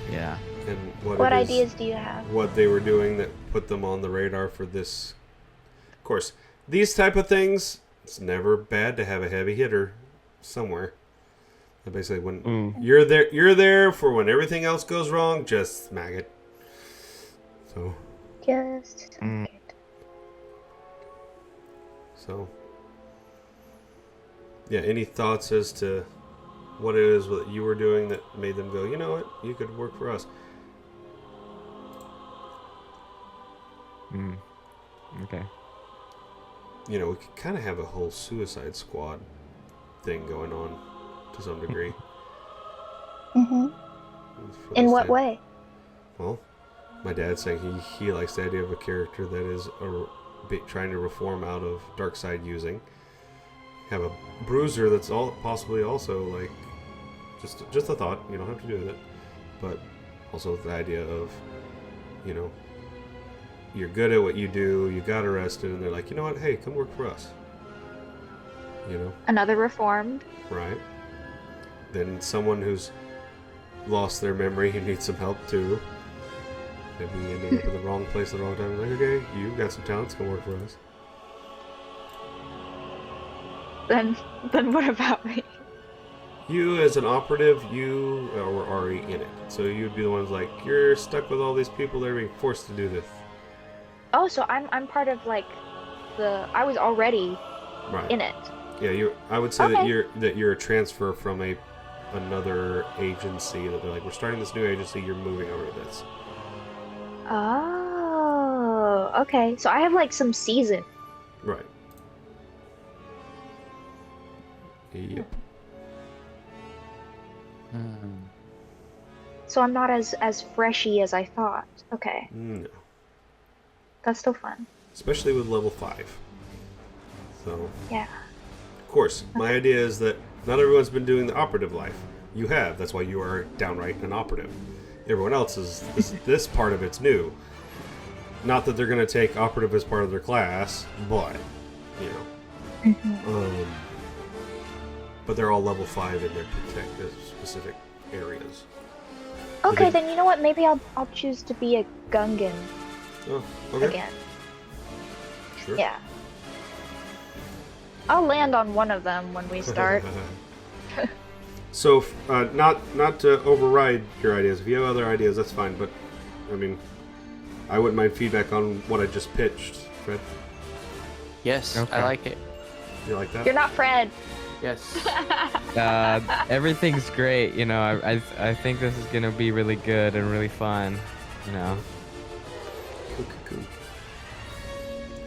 Yeah. And What ideas do you have? What they were doing that put them on the radar for this? Of course, these type of things. It's never bad to have a heavy hitter somewhere. And basically, when you're there for when everything else goes wrong. Just smack it. So. Just. So. Yeah. Any thoughts as to what it is that you were doing that made them go, you know what, you could work for us? Okay. You know, we could kind of have a whole Suicide Squad thing going on to some degree. In what way? Well, my dad's saying he likes the idea of a character that is trying to reform out of Darkseid using. Have a bruiser that's possibly also like just a thought. You don't have to do with it, but also the idea of, you know, you're good at what you do. You got arrested, and they're like, you know what? Hey, come work for us. You know. Another reformed. Right. Then someone who's lost their memory who needs some help too. Maybe ended up in the wrong place at the wrong time. Like, okay, you got some talents, come work for us. Then what about me? You as an operative, you were already in it. So you'd be the ones like, you're stuck with all these people that are being forced to do this. Oh, so I'm part of like I was already in it. Yeah, I would say that you're a transfer from another agency that they're like, we're starting this new agency, you're moving over to this. Oh, okay. So I have like some season. Right. Yep. So I'm not as freshy as I thought. Okay. No. That's still fun. Especially with level 5. So. Yeah. Of course, my idea is that not everyone's been doing the operative life. You have. That's why you are downright an operative. Everyone else is. This part of it's new. Not that they're going to take operative as part of their class, but you know. But they're all level 5 in their protected specific areas. Okay, then you know what? Maybe I'll choose to be a Gungan. Oh, okay. Again. Sure. Yeah. I'll land on one of them when we start. So, not to override your ideas. If you have other ideas, that's fine. But, I mean, I wouldn't mind feedback on what I just pitched, Fred. Yes, Okay. I like it. You like that? You're not Fred. Yes. Everything's great. You know, I think this is gonna be really good and really fun. You know. Cool.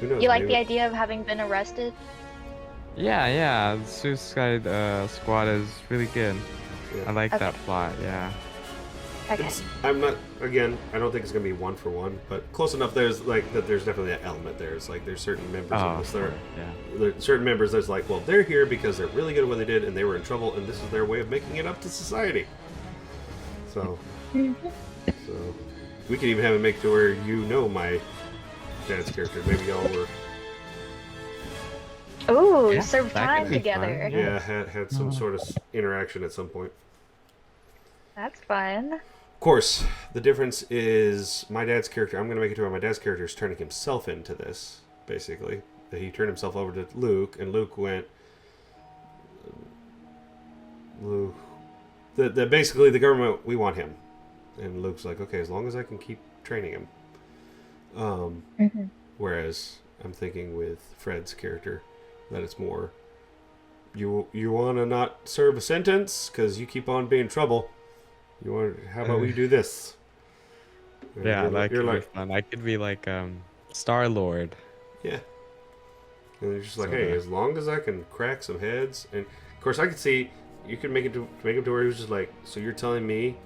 Who knows? You like the idea of having been arrested? Yeah. Suicide Squad is really good. Yeah. I like Okay. that plot. Yeah. Okay. I'm not. Again, I don't think it's gonna be one for one, but close enough. There's like that. There's definitely that element. There's certain members of this. There's certain members that's like, well, they're here because they're really good at what they did, and they were in trouble, and this is their way of making it up to society. So, we could even have it make to where my dad's character. Maybe y'all were. Ooh, serve that time could be together. fun. Yeah, had some sort of interaction at some point. That's fun. Of course, the difference is my dad's character. I'm going to make it to where my dad's character is turning himself into this, basically. That he turned himself over to Luke, and Luke went. Luke. That basically the government, we want him. And Luke's like, okay, as long as I can keep training him. Whereas I'm thinking with Fred's character that it's more, you want to not serve a sentence because you keep on being in trouble. How about we do this? And Yeah, that could be like, fun. I could be like Star-Lord. yeah. And you're just like, So hey, that- as long as I can crack some heads, and of course I could see you could make him to where he was just like, so you're telling me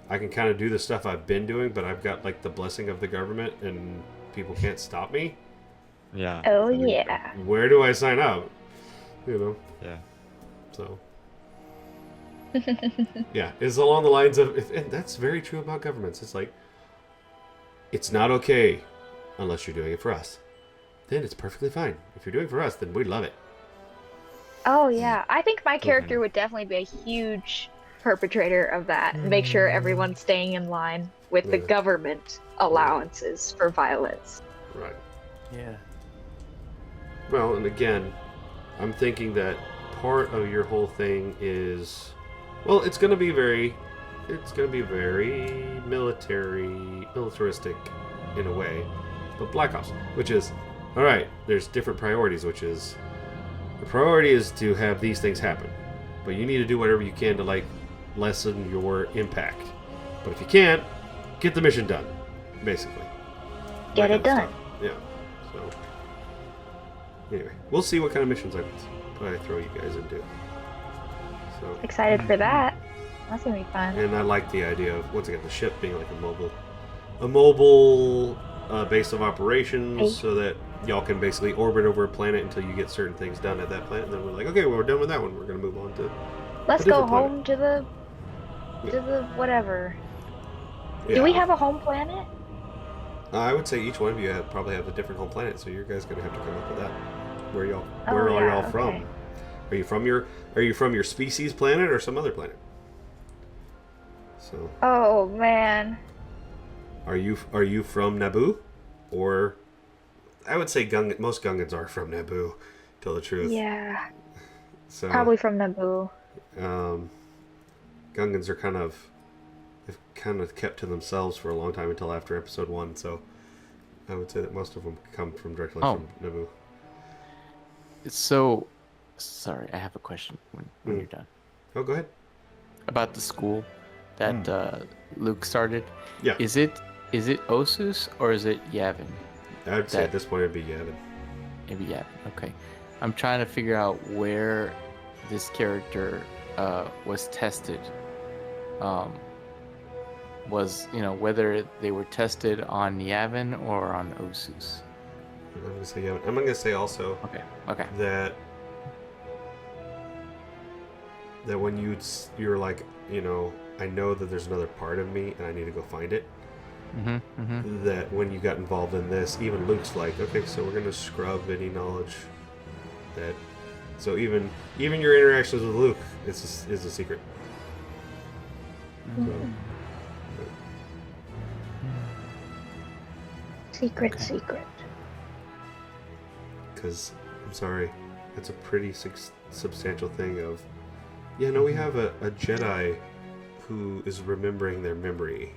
I can kind of do the stuff I've been doing, but I've got like the blessing of the government and people can't stop me. Yeah. Oh yeah. Where do I sign up? You know. Yeah. So. Yeah, it's along the lines of, and that's very true about governments. It's like, it's not okay unless you're doing it for us. Then it's perfectly fine. If you're doing it for us, then we love it. Oh yeah. I think my character would definitely be a huge perpetrator of that. Make sure everyone's staying in line with the Yeah. government allowances for violence. Right. Yeah. Well, and again, I'm thinking that part of your whole thing is, well, it's going to be very militaristic in a way, but Black Ops, which is, all right, there's different priorities, which is, the priority is to have these things happen, but you need to do whatever you can to, like, lessen your impact. But if you can't, get the mission done, basically. Get That it kind of done. stuff. Yeah. So, anyway, we'll see what kind of missions I throw you guys into. So, Excited for that. That's gonna be fun. and I like the idea of, once again, the ship being like a mobile base of operations, Hey. so that y'all can basically orbit over a planet until you get certain things done at that planet, and then we're like, okay, well, we're done with that one. We're gonna move on to. Let's a go different planet. home to the whatever. Yeah. Do we have a home planet? I would say each one of you probably have a different home planet, so you guys gonna have to come up with that. Where Oh, are yeah, y'all from? okay. Are you from your species planet or some other planet? So, Oh man. are you from Naboo, or I would say most Gungans are from Naboo. To tell the truth. Yeah. So Probably from Naboo. Gungans are they've kind of kept to themselves for a long time until after episode 1. So I would say that most of them come directly from Naboo. So, sorry, I have a question when you're done. Oh, go ahead. About the school that Luke started. Yeah. Is it Osus or is it Yavin? I would say that- at this point it'd be Yavin. Maybe Yavin. Okay. I'm trying to figure out where this character was tested. Whether they were tested on Yavin or on Osus. I'm gonna say Yavin. I'm gonna say also Okay. that when you're like, I know that there's another part of me and I need to go find it. That when you got involved in this, even Luke's like, okay, so we're gonna scrub any knowledge that. So even your interactions with Luke is a secret. Secret, Okay. secret. Because I'm sorry, it's a pretty substantial thing of, we have a Jedi who is remembering their memory.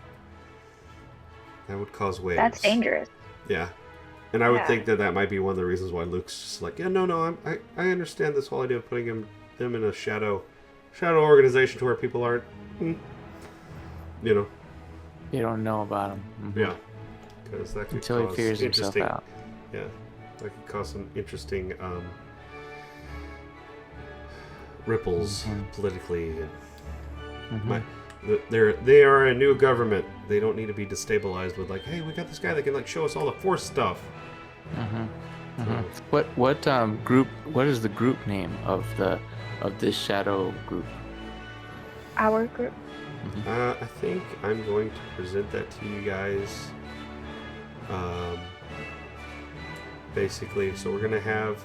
That would cause waves. That's dangerous. Yeah. And I would Yeah. think that might be one of the reasons why Luke's just like, I understand this whole idea of putting them in a shadow organization to where people aren't, They don't know about him. yeah. Because that could Until he cause figures himself interesting, out. yeah, that could cause some interesting ripples politically. And They are a new government. They don't need to be destabilized with like, hey, we got this guy that can like show us all the Force stuff. What group? What is the group name of this shadow group? Our group. I think I'm going to present that to you guys. Basically, so we're gonna have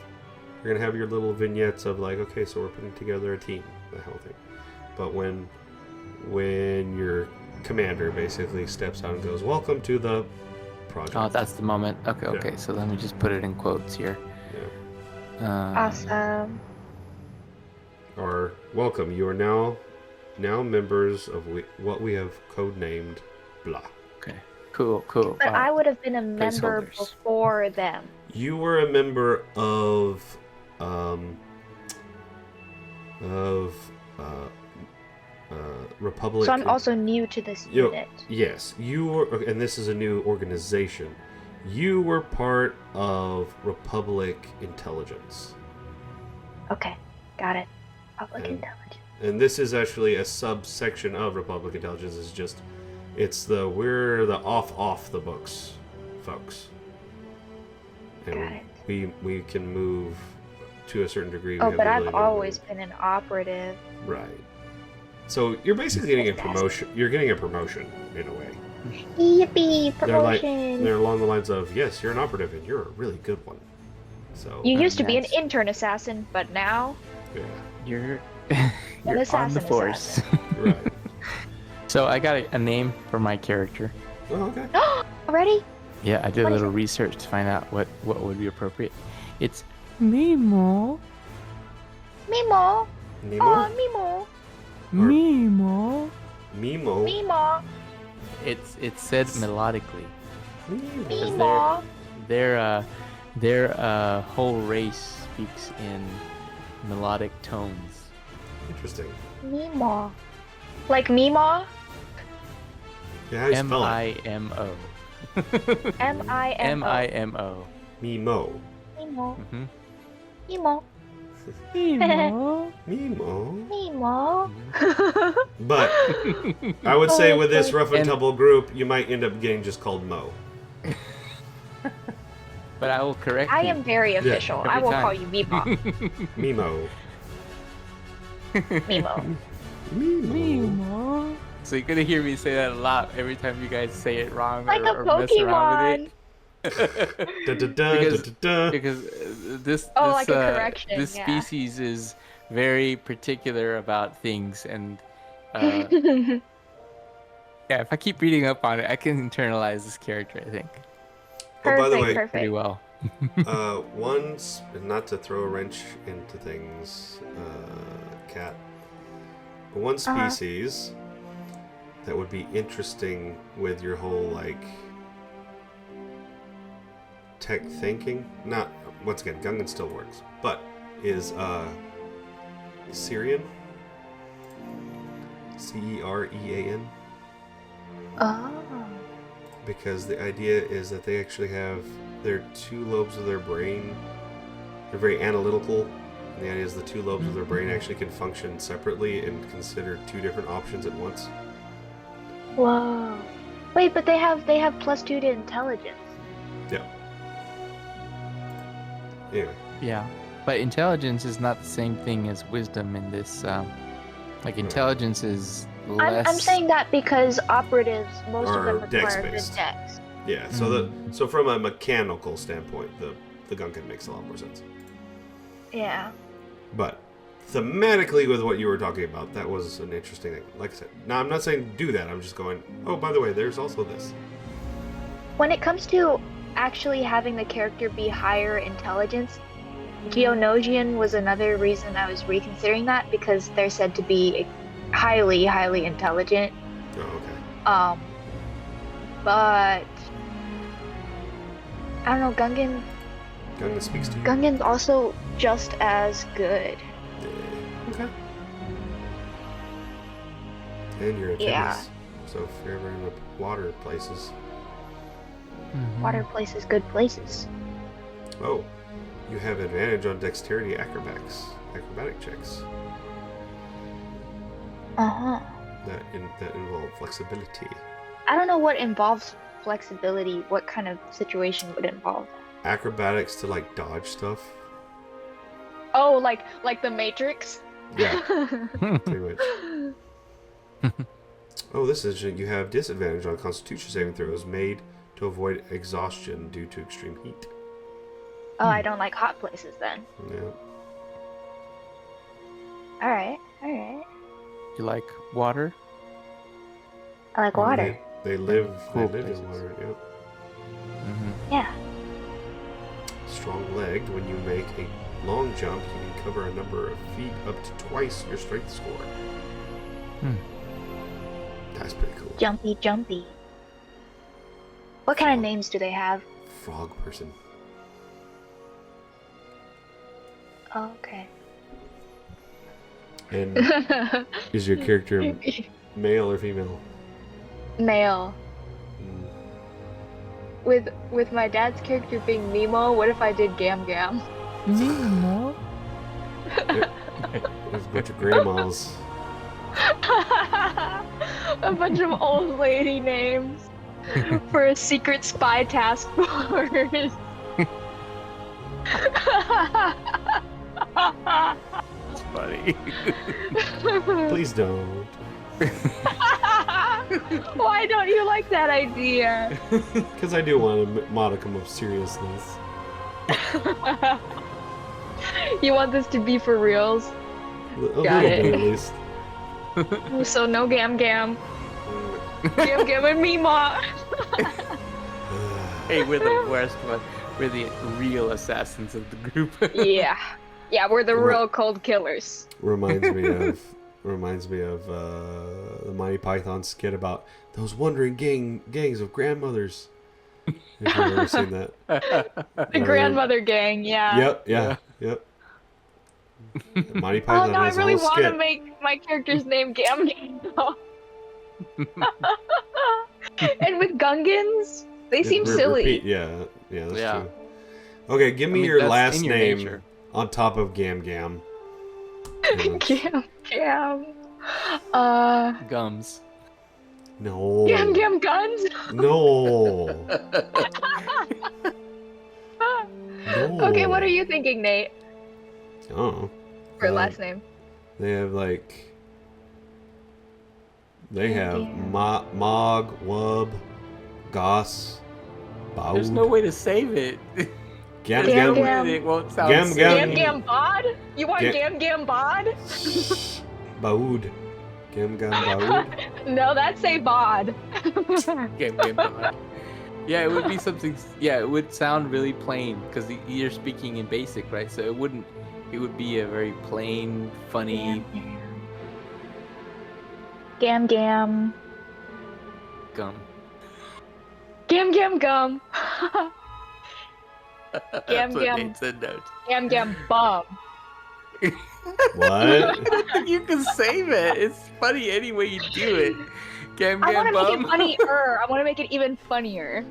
your little vignettes of like, okay, so we're putting together a team, that whole thing. But when your commander basically steps out and goes, "Welcome to the project." Oh, that's the moment. Okay, Yeah. okay. So let me just put it in quotes here. Yeah. Awesome. Or welcome, you are now members of what we have codenamed blah. Okay. Cool. But I would have been a member Placeholders. before them. You were a member of Republic. So I'm also new to this unit. Yes, you were, and this is a new organization. You were part of Republic Intelligence. Okay, got it. Public And- intelligence. And this is actually a subsection of Republic Intelligence. We're the off the books folks. And Got it. we can move to a certain degree. We Oh, have but the I've ability to always move. been an operative. Right. So you're basically getting a promotion. You're getting a promotion in a way. Yippee! They're like Promotion! they're along the lines of, yes, you're an operative and you're a really good one. So You used to be an That's- intern assassin, but now yeah, You're An you're on assassin the force. right. So I got a name for my character. Oh, okay. already? Yeah, I did a What is little research to find out what would be appropriate. It's Mimo. Mimo! Nemo. Oh, Mimo! Mimo. Mimo. Mimo! It's said melodically. Mimo. Mimo! Their whole race speaks in melodic tones. Interesting. Mimo. Like Mimo? Yeah, how do you spell it? Mimo. M-I-M-O. Mimo. Mimo. Mimo. Mm-hmm. Mimo. Mimo. Mimo. Mimo. But I would say with this rough and And- tumble group, you might end up getting just called Mo. But I will correct I you. am very official. I every will time. call you Mimo. Mimo. Mimo. Mimo. Mimo. So you're gonna hear me say that a lot every time you guys say it wrong Like or a mess around with Pokemon. it. Da, da, da, Because- da, da, da. Because this Oh, this, like a correction, this yeah. species is very particular about things, and yeah, if I keep reading up on it, I can internalize this character. I think Oh, by the way, perfect. pretty well. once, not to throw a wrench into things, Cat. One Uh-huh. species that would be interesting with your whole like tech thinking. Not once again, Gungan still works, but is Syrian. Cerean. Oh. Because the idea is that they actually have their two lobes of their brain. They're very analytical, and the idea is the two lobes of their brain actually can function separately and consider two different options at once. Whoa. Wait, but they have +2 to intelligence. Yeah. Anyway, Yeah, but intelligence is not the same thing as wisdom in this. Like intelligence is less. I'm saying that because operatives, most of Are them require good dex-based. dex. yeah. So from a mechanical standpoint, the Gungan makes a lot more sense. Yeah. But thematically, with what you were talking about, that was an interesting thing. Like I said, now I'm not saying do that. I'm just going. Oh, by the way, there's also this. When it comes to actually having the character be higher intelligence, Geonosian was another reason I was reconsidering that, because they're said to be highly, highly intelligent. Oh, okay. But I don't know, Gungan. Gungan speaks to you. Gungan's also just as good. Yeah. Okay. And you're a Yeah. Timmy's, so if you're ever in the water places. Mhm. Water places, good places. Oh, you have advantage on dexterity acrobatics, acrobatic checks. Uh huh. that involve flexibility. I don't know what involves flexibility. What kind of situation would involve that? Acrobatics to like dodge stuff. Oh, like the Matrix. Yeah, pretty much. Oh, this is you have disadvantage on Constitution saving throws made to avoid exhaustion due to extreme heat. Oh, I don't like hot places then. Yeah. All right. You like water? I like water. They live Cool in places. water. Yep. Yeah. Strong-legged. When you make a long jump, you can cover a number of feet up to twice your strength score. That's pretty cool. Jumpy. What kind of names do they have? Frog person. Oh, okay. And is your character male or female? Male. Mm. With my dad's character being Nemo, what if I did Gam Gam? No. There's a bunch of grandmas. A bunch of old lady names for a secret spy task force. It's funny. Please don't. Why don't you like that idea? Because I do want a modicum of seriousness. You want this to be for reals? A little Got bit it. at least. So no Gam Gam. Gam Gam and Mima. Hey, we're the worst one. We're the real assassins of the group. Yeah, we're the real cold killers. Reminds me of the Monty Python skit about those wandering gangs of grandmothers. If you've ever seen that. The grandmother gang, yeah. Yep. Monty Python Oh no, I has really a whole want to skit. make my character's name Gam Gam. And with Gungans, they seem silly. Repeat. Yeah, that's Yeah. true. Okay, give me I mean, your that's last in your name nature. on top of Gam Gam. Gam Gam. Gums. No. Gam Gam Guns. No. No. Okay, what are you thinking, Nate? Oh. For last name? They have like. They have Gam. Mog, Wub, Goss, Baud. There's no way to save it. Gam There's Gam. no way it won't sound Gam silly. Gam Gam Bod? You want Ga- Gam Gam Bod? Baud. Gam Gam Baud. No, that's a Bod. Gam Gam Bod. Yeah, it would be something. Yeah, it would sound really plain because you're speaking in basic, right? So it wouldn't. It would be a very plain, funny Gam Gam. gum. Gam Gam Gum. That's Gam what Gam. Nate said note. Gam Gam Bum. What? You can save it. It's funny any way you do it. Gam I want Gam to make Bum. it funnier. I want to make it even funnier.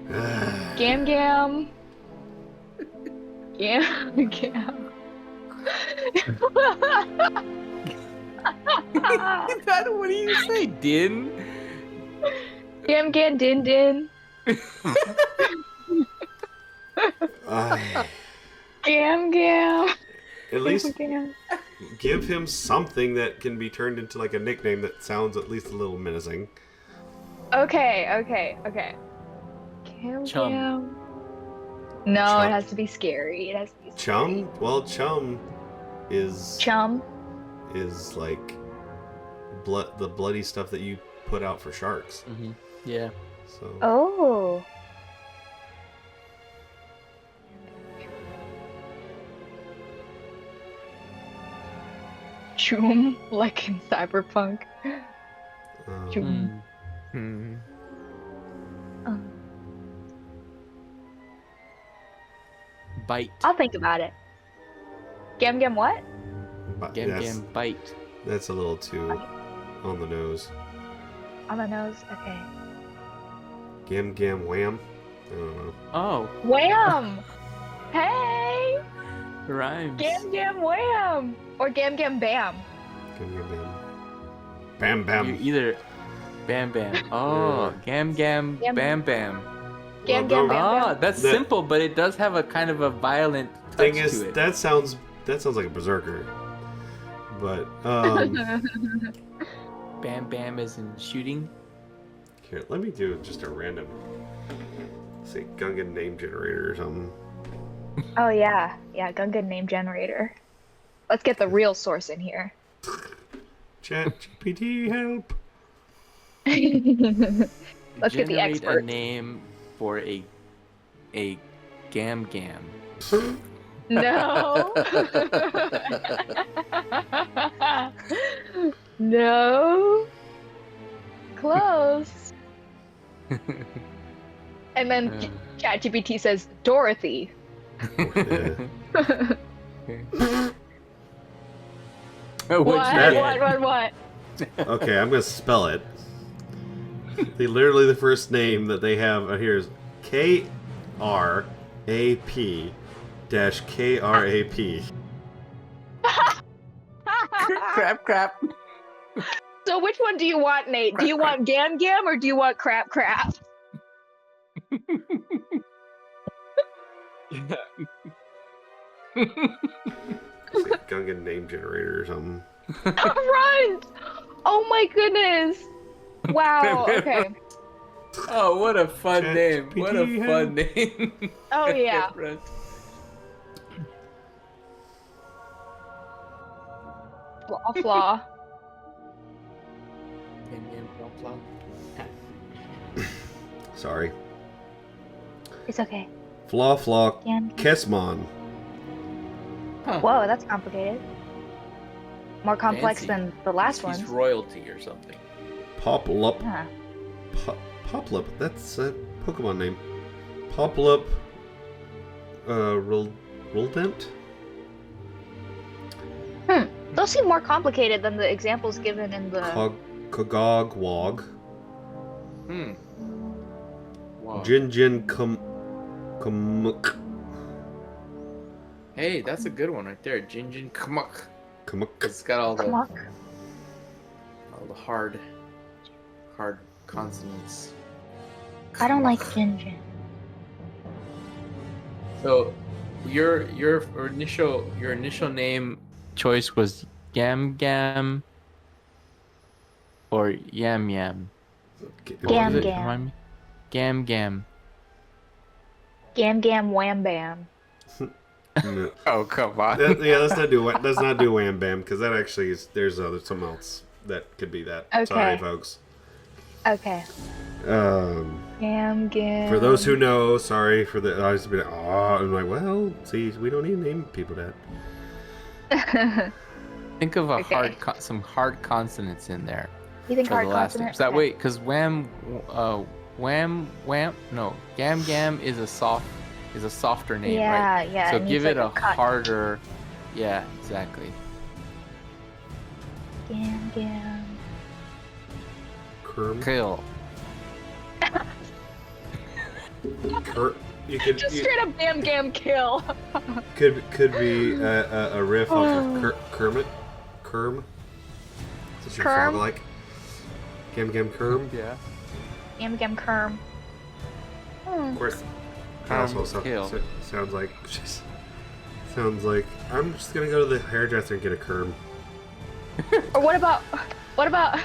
Gam Gam. Gam Gam. What do you say, Din? Gam Gam Din Din. Gam Gam. At least Gam. give him something that can be turned into like a nickname that sounds at least a little menacing. Okay. Gam Chum. Gam. No, Chum. it has to be scary. It has to be scary. Chum? Well, Chum is Chum. is like the bloody stuff that you put out for sharks. Mm-hmm. Yeah. So Oh. Chum, like in Cyberpunk. Chum. Mm. Bite. I'll think about it. Gam Gam what? but Gam that's, Gam Bite. that's a little too on the nose. On the nose? Okay. Gam Gam Wham? I don't know. Oh, Wham! Hey! rhymes. Gam Gam Wham! Or Gam Gam Bam. Gam Gam Bam. Bam Bam. You either Bam Bam. Oh, Gam Gam Gam- Bam Bam. Gam Well, Gam Bam Ah, Bam. that's That- simple, but it does have a kind of a violent touch Thing is, to it. that sounds like a berserker. But Bam Bam is in shooting. here, let me do just a random, say Gungan name generator or something. Oh yeah, Gungan name generator. Let's get the real source in here. Chat GPT help. Let's get the Generate expert. a name for a Gam Gam. No. No. Close. And then ChatGPT says Dorothy. Yeah. What? Okay, I'm gonna spell it. The first name that they have here is KRAP-KRAP. Crap. So which one do you want, Nate? Do you want Gam Gam or do you want Crap? Gungan name generator or something. Run! Oh my goodness! Wow. Okay. Oh, what a fun Chat name. What a GPT, fun name. Oh yeah. Flaw. Sorry. It's okay. Flaw Gam. Kesmon. Whoa, that's complicated. More complex Fancy. than the last He's one. royalty or something. Poplup. Huh. Poplup. That's a Pokemon name. Poplup. Rildent? Those seem more complicated than the examples given in the. Kogogwog. Wow. Jin Kamuk. Hey, that's a good one right there. Jinjin Kamuk. Kamuk. It's got all the Kamuk. hard consonants. I don't like Jinjin. So, your initial name choice was Gam Gam or Yam Yam. Gam Was it? Gam. Remind me? Gam Gam. Gam Gam Wham Bam. No. Oh come on. Let's not do Wham Bam because that actually is. There's something else that could be that. Okay. Sorry, folks. Okay. Gam Gam. For those who know, sorry for the. I was be like, oh, I'm like, well, see, we don't need to name people that. Think of a Okay. some hard consonants in there. You think for hard the last name. consonant? So that Okay. way, because wham, no, Gam Gam is a softer name, right? Yeah. So it give needs, it a like, cut. harder. Yeah, exactly. Gam Gam. Kerm. Kill. You could Just straight up Gam Gam kill. could be a riff off of Kermit. Kerm. Is your Kerm? frog like? Gam Gam Kerm. Yeah. Gam Gam Kerm. Of course. Kerm Also kill. sounds like I'm just gonna go to the hairdresser and get a Kerm. Or what about what about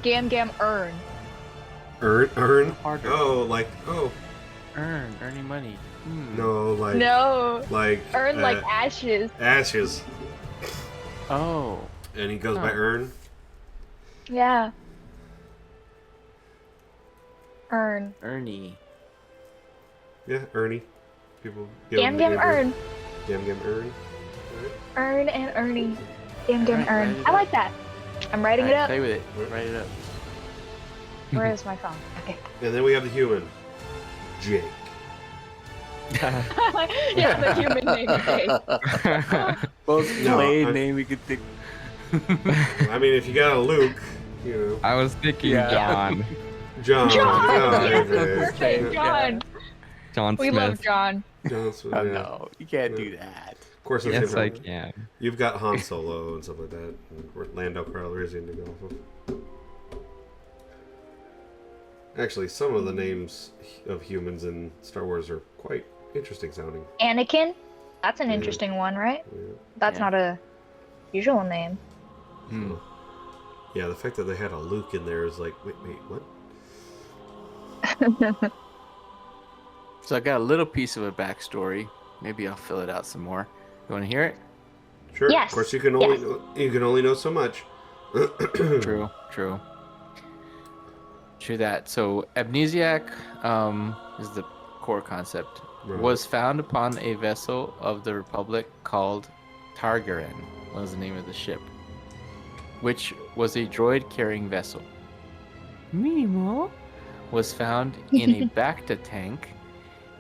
Gam Gam Earn? Earn. Harder. Earning money. No, like No. like Earn like ashes. ashes. Oh. And he goes by Huh. Earn. Yeah. Earn. Ernie. Yeah, Ernie. People give Gam him Gam the Earn. Gam Gam Earn. Earn and Ernie. Gam Gam Alright, Earn. write it I up. like that. I'm writing it Alright, up. play with it. Write it up. Where is my phone? Okay. And then we have the human, Jake. Yeah, the human name. Okay. Most No, played I- name we could think. I mean, if you got a Luke, you I was thinking Yeah. John. know, John. John! Oh, Yes, okay. perfect, John. John We Smith. love John. John Smith, Oh yeah. no, you can't do that. Of course, Yes, I can. You've got Han Solo and stuff like that. And Lando Calrissian to go off of. Actually, some of the names of humans in Star Wars are quite interesting sounding. Anakin? That's an interesting one, right? Yeah. That's not a usual name. So, yeah, the fact that they had a Luke in there is like, wait, what? So I got a little piece of a backstory. Maybe I'll fill it out some more. You want to hear it? Sure. Yes. Of course, you can only know so much. True. True that. So amnesiac is the core concept. Right. Was found upon a vessel of the Republic called Targaryen. Was the name of the ship, which was a droid-carrying vessel. Mimo was found in a Bacta tank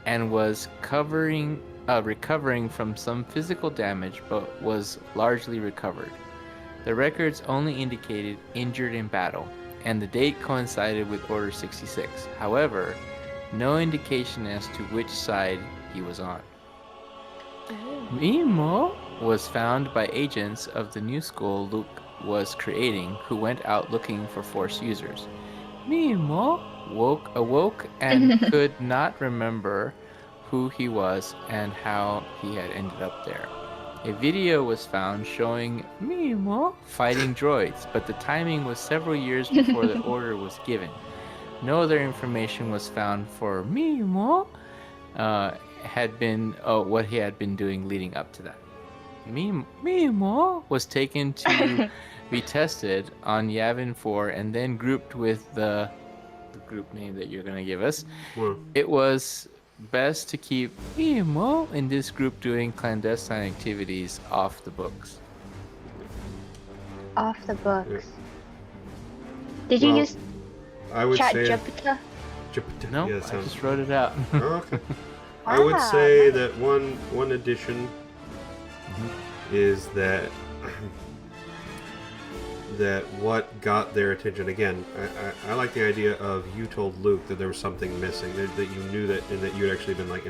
and was recovering from some physical damage, but was largely recovered. The records only indicated injured in battle, and the date coincided with Order 66. However, no indication as to which side he was on. Mimo was found by agents of the new school Luke was creating, who went out looking for Force users. Mimo awoke and could not remember who he was and how he had ended up there. A video was found showing Mimo fighting droids, but the timing was several years before the order was given. No other information was found for Mimo what he had been doing leading up to that. Mimo was taken to be tested on Yavin 4 and then grouped with the group name that you're going to give us. It was best to keep Mimo in this group doing clandestine activities off the books. Off the books. Did you use I would Chat say Jupiter? No, yeah, I just wrote it out. Okay. I would say that one addition is that what got their attention again. I like the idea of you told Luke that there was something missing, that you knew that, and that you had actually been like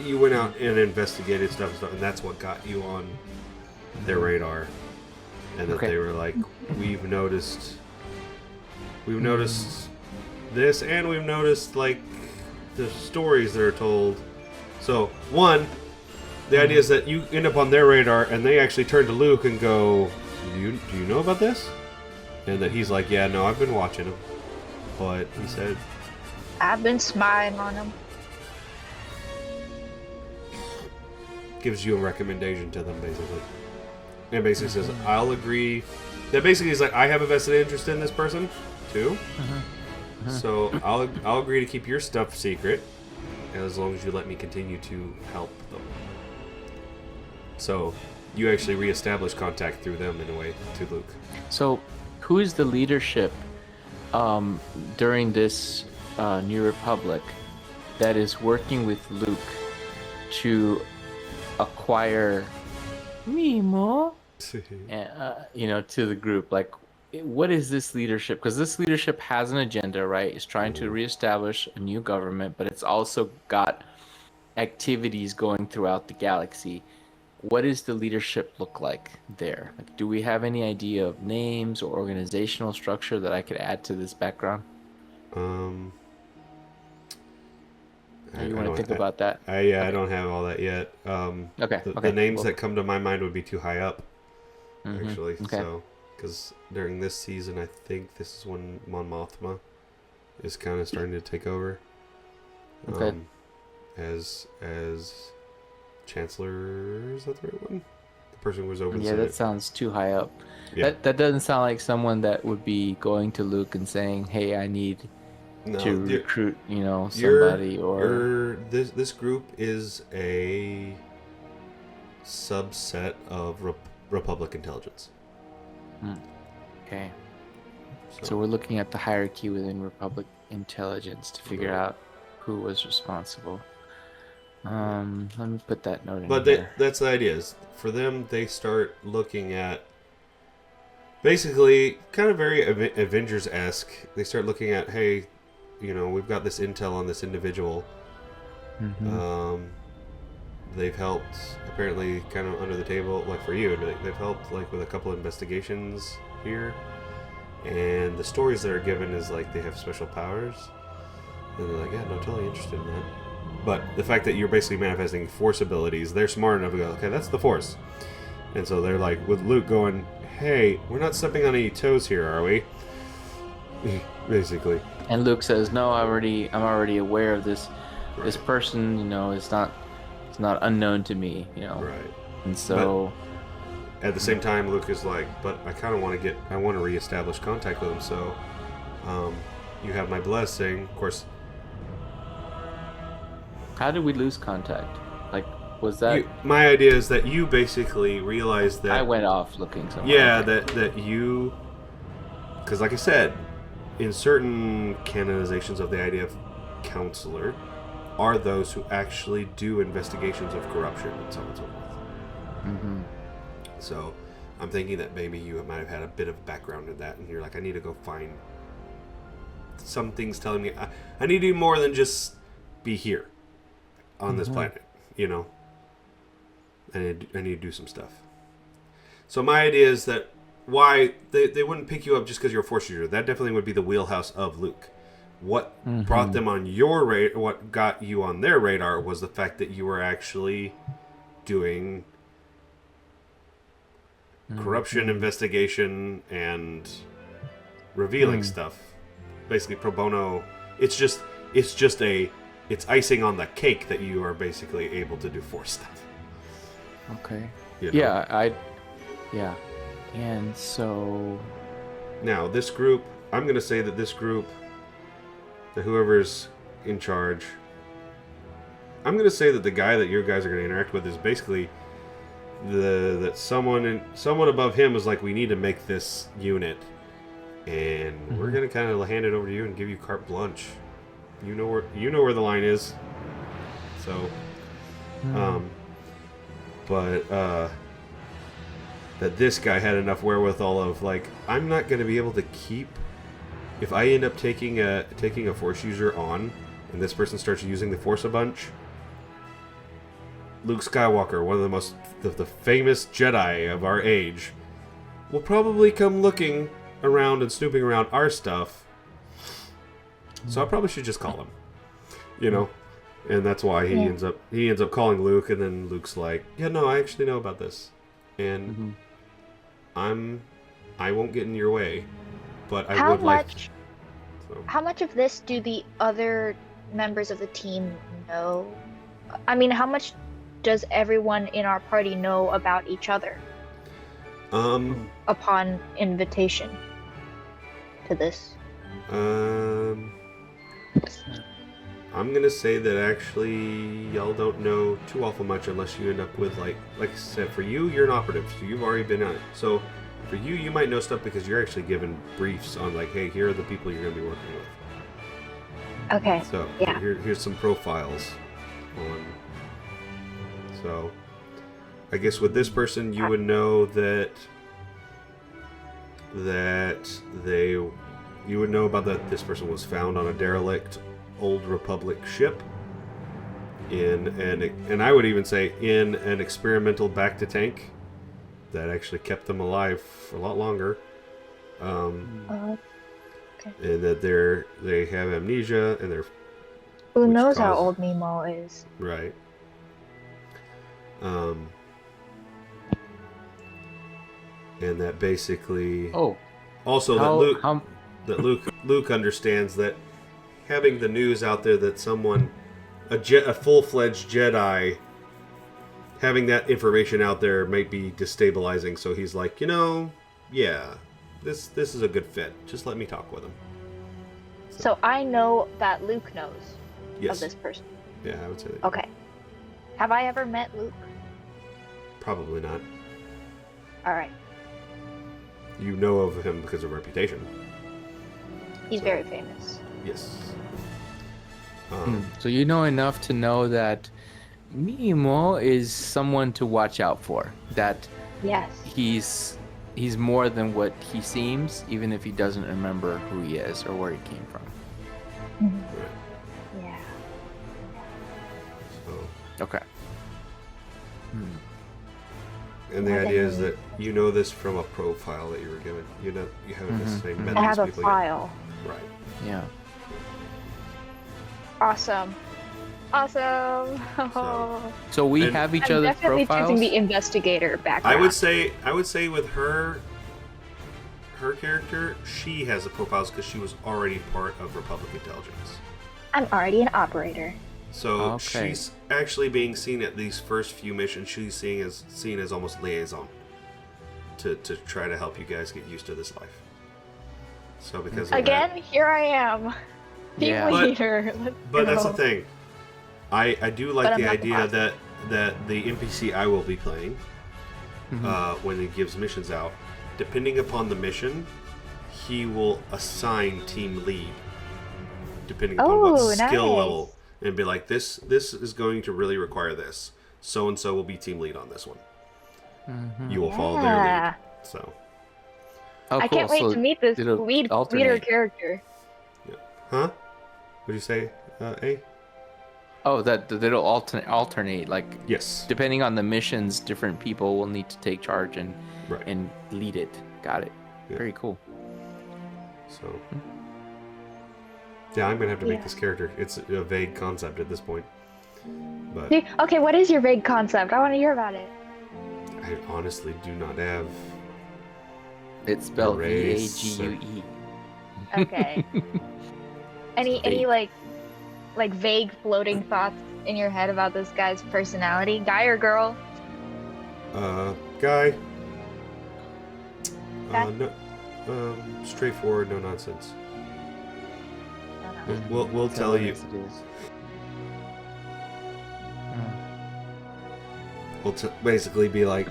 you went out and investigated stuff, and that's what got you on their radar, and that they were like, we've noticed this, and we've noticed like the stories that are told. So one, the idea is that you end up on their radar, and they actually turn to Luke and go, do you know about this? And that he's like, yeah, no, I've been watching him, but he said, I've been spying on him. gives you a recommendation to them, basically. And basically says, I'll agree. That basically is like, I have a vested interest in this person too. So I'll agree to keep your stuff secret as long as you let me continue to help them. So you actually reestablish contact through them in a way to Luke. So who is the leadership during this New Republic that is working with Luke to acquire Mimo to the group? Like, what is this leadership? Because this leadership has an agenda, right? It's trying to reestablish a new government, but it's also got activities going throughout the galaxy. What does the leadership look like there? Like, do we have any idea of names or organizational structure that I could add to this background? You want to think about that? I don't have all that yet. The names that come to my mind would be too high up, actually. Okay. So, because during this season, I think this is when Mon Mothma is kind of starting to take over. Okay. As Chancellor, is that the right one? The person who was over the Yeah, Senate. that sounds too high up. Yeah. That doesn't sound like someone that would be going to Luke and saying, "Hey, I need to recruit, somebody." This group is a subset of Republic intelligence. Okay. So we're looking at the hierarchy within Republic intelligence to figure out who was responsible. Let me put that note in there. That's the idea. Is for them, they start looking at basically kind of very Avengers-esque. They start looking at, hey, we've got this intel on this individual. they've helped apparently kind of under the table, like for you, they've helped like with a couple of investigations here, and the stories that are given is like they have special powers, and they're like, yeah, no, totally interested in that. But the fact that you're basically manifesting force abilities, they're smart enough to go, okay, that's the force. And so they're like, with Luke going, hey, we're not stepping on any toes here, are we? Basically. And Luke says, no, I'm already aware of this. Right. This person, it's not unknown to me, Right. And so... But at the same time, Luke is like, but I kind of want to reestablish contact with him, so you have my blessing. Of course... How did we lose contact? Like, was that... my idea is that you basically realized that... I went off looking somewhere. Yeah, okay. that you... Because like I said, in certain canonizations of the idea of counselor, are those who actually do investigations of corruption and so on and so forth. Mm-hmm. So, I'm thinking that maybe you might have had a bit of background in that, and you're like, I need to go find... Some things telling me, I need to do more than just be here. On this planet, I need to do some stuff. So my idea is that why they wouldn't pick you up just because you're a force user. That definitely would be the wheelhouse of Luke. What brought them on your radar, what got you on their radar, was the fact that you were actually doing corruption investigation and revealing stuff. Basically pro bono. It's icing on the cake that you are basically able to do force stuff. Okay. Yeah, Yeah. And so... Now, this group... I'm going to say that this group... That whoever's in charge... I'm going to say that the guy that you guys are going to interact with is basically... that someone above him is like, we need to make this unit. And we're going to kind of hand it over to you and give you carte blanche. You know where the line is. So, that this guy had enough wherewithal of like, I'm not going to be able to keep, if I end up taking a force user on, and this person starts using the force a bunch. Luke Skywalker, one of the famous Jedi of our age, will probably come looking around and snooping around our stuff. So I probably should just call him, and that's why he ends up calling Luke, and then Luke's like, yeah, no, I actually know about this, and I won't get in your way, but I would like. So. How much of this do the other members of the team know? I mean, how much does everyone in our party know about each other? Upon invitation to this. I'm gonna say that actually y'all don't know too awful much unless you end up with like I said, for you, you're an operative, so you've already been on it. So for you might know stuff because you're actually given briefs on like, hey, here are the people you're gonna be working with. Okay. So yeah. Here's some profiles on. So I guess with this person, you would know that you would know about that this person was found on a derelict Old Republic ship and I would even say in an experimental back-to-tank that actually kept them alive for a lot longer. Okay. And that they have amnesia and they're... Who knows how old Nemo is? Right. And that basically... Also, that Luke understands that having the news out there that a full-fledged Jedi, having that information out there might be destabilizing. So he's like, yeah, this is a good fit. Just let me talk with him. So I know that Luke knows of this person. Yeah, I would say that. Okay. Have I ever met Luke? Probably not. All right. You know of him because of reputation. He's very famous. Yes. So you know enough to know that Nemo is someone to watch out for. That yes, he's more than what he seems, even if he doesn't remember who he is or where he came from. Yeah. So. Okay. And the idea is that you know this from a profile that you were given. You know, you haven't necessarily met I these have a people file. yet. Right. Yeah. Awesome. Awesome. So we And have each I'm other's definitely profiles. choosing the investigator background. I would say with her character, she has the profiles because she was already part of Republic Intelligence. I'm already an operator. So Okay. she's actually being seen at these first few missions. She's seen as almost liaison to try to help you guys get used to this life. So because of Again, here I am. Team Yeah. leader. Let's but that's the go. thing. I do But like I'm the not the idea boss. that the NPC I will be playing when he gives missions out, depending upon the mission, he will assign team lead depending upon what Oh, skill nice. level, and be like, this is going to really require this. So and so will be team lead on this one. You will follow their Yeah. lead. So, Oh, I cool. can't wait So to meet this it'll leader alternate. character. huh? What'd you say, A? Oh, that it'll alternate. Like Yes. depending on the missions, different people will need to take charge and Right. and lead it. Got it. Yeah. Very cool. So, yeah, I'm gonna have to make Yeah. this character. It's a vague concept at this point, but Okay, what is your vague concept? I want to hear about it. I honestly do not have. It's spelled Race VAGUE. Okay. any like vague floating thoughts in your head about this guy's personality? Guy or girl? Guy. Okay. No, straightforward, no nonsense. No, no. We'll tell you. It is. We'll basically be like,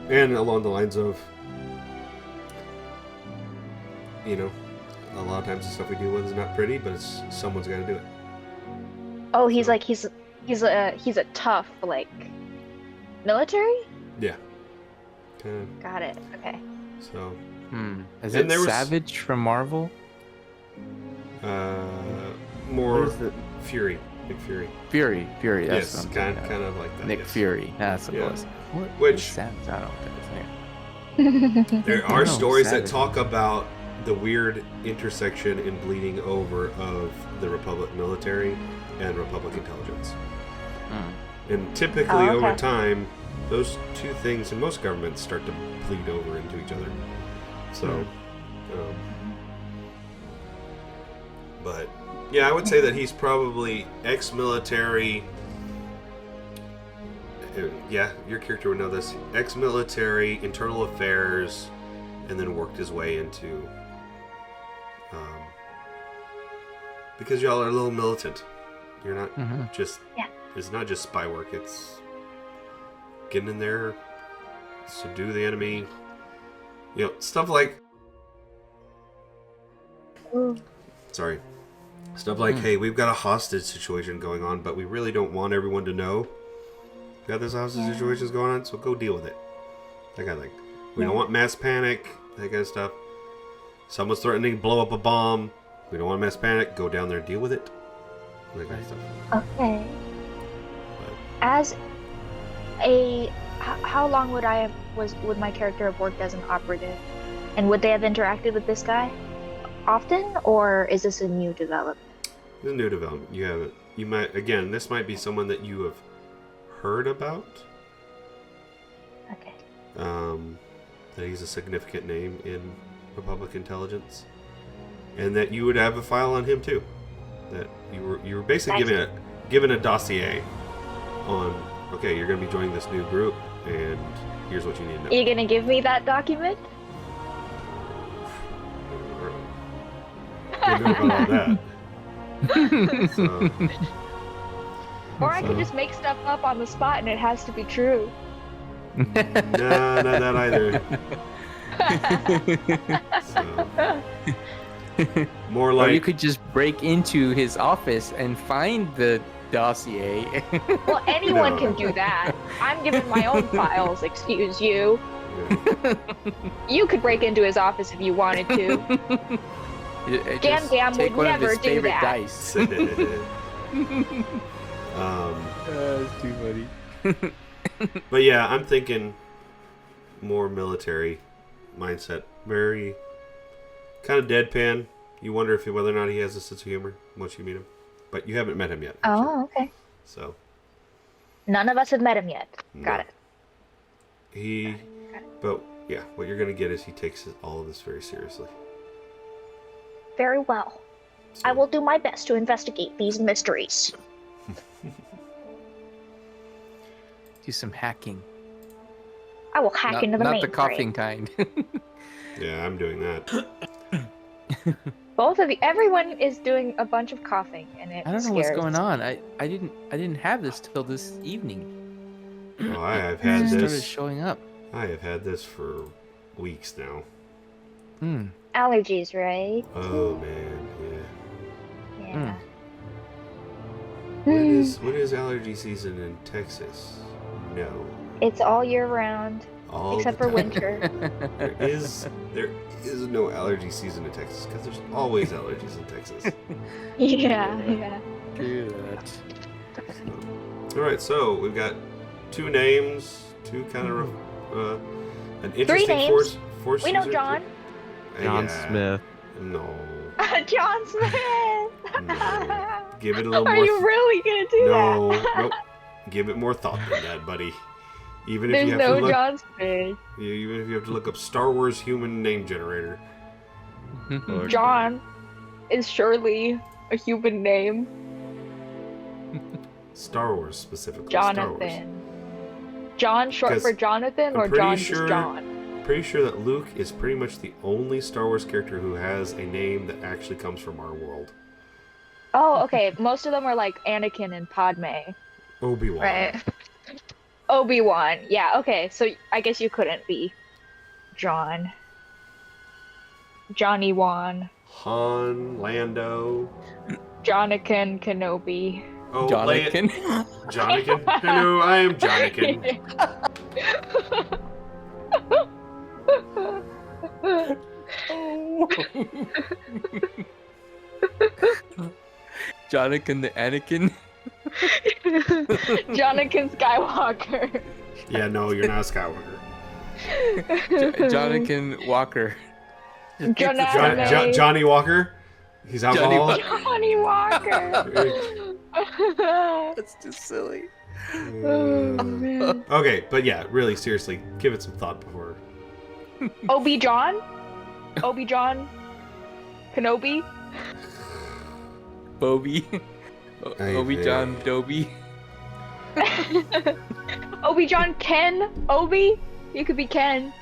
and along the lines of, you know, a lot of times the stuff we deal with is not pretty, but it's someone's got to do it. Oh, he's like he's a tough like military? Yeah. Kind Got it. Okay. of. So, Is And it there was- Savage from Marvel? more What is it? Fury, Nick Fury. Fury. That's Yes, what I'm kind thinking of. of like that. Nick yes. Fury. That's what Yeah. it was. What? Which- Savage? I don't know what that is. There are No, stories Savage. that talk about the weird intersection and bleeding over of the Republic military and Republic intelligence. And typically Oh, okay. over time, those two things in most governments start to bleed over into each other. So, but yeah, I would say that he's probably ex-military. Yeah, your character would know this. Ex-military, internal affairs, and then worked his way into. Because y'all are a little militant. You're not just. Yeah. It's not just spy work. It's getting in there, subdue the enemy. You know, stuff like. Ooh. Sorry. Stuff like, hey, we've got a hostage situation going on, but we really don't want everyone to know we got this hostage situation's going on, so go deal with it. That kind of thing. We don't want mass panic, that kind of stuff. Someone's threatening to blow up a bomb. We don't want mass panic. Go down there and deal with it. That kind of stuff. Okay. But, As how long would would my character have worked as an operative, and would they have interacted with this guy often, or is this a new development? it's a new development. You might, again, this might be someone that you have heard about. Okay. That he's a significant name in Republic intelligence, and that you would have a file on him too. That you were basically Nice. given a dossier on, okay, you're going to be joining this new group, and here's what you need to know. Are you gonna give me that document? Don't know about all that. So, Or I could just make stuff up on the spot and it has to be true. no, not that either. So, more Or like you could just break into his office and find the dossier. Well, anyone No. can do that. I'm giving my own files, excuse you. yeah. You could break into his office if you wanted to. Gam Just Gam take would one of his never do favorite that. dice. um, That's too funny. but yeah, I'm thinking more military mindset. Very kind of deadpan. You wonder if whether or not he has a sense of humor once you meet him. But you haven't met him yet. Actually. Oh, okay. So. None of us have met him yet. Got it. But yeah, what you're going to get is he takes all of this very seriously. Very well. So, I will do my best to investigate these mysteries. Do some hacking. I will hack into the Not mainframe. the coughing kind. Yeah, I'm doing that. Both of you, everyone is doing a bunch of coughing, and it I don't know scares what's going on. I didn't have this till this evening. Oh, I have It had just started this. showing up. I have had this for weeks now. Hmm. Allergies, right? Oh man, yeah. Yeah. When is allergy season in Texas? No. It's all year round, All except the for time. winter. There is no allergy season in Texas because there's always allergies in Texas. Yeah. Do that. All right, so we've got two names, two kind of an interesting names. force. We know user. John. John Yeah. Smith. No. John Smith. No. Give it a little Are more. you really gonna do No. that? Nope. Give it more thought than that, buddy. Even if There's you have to no look, John Smith. even if you have to look up Star Wars human name generator. Or- John is surely a human name. Star Wars specifically. Star Wars. Jonathan. John short 'Cause for Jonathan, I'm or pretty John sure- just John? Pretty sure that Luke is pretty much the only Star Wars character who has a name that actually comes from our world. Oh, okay. Most of them are like Anakin and Padme. Obi-Wan. Right. Obi-Wan. Yeah, okay. So I guess you couldn't be John. Johnny Wan. Han, Lando. Jonathan Kenobi. Oh, Jonathan. Jonathan. Hello, I am Jonathan. Jonathan the Anakin. Jonathan Skywalker. Yeah, no, you're not Skywalker. Jonathan Walker. Jonathan. Johnny Walker. He's Johnny alcohol. Walker. Johnny Walker. That's just silly. Oh, man. Okay, but yeah, really, seriously, give it some thought before. Obi-John? Obi-John? Kenobi? Bobby. Hey, Obi-John there. Dobie. Obi-John Ken? Obi? You could be Ken.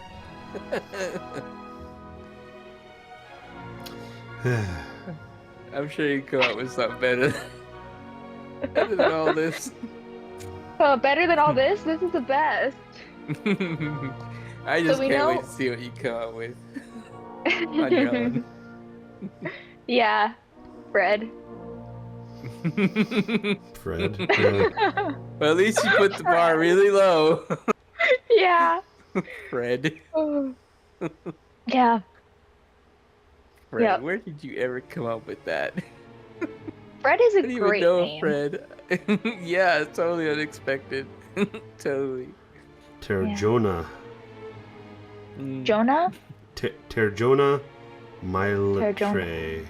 I'm sure you come up with something better. Better than all this. Better than all this? This is the best. I just we can't know- wait to see what you come up with on your own. Yeah. Fred. Fred. Well, at least you put the bar really low. Yeah. Fred. Yeah. Fred, Yep. where did you ever come up with that? Fred is I a didn't even great know name. Fred. Yeah, it's totally unexpected. Totally. Terjona. Mm. Jonah? Terjona Milatre.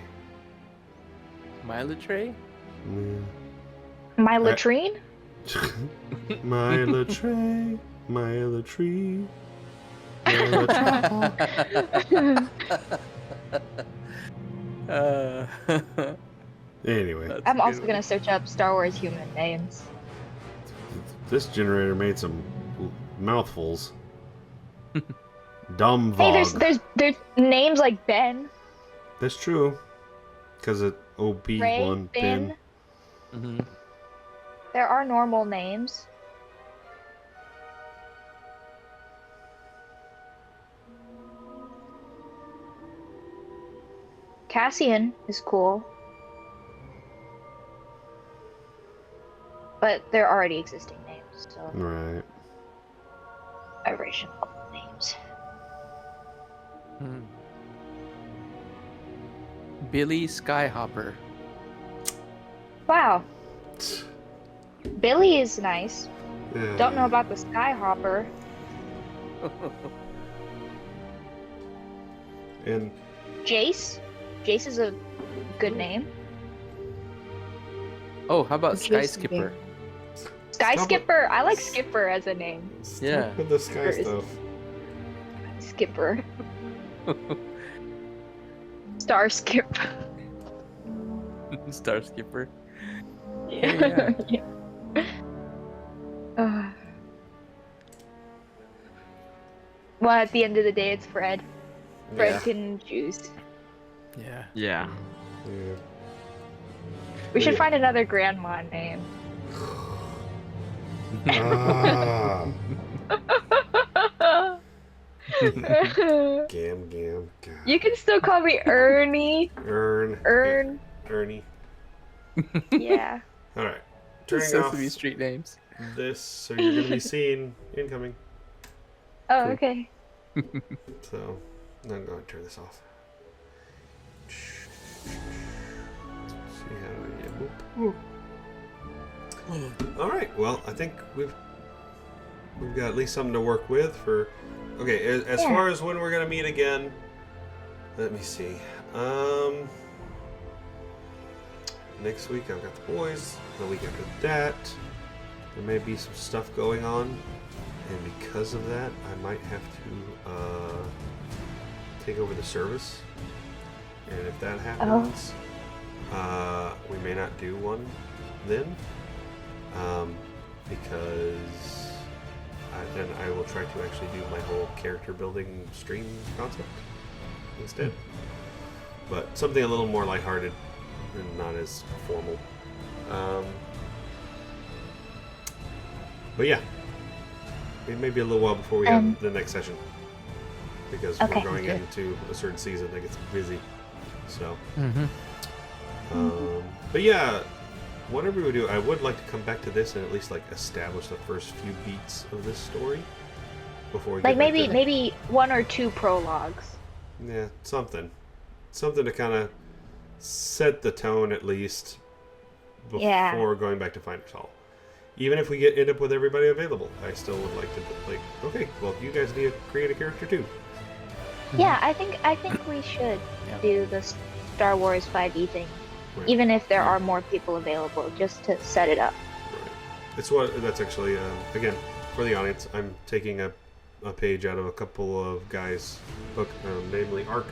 My latrine? My latrine? Milatre. Milatree. Anyway, That's I'm a also good gonna search up Star Wars human names. this generator made some mouthfuls. Dumb Hey, Vog. there's names like Ben, That's true. Because it Ray, OB1 Finn. bin. one. There are normal names. Cassian is cool. But they're already existing names, so Right. original names. Mhm. Billy Skyhopper. Wow. Billy is nice. Yeah. Don't know about the Skyhopper. And Jace. Jace is a good name. Oh, how about Jason Sky Skipper? Sky Stop Skipper. I like Skipper as a name. Stop Yeah. with the sky Skipper is- stuff. Skipper. Star Skip. Star Skipper. Yeah. Well, at the end of the day, it's Fred. Fred Yeah. can choose. Yeah. Yeah. Yeah. We should Yeah. find another grandma name. Ah, Gam. God. You can still call me Ernie. Ern. Ern. Yeah, Ernie. Yeah. All right. Turning off Sesame Street names. this, so you're gonna be seeing incoming. Oh, Cool. okay. So I'm going to turn this off. See how do I get. All right. Well, I think we've got at least something to work with for. Okay. As Yeah. far as when we're gonna meet again, let me see. Next week I've got the boys. The week after that, there may be some stuff going on, and because of that, I might have to take over the service. And if that happens, we may not do one then, because then I will try to actually do my whole character building stream concept instead. But something a little more lighthearted and not as formal. But yeah, it may be a little while before we have the next session, because Okay, we're going good. into a certain season that gets busy. So, Mm-hmm. but yeah, whatever we do, I would like to come back to this and at least like establish the first few beats of this story before we Like get back to maybe one or two prologues. yeah, something to kind of set the tone at least before Yeah. going back to Finder's Hall. Even if we end up with everybody available, I still would like to okay, well, you guys need to create a character too. Yeah, I think we should Yeah. do the Star Wars 5e thing, Right. even if there are more people available, just to set it up. Right. That's actually again for the audience. I'm taking a page out of a couple of guys' book, namely Ark.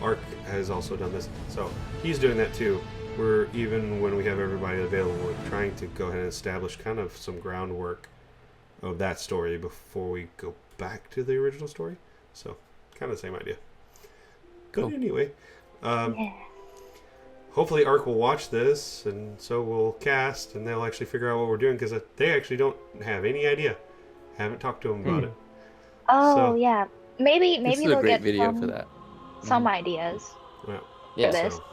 Ark has also done this, so he's doing that too. We're even when we have everybody available, we're trying to go ahead and establish kind of some groundwork of that story before we go back to the original story. So kind of the same idea. Cool. But anyway, Yeah. hopefully Ark will watch this, and so will cast, and they'll actually figure out what we're doing, because they actually don't have any idea. Haven't talked to them about it. Oh So- yeah, maybe This is a they'll great get video some, for that. some ideas. Well, Yeah. this. so,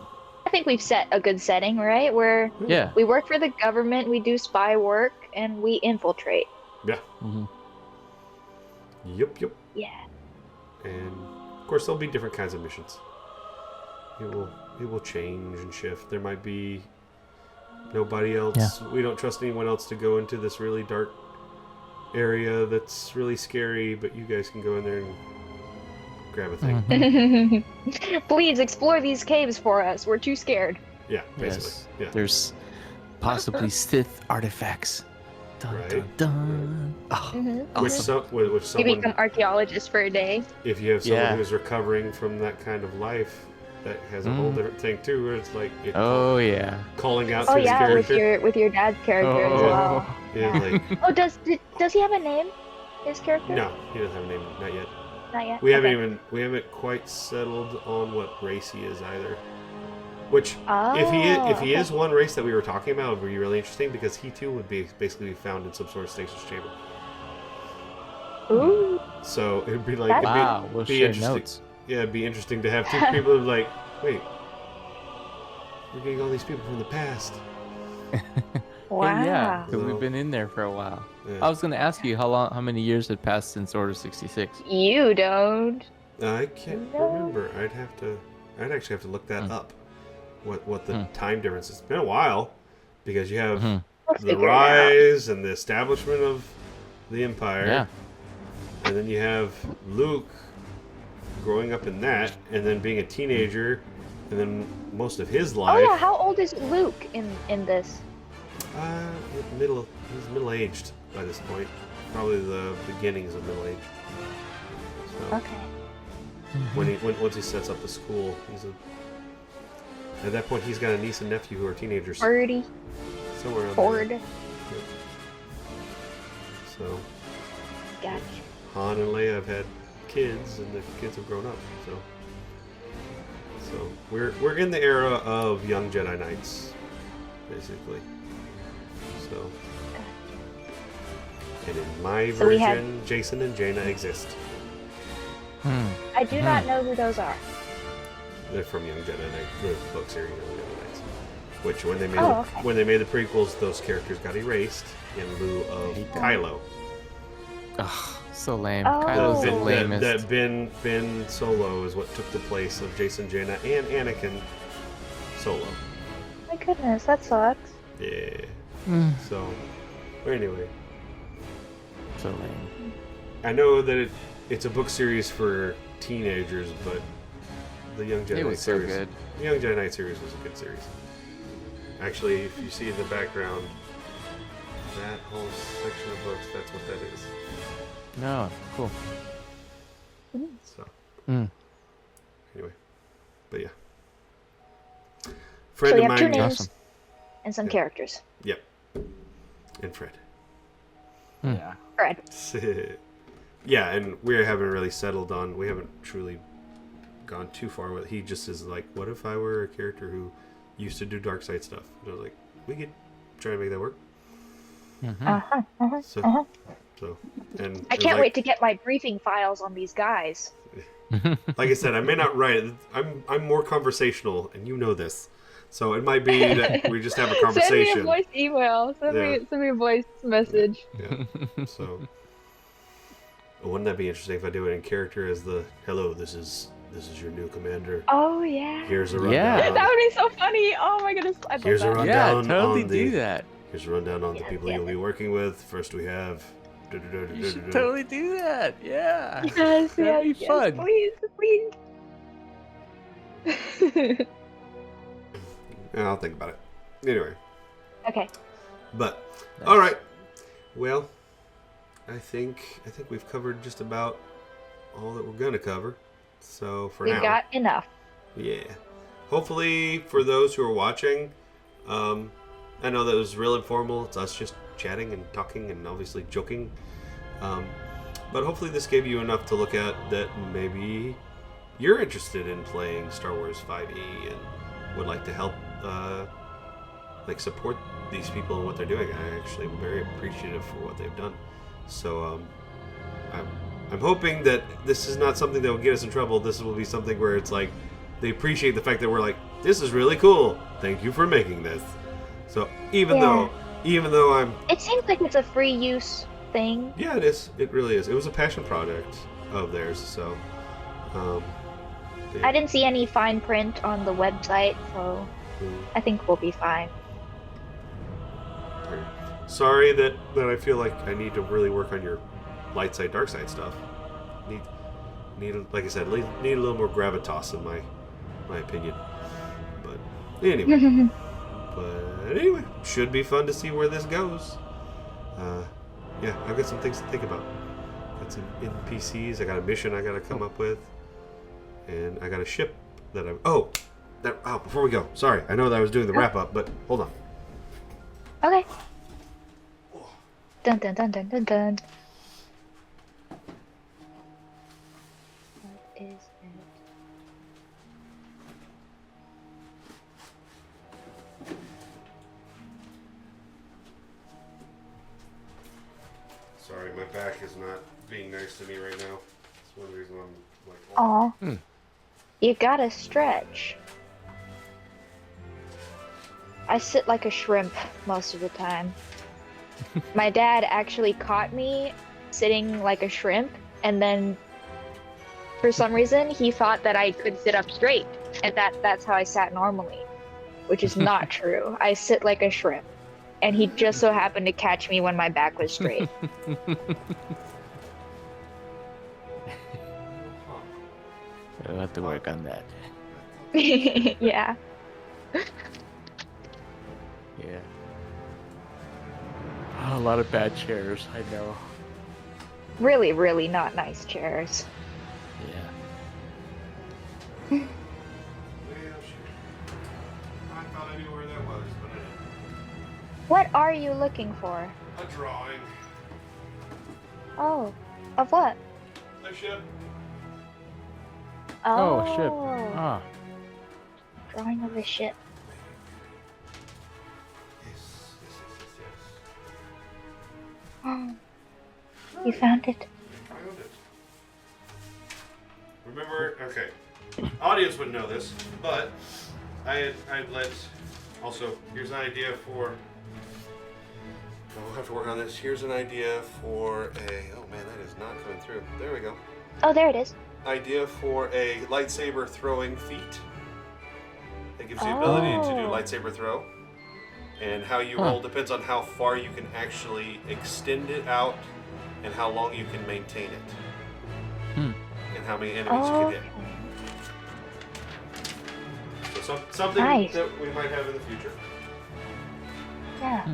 I think we've set a good setting, right? Where Yeah. we work for the government, we do spy work, and we infiltrate. yeah. Mm-hmm. Yep. Yeah. And of course, there'll be different kinds of missions. It will change and shift. There might be nobody else. We don't trust anyone else to go into this really dark area that's really scary, but you guys can go in there and grab a thing. Mm-hmm. Please explore these caves for us. We're too scared. Yeah, basically. Yes. Yeah. There's possibly Sith artifacts. Dun, Right. dun, dun. Oh, Which awesome. which We someone, become archaeologists for a day. if you have someone Yeah. who's recovering from that kind of life, that has a whole different thing too, where it's like Oh yeah. calling out Oh to his yeah, character. with your dad's character as well. Yeah, like Oh, does he have a name? His character? no, he doesn't have a name, not yet. Not yet. We haven't Okay. haven't quite settled on what race he is either. Which, Oh, if he is okay. one race that we were talking about, would be really interesting, because he too would be basically found in some sort of stasis chamber. Ooh. So it'd be like That's- Wow. We'll be share interesting. notes. Yeah, it'd be interesting to have two people who are like, wait, we're getting all these people from the past. Wow. Yeah. 'Cause Well- we've been in there for a while. Yeah. I was gonna ask you how many years had passed since Order 66. You don't. I can't No. remember. I'd actually have to look that up. What the Hmm. time difference? It's been a while, because you have Mhm. We'll the figure it out. rise and the establishment of the empire. Yeah. And then you have Luke growing up in that, and then being a teenager, and then most of his life. Oh yeah, how old is Luke in this? He's middle-aged by this point. Probably the beginnings of middle age. So Okay. once he sets up the school, at that point he's got a niece and nephew who are teenagers. 30. Somewhere around Ford. there. Yep. So Gotcha. Han and Leia have had kids, and the kids have grown up. So we're in the era of young Jedi Knights, basically. So, and in my version, Jason and Jaina exist. I do not know who those are. They're from Young Jedi Knight, the book series Young Jedi Knights. Which, when they made when they made the prequels, those characters got erased in lieu of Kylo. Ugh, so lame. Oh. Kylo's the lamest. That Ben Solo is what took the place of Jason, Jaina, and Anakin Solo. My goodness, that sucks. Yeah. So, anyway, So lame. I know that it's a book series for teenagers, but the Young Jedi It Knight was so series, good. the Young Jedi Knight series was a good series. Actually, if you see in the background, that whole section of books, that's what that is. No, cool. So, Mm. anyway, but yeah. So Friend we of have two mine, names Awesome. and some Yeah. characters. Yep, and Fred. Yeah. Fred. Yeah, and we haven't really settled on. We haven't truly gone too far with. He just is like, what if I were a character who used to do dark side stuff? And I was like, we could try to make that work. So, and I can't wait to get my briefing files on these guys. Like I said, I may not write it. I'm more conversational, and you know this. So it might be that we just have a conversation. Send me a voice email. Send me a voice message. Yeah. So, wouldn't that be interesting if I do it in character as the hello? This is your new commander. Oh yeah. Here's a rundown. Yeah. That would be so funny. Oh my goodness. I love Here's a that. rundown. Yeah, totally on do the, that. Here's a rundown on the people you'll be working with. First, we have. You should totally do that. Yeah. Yes, That'd be fun. Please. Yeah, I'll think about it. Anyway, Okay. but Nice. all right. Well, I think we've covered just about all that we're gonna cover. So for We've now, got enough. yeah. Hopefully, for those who are watching, I know that was real informal. It's us just chatting and talking and obviously joking. But hopefully, this gave you enough to look at that maybe you're interested in playing Star Wars 5e and would like to help, support these people and what they're doing. I actually am very appreciative for what they've done. So, I'm hoping that this is not something that will get us in trouble. This will be something where it's like they appreciate the fact that we're like, this is really cool. Thank you for making this. So even though I'm, It seems like it's a free use thing. yeah, it is. It really is. It was a passion project of theirs. So, I didn't see any fine print on the website, so I think we'll be fine. Sorry that I feel like I need to really work on your light side, dark side stuff. Need like I said, need a little more gravitas in my opinion. But anyway, should be fun to see where this goes. Yeah, I've got some things to think about. Got some NPCs. I got a mission I got to come up with, and I got a ship that I'm. Before we go, sorry, I know that I was doing the wrap up, but hold on. Okay. Dun dun dun dun dun dun. What is it? Sorry, my back is not being nice to me right now. That's one reason I'm like. Aw. You gotta stretch. I sit like a shrimp most of the time. My dad actually caught me sitting like a shrimp, and then for some reason he thought that I could sit up straight, and that's how I sat normally, which is not true. I sit like a shrimp, and he just so happened to catch me when my back was straight. I'll have to work on that. Yeah. Yeah. Oh, a lot of bad chairs, I know. Really, really not nice chairs. Yeah. Well, shit. I thought I knew where that was, but I didn't. What are you looking for? A drawing. Oh, of what? A ship. Oh, ship. Ah. Drawing of a ship. Yes, yes, yes, yes, Oh, you found it. yes. Found it. Remember, okay. Audience would know this, but I'd let. Also, here's an idea for. We'll have to work on this. Here's an idea for a. Oh man, that is not coming through. There we go. Oh, there it is. Idea for a lightsaber throwing feat. It gives you the ability to do lightsaber throw. And how you roll depends on how far you can actually extend it out and how long you can maintain it. And how many enemies you can hit. So something Nice. that we might have in the future. Yeah.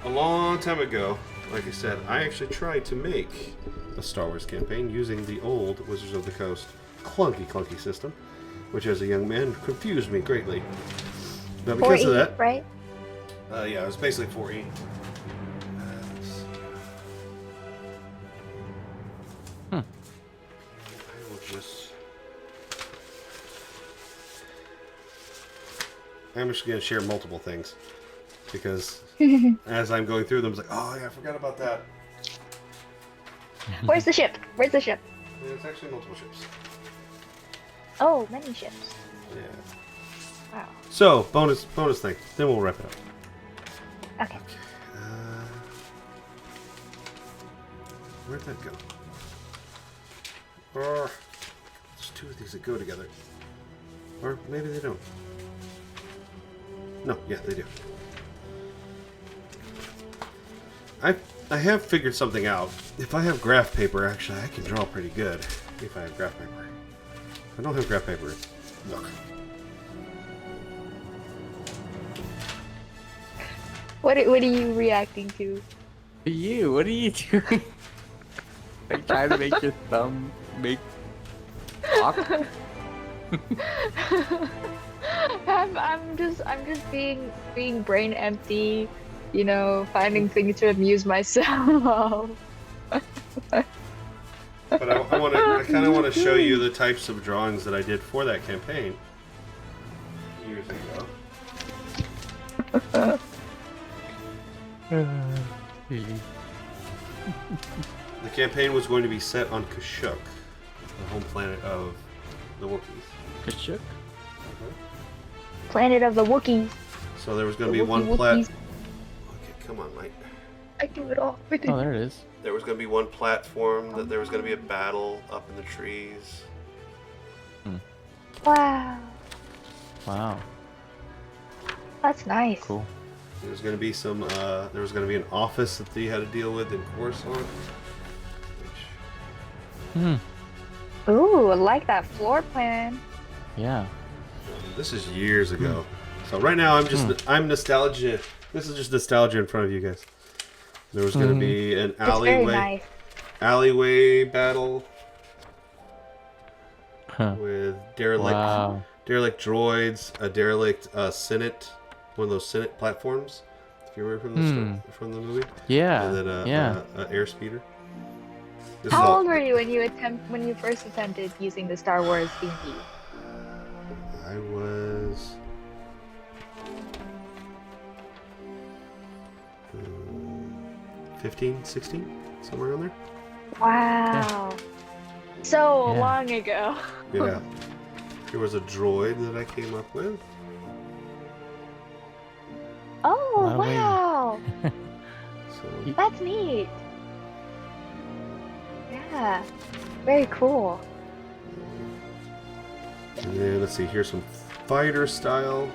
A long time ago, like I said, I actually tried to make a Star Wars campaign using the old Wizards of the Coast clunky system, which as a young man confused me greatly. But because 4E, of that, right? yeah, it was basically 4E. I will just. I'm just going to share multiple things because as I'm going through them, it's like, oh yeah, I forgot about that. Where's the ship? Where's the ship? There's actually multiple ships. Oh, many ships. Yeah. Wow. So bonus thing. Then we'll wrap it up. Okay. Where'd that go? There's two of these that go together. Or maybe they don't. No, yeah, they do. I have figured something out. If I have graph paper, actually, I can draw pretty good. If I have graph paper. If I don't have graph paper, look. What are you reacting to? You, what are you doing? Like trying to make your thumb make talk? I'm just being brain empty, you know, finding things to amuse myself. But I kind of want to show you the types of drawings that I did for that campaign years ago. The campaign was going to be set on Kashyyyk, the home planet of the Wookiees. Kashyyyk? Planet of the Wookiees. So there was going to be The one Wookiees. Okay, come on, Mike. I do it all with Oh, there it is. There was going to be one platform that there was going to be a battle up in the trees. Wow, Wow. that's nice. Cool. There was going to be some. There was going to be an office that you had to deal with in Coruscant. Ooh, I like that floor plan. Yeah. This is years ago. So right now I'm nostalgia. This is just nostalgia in front of you guys. There was going to be an It's very nice. alleyway battle Huh. with derelict droids, a derelict Senate, one of those Senate platforms. If you remember from the movie. Yeah. And then a airspeeder. This is How all- old were you when you first attempted using the Star Wars D&D? I was 15, 16, somewhere around there. Wow. So Yeah. long ago. Yeah. There was a droid that I came up with. Oh, Lot of weight. wow. So That's neat. Yeah. Very cool. and then let's see, here's some fighter style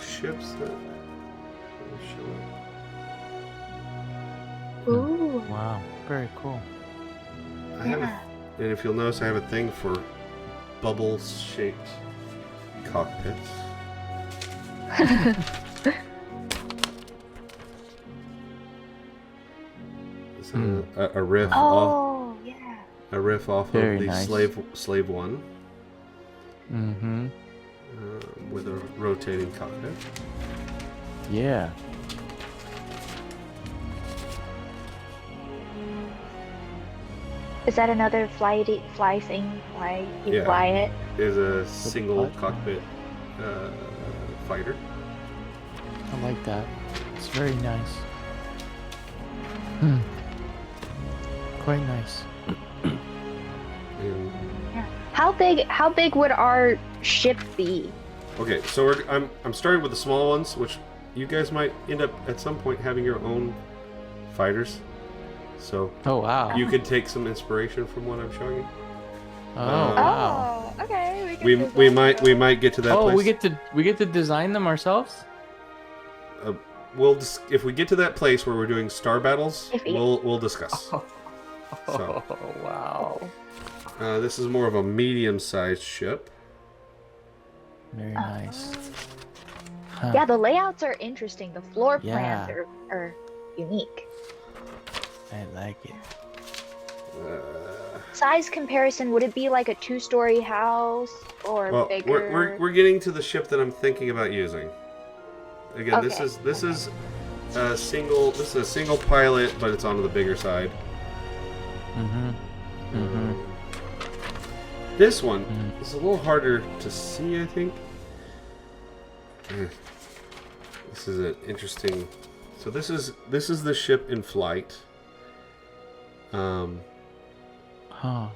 ships that show up. Ooh. Wow. Very cool. I have Yeah. And if you'll notice, I have a thing for bubble-shaped cockpits. This is a riff off. Yeah. A riff off Very of the nice. Slave One. Mm-hmm. With a rotating cockpit. Yeah. Is that another fly thing? Why you Yeah. fly it? Is a single what? cockpit fighter. I like that. It's very nice. Quite nice. And, How big would our ship be? okay, so I'm starting with the small ones, which you guys might end up at some point having your own fighters. So Oh wow. you could take some inspiration from what I'm showing you. Oh wow. Oh, okay. We might get to that Oh, place. we get to design them ourselves? We'll if we get to that place where we're doing star battles, If we- we'll discuss. So. Oh wow. This is more of a medium-sized ship. Very nice. Huh. Yeah, the layouts are interesting. The floor plans Yeah. are unique. I like it. Size comparison, would it be like a 2-story house or Well, bigger? we're getting to the ship that I'm thinking about using. Again, this Okay. is a single pilot, but it's on the bigger side. Mm-hmm. Mm-hmm. This one is a little harder to see, I think. This is an interesting. So this is the ship in flight. Huh.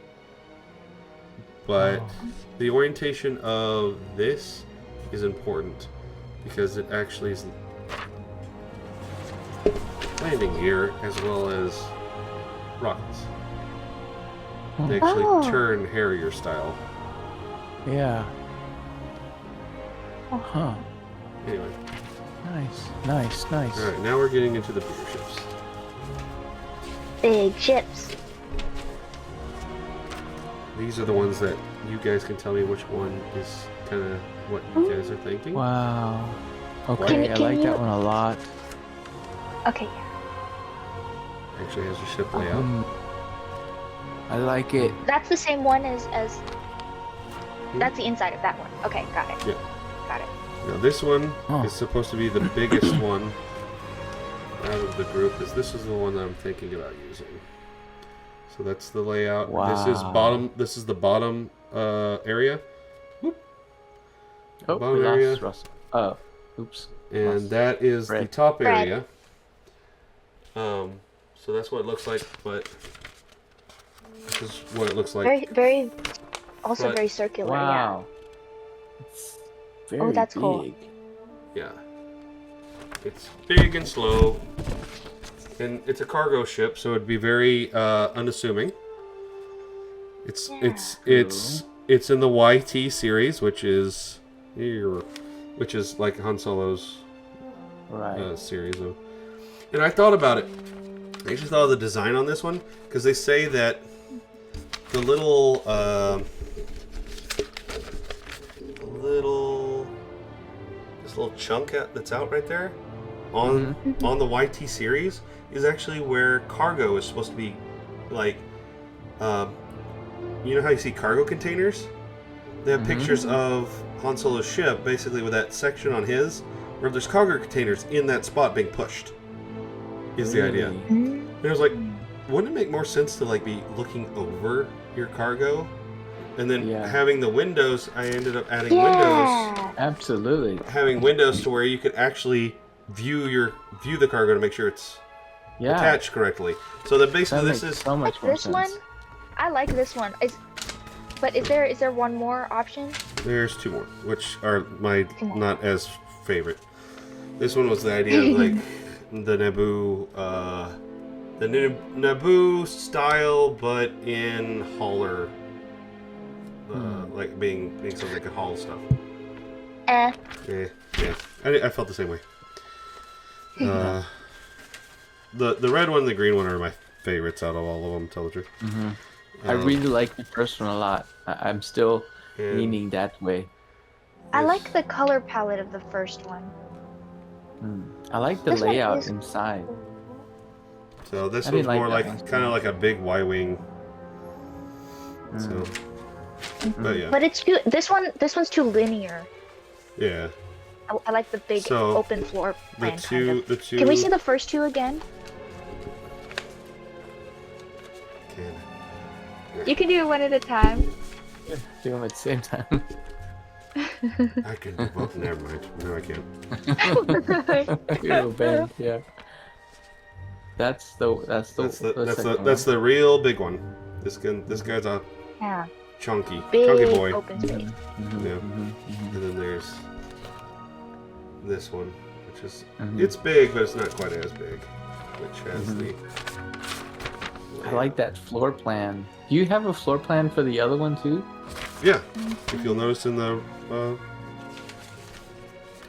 But Oh. the orientation of this is important because it actually is landing gear as well as rockets. They actually Oh. turn Harrier style. Yeah. Huh. Anyway, Nice. all right, now we're getting into the bigger ships. Big ships. These are the ones that you guys can tell me which one is kind of what you guys are thinking. Wow. Okay, I Can like you- that one a lot. Okay. Actually has your ship layout. I like it. That's the same one as that's the inside of that one. Okay, got it. Yeah. Got it. Now this one Huh. is supposed to be the biggest one out of the group, because this is the one that I'm thinking about using. So that's the layout. Wow. This is the bottom area. Whoop. Oh, Bottom we lost area. Russell. Oh, oops. And Lost that is the Fred. top Fred. area. So that's what it looks like, but this is what it looks like. Very also But- very circular, Wow. It's very Oh, that's big. cool. Yeah. It's big and slow. And it's a cargo ship, so it'd be very unassuming. It's in the YT series, which is like Han Solo's Right. series of. And I thought about it. I actually thought of the design on this one because they say that the little this little chunk that's out right there on the YT series is actually where cargo is supposed to be, like, you know how you see cargo containers? They have pictures of Han Solo's ship, basically with that section on his, where there's cargo containers in that spot being pushed. Is the idea. Really? And I was like, wouldn't it make more sense to like be looking over your cargo? And then Yeah. having the windows, I ended up adding yeah. windows. Yeah. Absolutely. Having windows to where you could actually view the cargo to make sure it's Yeah. attached correctly. So that That basically makes this is so much more This sense. one, I like this one. But is there one more option? there's two more, which are my Two more. not as favorite. This one was the idea of like the Naboo Naboo style, but in hauler, like being something that could haul stuff. Eh. Yeah. I felt the same way. The red one and the green one are my favorites out of all of them, to tell the truth. I really like the first one a lot. I'm still leaning that way. I like the color palette of the first one. I like the This one layout is- inside. So this I one's didn't like more that like one. kind of like a big Y-wing. So, but yeah, But it's too. This one's too linear. yeah. I like the big So, open floor The plan. kind two, of. the two. Can we see the first two again? You can do it one at a time. Do them at the same time. I can do both. Never mind. No, I can't. Little band, yeah. That's the That's the real big one. This guy's a Yeah. chunky Big boy. open space. Yeah. And then there's this one, which is Mhm. it's big, but it's not quite as big. Which has the. I like that floor plan. Do you have a floor plan for the other one too? Yeah, if you'll notice in the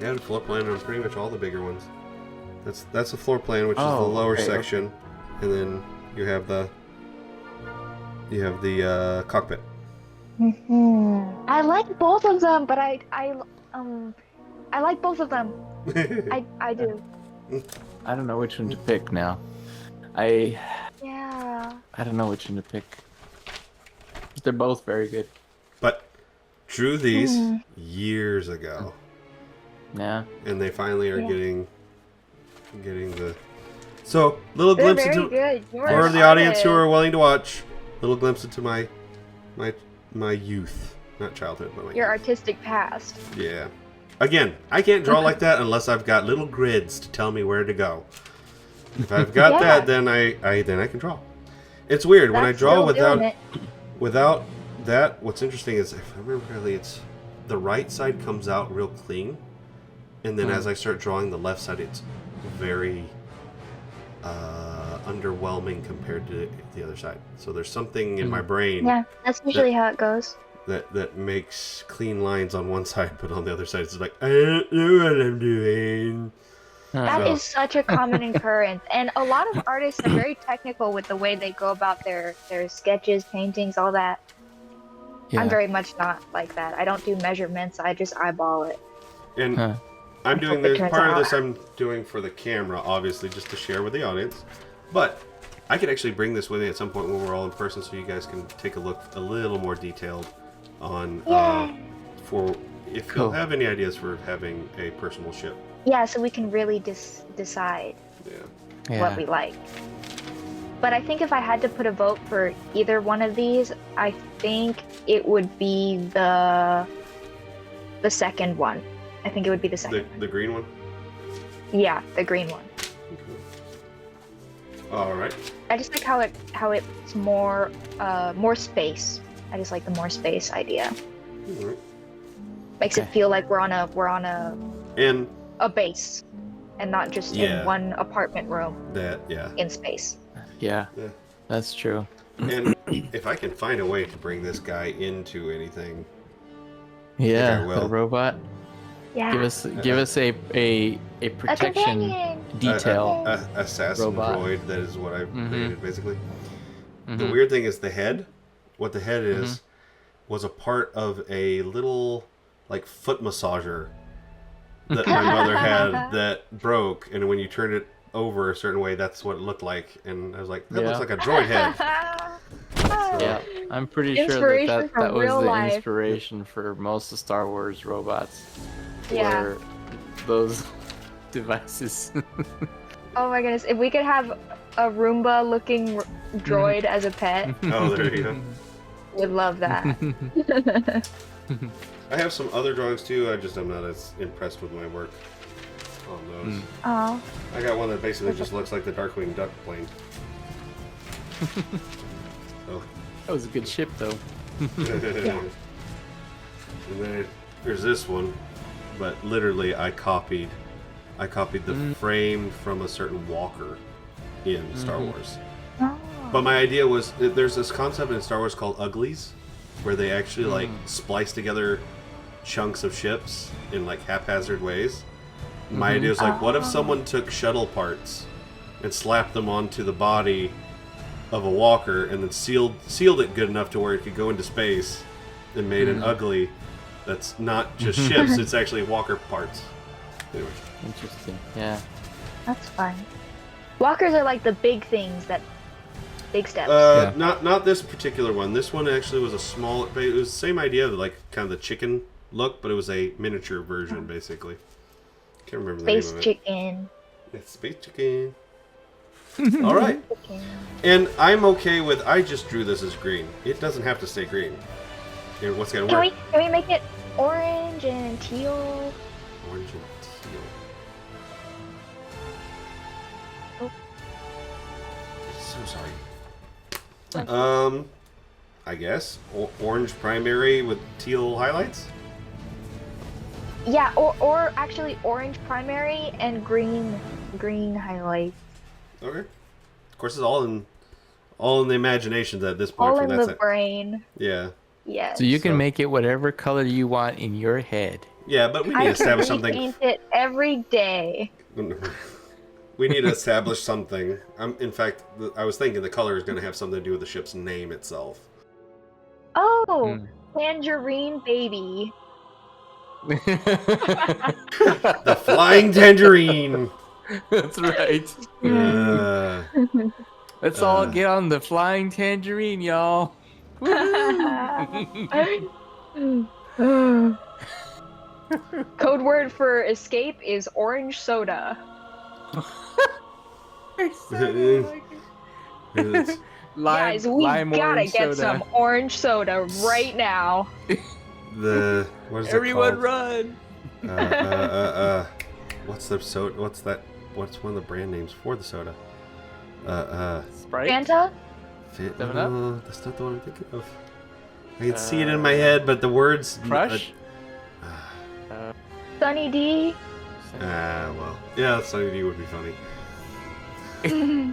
the floor plan on pretty much all the bigger ones. That's the floor plan, which is the lower okay, section, and then you have the cockpit. I like both of them, but I like both of them. I do. I don't know which one to pick now. Yeah. I don't know which one to pick. They're both very good. But drew these years ago, Yeah. and they finally are getting the. So little They're glimpse very into good. You are for the on audience it. who are willing to watch. Little glimpse into my youth, not childhood, but my Your youth. artistic past. Yeah. Again, I can't draw like that unless I've got little grids to tell me where to go. If I've got Yeah. that, then I can draw. It's weird when I That's draw still doing it. without that. What's interesting is, if I remember correctly, it's the right side comes out real clean, and then as I start drawing the left side, it's very underwhelming compared to the other side. So there's something in my brain Yeah, that's usually how it goes. that makes clean lines on one side, but on the other side, it's like, I don't know what I'm doing. That So- is such a common occurrence, and a lot of artists are very technical with the way they go about their sketches, paintings, all that. Yeah. I'm very much not like that. I don't do measurements. I just eyeball it. And Huh. I'm doing hope it this, turns part of out. this I'm doing for the camera, obviously, just to share with the audience. But I could actually bring this with me at some point when we're all in person, so you guys can take a look a little more detailed on for if Cool. you'll have any ideas for having a personal ship. Yeah, so we can really decide Yeah. what we like. But I think if I had to put a vote for either one of these, I think it would be the second one. I think it would be the second. The green one? Yeah, the green one. Alright. I just like how it's more space. I just like the more space idea. Alright. Makes it Okay. feel like we're on a And base and not just Yeah. in one apartment room that, yeah. in space. Yeah. Yeah. That's true. And if I can find a way to bring this guy into anything, Yeah. I will. The robot. Yeah. Give us a a protection companion. detail. assassin Robot. droid, that is what I've Mhm. created, basically. The Mhm. weird thing is the head. What the head is was a part of a little like foot massager that my mother had that broke, and when you turn it over a certain way, that's what it looked like. And I was like, that looks Yeah. like a droid head. Yeah, I'm pretty sure Inspiration that from was real the life. inspiration for most of Star Wars robots. Yeah. Were those devices. Oh my goodness! If we could have a Roomba-looking droid as a pet, Oh, there you go. would love that. I have some other drawings too. I just am not as impressed with my work on those. Oh, I got one that basically just looks like the Darkwing Duck plane. So. That was a good ship, though. And then there's this one, but literally I copied the frame from a certain walker in Star Wars. oh. But my idea was there's this concept in Star Wars called uglies, where they actually like splice together chunks of ships in like haphazard ways. My idea was like, what if someone took shuttle parts and slapped them onto the body of a walker and then sealed it good enough to where it could go into space and made an ugly that's not just ships, it's actually walker parts. Anyway. Interesting. Yeah. That's fun. Walkers are like the big things that big steps. Not this particular one. This one actually was a small. It was the same idea, like kind of the chicken look, but it was a miniature version, basically. Can't remember the name of it. Space chicken. It's space chicken. All right. And I'm okay with. I just drew this as green. It doesn't have to stay green. And what's gonna work? Can we make it orange and teal? Orange and teal. Oh. So sorry. I guess orange primary with teal highlights. Yeah, or actually orange primary and green highlights. Okay. Of course, it's all in the imagination at this point. All in the brain. Yeah. Yes. So you can make it whatever color you want in your head. Yeah, but we need to establish something. I paint it every day. We need to establish something. In fact, I was thinking the color is going to have something to do with the ship's name itself. Oh, Tangerine Baby. The Flying Tangerine. That's right. Let's all get on the Flying Tangerine, y'all. Code word for escape is orange soda. Guys, we gotta get some orange soda right now. What is Everyone it run! What's the soda? What's that? What's one of the brand names for the soda? Sprite? Fanta? No, that's not the one I'm thinking of. I can see it in my head, but the words. Crush? Sunny D? Well, yeah, Sunny D would be funny.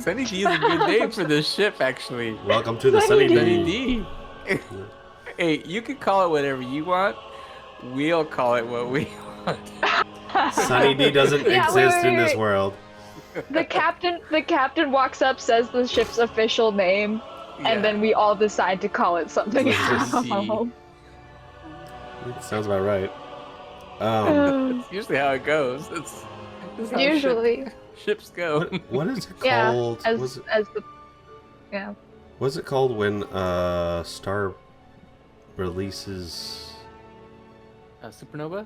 Sunny D is a good name for this ship, actually. Welcome to the Sunny D. Sunny D. Hey, you can call it whatever you want. We'll call it what we want. Sunny D doesn't exist in this world. The captain walks up, says the ship's official name, and then we all decide to call it something else. Sounds about right. That's usually how it goes. That's how usually ships go. What is it called? What's it called when star releases supernova?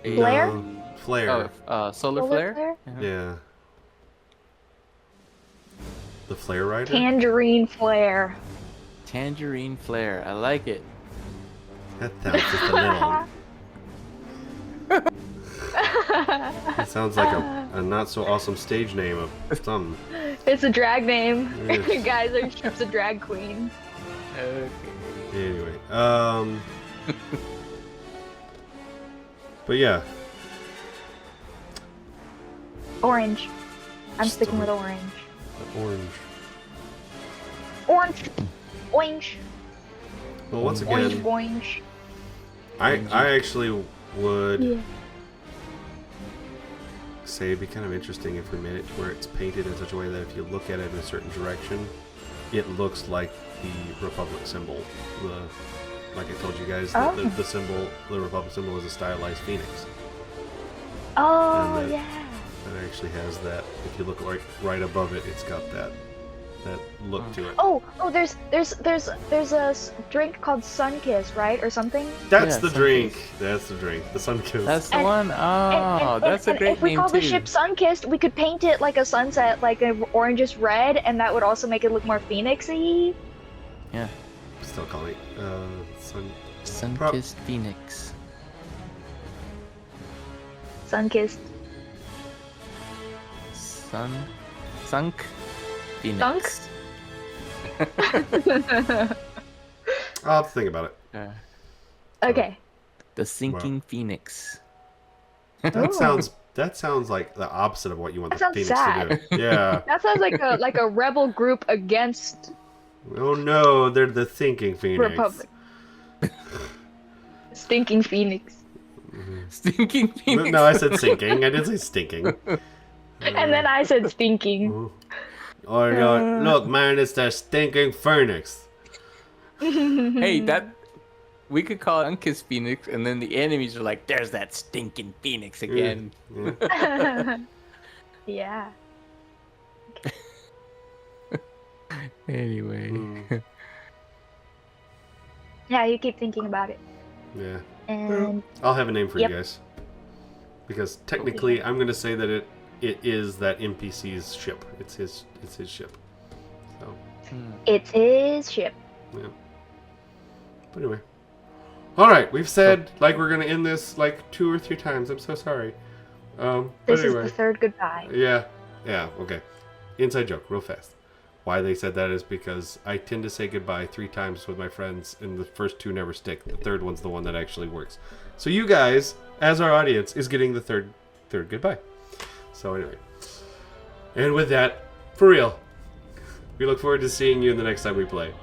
Flare? Flare. Oh, solar flare? Yeah. The Flare Rider? Tangerine flare. Tangerine flare. I like it. That sounds just a little. It sounds like a not so awesome stage name of something. It's a drag name. Yes. Guys, our ship's a drag queen. Okay. Anyway, but yeah. Orange. I'm sticking with orange. Orange. Orange. Orange. Well, once again, Orange. I actually would say it'd be kind of interesting if we made it to where it's painted in such a way that if you look at it in a certain direction, it looks like the Republic symbol. Like I told you guys, the symbol, the Republic symbol is a stylized phoenix. Oh, and yeah. That actually has that. If you look right above it, it's got that look to it. Oh, there's a drink called Sunkiss, right, or something? That's the drink. That's the drink. The Sunkiss. That's the one. Oh, that's a great name too. If we call the ship Sunkissed, we could paint it like a sunset, like an orangish red, and that would also make it look more phoenixy. Yeah. Still calling it Sunkissed Phoenix. Sunkissed. Sunk Phoenix. I'll have to think about it. Okay. The sinking Phoenix. That sounds like the opposite of what you want That the sounds Phoenix to do. Yeah. That sounds like a rebel group against Oh no, they're the thinking Phoenix. Republic. Stinking Phoenix. Stinking Phoenix. No, I said sinking. I didn't say stinking. And then I said stinking. Or look, man, it's that stinking phoenix. Hey, that we could call it Uncas Phoenix, and then the enemies are like, "There's that stinking Phoenix again." Yeah. Yeah. Anyway. Yeah, you keep thinking about it. Yeah. And I'll have a name for Yep. you guys. Because technically, I'm going to say that it is that NPC's ship. It's his ship. So, it's his ship. yeah. But anyway. All right, we've said like we're going to end this like 2 or 3 times. I'm so sorry. But This anyway. is the third goodbye. Yeah. Yeah, okay. Inside joke, real fast. Why they said that is because I tend to say goodbye 3 times with my friends, and the first 2 never stick. The third one's the one that actually works. So you guys, as our audience, is getting the third goodbye. So anyway. And with that, for real, we look forward to seeing you the next time we play.